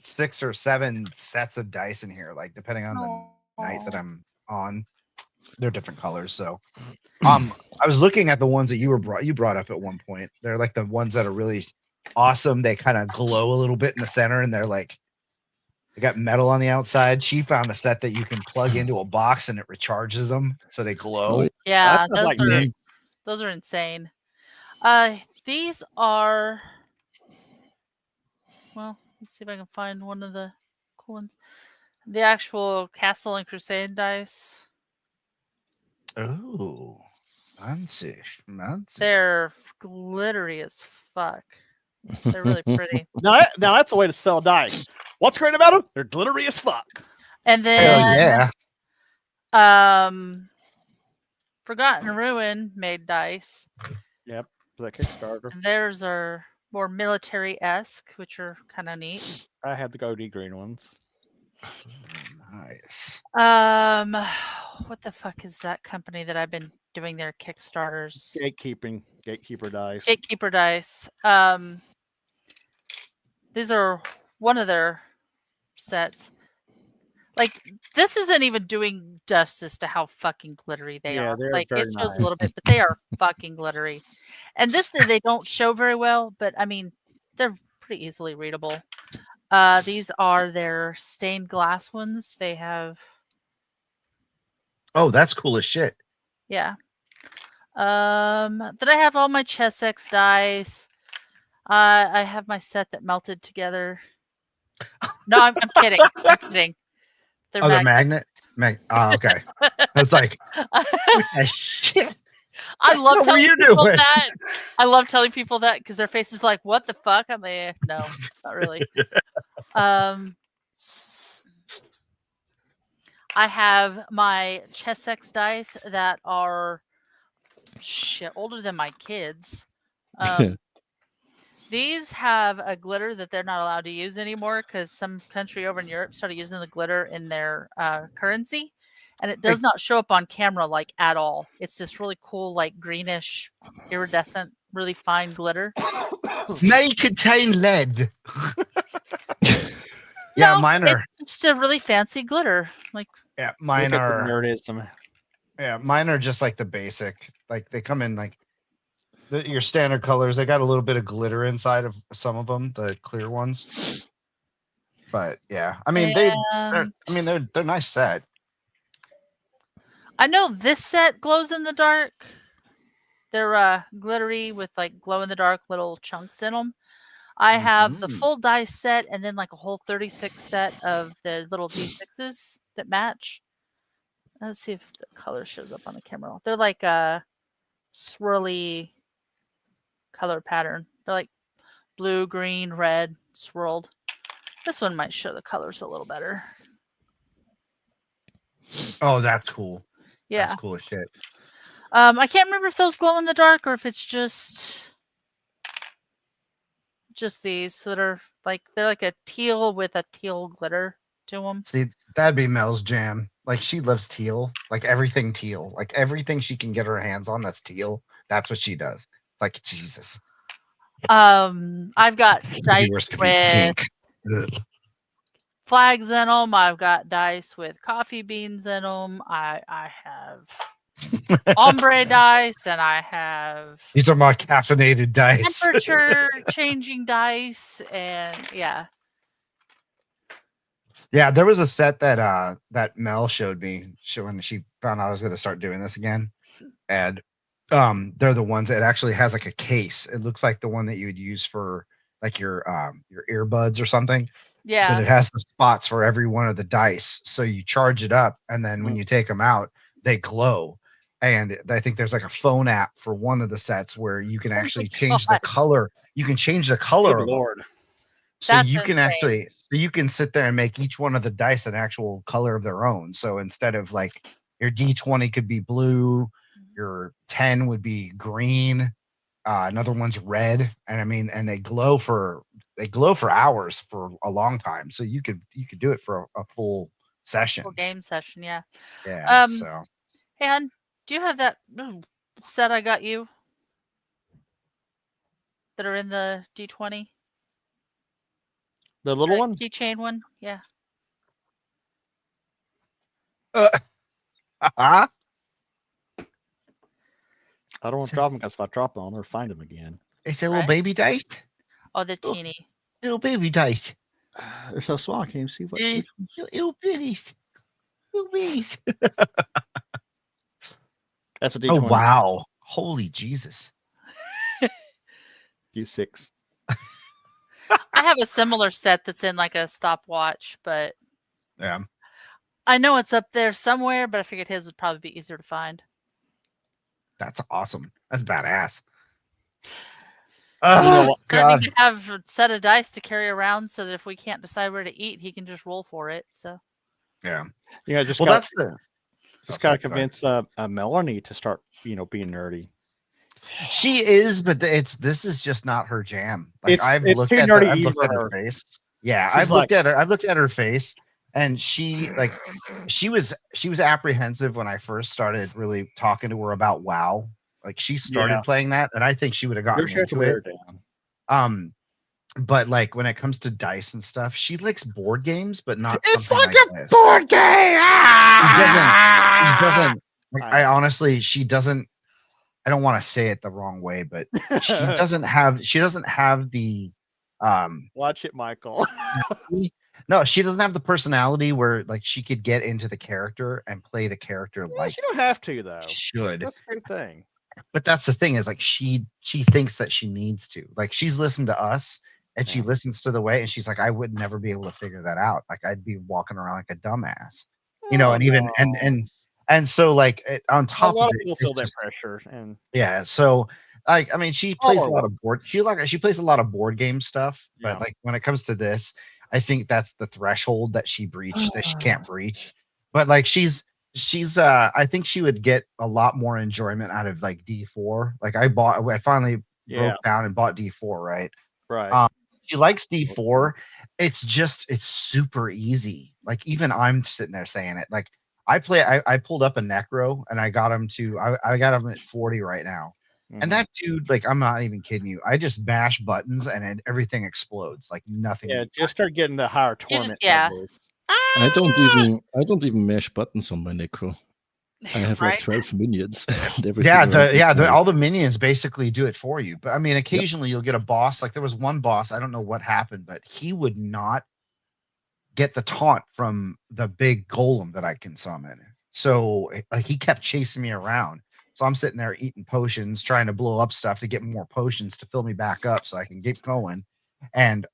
6 or 7 sets of dice in here, like depending on the night that Aw. I'm on. They're different colors. So I was looking at the ones that you brought up at one point. They're like the ones that are really awesome. They kind of glow a little bit in the center, and they're like they got metal on the outside. She found a set that you can plug into a box and it recharges them, so they glow. Oh, Yeah, sounds like Nick. those are insane. These are. Well, let's see if I can find one of the cool ones. The actual Castle and Crusade dice. Oh, fancy. They're glittery as fuck. They're really pretty. Now that's a way to sell dice. What's great about them? They're glittery as fuck. And Hell then, yeah. Forgotten Ruin made dice. Yep, for that Kickstarter. And theirs are more military-esque, which are kind of neat. I had the Goatee green ones. Nice. What the fuck is that company that I've been doing their Kickstarters? Gatekeeper dice. Gatekeeper dice. These are one of their sets. Like, this isn't even doing justice to how fucking glittery they Yeah, are. they're Like, it very shows nice. a little bit, but they are fucking glittery. And this they don't show very well, but I mean, they're pretty easily readable. These are their stained glass ones. They have, Oh, that's cool as shit. yeah. Then I have all my Chessex dice. I have my set that melted together. No, I'm kidding. I'm kidding. They're magnet. Oh, okay. I was like, what the shit? I love What were telling you people doing? that. I love telling people that because their face is like, "What the fuck?" I'm like, no, not really. I have my Chessex dice that are shit older than my kids. These have a glitter that they're not allowed to use anymore because some country over in Europe started using the glitter in their currency, and it does not show up on camera like at all. It's this really cool, like greenish, iridescent, really fine glitter. May contain lead. Yeah, No, mine are. It's just a really fancy glitter. Like, Yeah, mine Look at the are. nerdism. Yeah, mine are just like the basic. Like they come in like your standard colors. They got a little bit of glitter inside of some of them, the clear ones. But yeah, I mean they're nice set. I know this set glows in the dark. They're glittery with like glow in the dark little chunks in them. I have the full dice set and then like a whole 36 set of the little D6s that match. Let's see if the color shows up on the camera. They're like a swirly color pattern. They're like blue, green, red, swirled. This one might show the colors a little better. Oh, that's cool. Yeah. That's cool as shit. I can't remember if those glow in the dark or if it's just these that are like they're like a teal with a teal glitter to them. See, that'd be Mel's jam. Like she loves teal. Like everything teal. Like everything she can get her hands on that's teal. That's what she does. It's like Jesus. I've got dice Yours could be with pink. Ugh. flags in them. I've got dice with coffee beans in them. I have ombre dice, and I have These are my caffeinated dice. temperature changing dice, and yeah. Yeah, there was a set that that Mel showed me when she found out I was going to start doing this again, and they're the ones that actually has like a case. It looks like the one that you would use for like your earbuds or something. Yeah. But it has the spots for every one of the dice, so you charge it up, and then when you take them out, they glow. And I think there's like a phone app for one of the sets where you can actually change the color. You can change the color Good of them. Lord. So That's you can insane. actually, you can sit there and make each one of the dice an actual color of their own. So instead of like your D20 could be blue, your 10 would be green, another one's red, and I mean, and they glow for hours for a long time. So you could do it for a full session. Full game session, yeah. Yeah. So Hey, hon, do you have that set I got you that are in the D20? The little one? Keychain one? Yeah. Uh-huh. I don't want to drop them because if I drop them, I'll never find them again. It's a little Right. baby dice. Oh, they're teeny. Little baby dice. They're so small, I can't even see what. Eh, Which ones. Little bitties. Little bitties. That's a D20. Oh, wow. Holy Jesus. D6. I have a similar set that's in like a stopwatch, but Yeah. I know it's up there somewhere, but I figured his would probably be easier to find. That's awesome. That's badass. You know Oh, what? I God. need to have a set of dice to carry around so that if we can't decide where to eat, he can just roll for it. So Yeah. Yeah, just Well, got that's the. just Oh, got to sorry. convince Melanie to start, being nerdy. She is, but this is just not her jam. Like It's I've too looked at nerdy I've even looked for at her her. face. Yeah, She's I've looked at her. I've looked at her face, and she was apprehensive when I first started really talking to her about WoW. Like she started Yeah. playing that, and I think she would have You're gotten sure to into wear it. her down. But like when it comes to dice and stuff, she likes board games, but not It's something like like a this. board game. She doesn't. Like, I I honestly, she doesn't. I don't want to say it the wrong way, but she doesn't have the Watch it, Michael. no, she doesn't have the personality where like she could get into the character and play the character Yeah, like she don't have to though. should. That's a great thing. But that's the thing is like she thinks that she needs to. Like she's listened to us and she Yeah. listens to the way and she's like, I would never be able to figure that out. Like I'd be walking around like a dumbass. And even and so like on a top lot of of it, people it's feel that just- pressure, and yeah. So like I mean she plays a our lot of board she plays a lot of board game stuff, but Yeah. like when it comes to this, I think that's the threshold that she breached that she can't breach. But like she's I think she would get a lot more enjoyment out of like D4. Like I finally Yeah. broke down and bought D4, right? right. She likes D4. It's super easy. Like even I'm sitting there saying it. Like I pulled up a Necro and I got him I got him at 40 right now. And that dude, like I'm not even kidding you. I just bash buttons and everything explodes. Like nothing. Yeah, just start getting the higher torment. yeah. levels. I don't even mash buttons on my necro. I have like Right? 12 minions. and everything Yeah, around me. all the minions basically do it for you. But I mean, occasionally you'll get a boss. Like there was one boss, I don't know what happened, but he would not get the taunt from the big golem that I can summon. So like he kept chasing me around. So I'm sitting there eating potions, trying to blow up stuff to get more potions to fill me back up so I can get going. And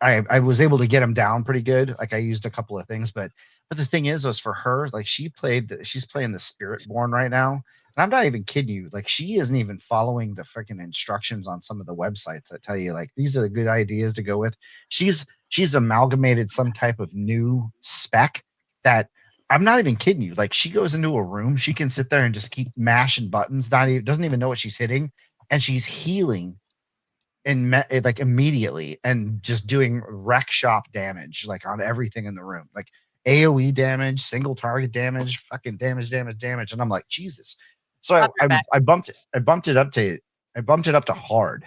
I was able to get him down pretty good. Like I used a couple of things, but the thing is, was for her, like she's playing the Spiritborn right now. And I'm not even kidding you. Like she isn't even following the freaking instructions on some of the websites that tell you like these are the good ideas to go with. She's amalgamated some type of new spec that I'm not even kidding you. Like she goes into a room, she can sit there and just keep mashing buttons, doesn't even know what she's hitting, and she's healing like immediately and just doing wreck shop damage like on everything in the room, like AoE damage, single target damage, fucking damage, and I'm like Jesus. So I bumped it up to hard,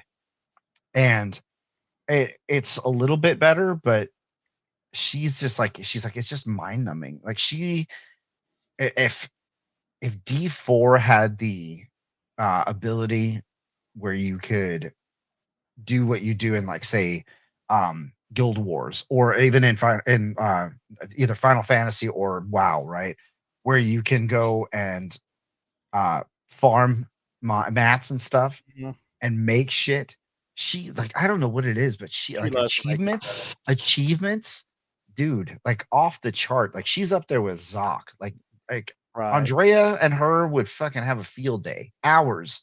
and it's a little bit better, but she's like it's just mind numbing. Like if D4 had the ability where you could do what you do in like say Guild Wars or even in either Final Fantasy or WoW, right, where you can go and farm mats and stuff and make shit. She like I don't know what it is, but she like achievements, dude, like off the chart. Like she's up there with Zoc. Like Right. Andrea and her would fucking have a field day. Hours.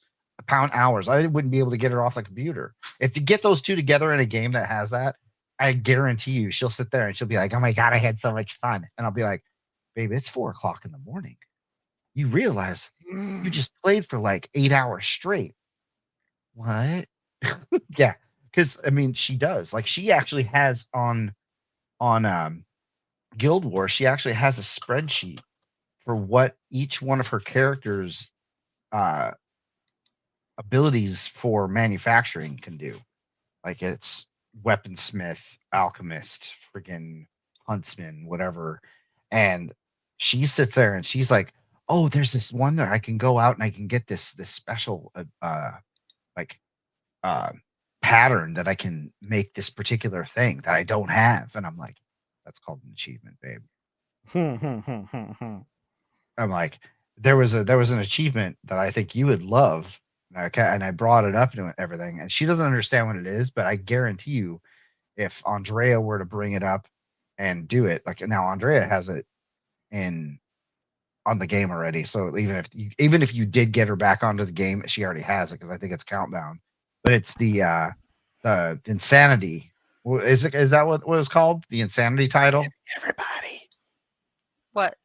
I wouldn't be able to get her off the computer. If you get those two together in a game that has that, I guarantee you she'll sit there and she'll be like, oh my God, I had so much fun. And I'll be like, babe, it's 4:00 in the morning. You realize you just played for like 8 hours straight. What? Yeah. Because I mean, she does. Like she actually has on Guild Wars, she actually has a spreadsheet for what each one of her characters abilities for manufacturing can do. Like it's weaponsmith, alchemist, friggin' huntsman, whatever. And she sits there and she's like, "Oh, there's this one that I can go out and I can get this special like pattern that I can make this particular thing that I don't have." And I'm like, "That's called an achievement, babe." I'm like, there was an achievement that I think you would love. Okay, and I brought it up and everything, and she doesn't understand what it is, but I guarantee you, if Andrea were to bring it up and do it, like now Andrea has it on the game already. So even if you did get her back onto the game, she already has it because I think it's countdown. But it's the insanity. Is that what it's called? The insanity title? Everybody. What?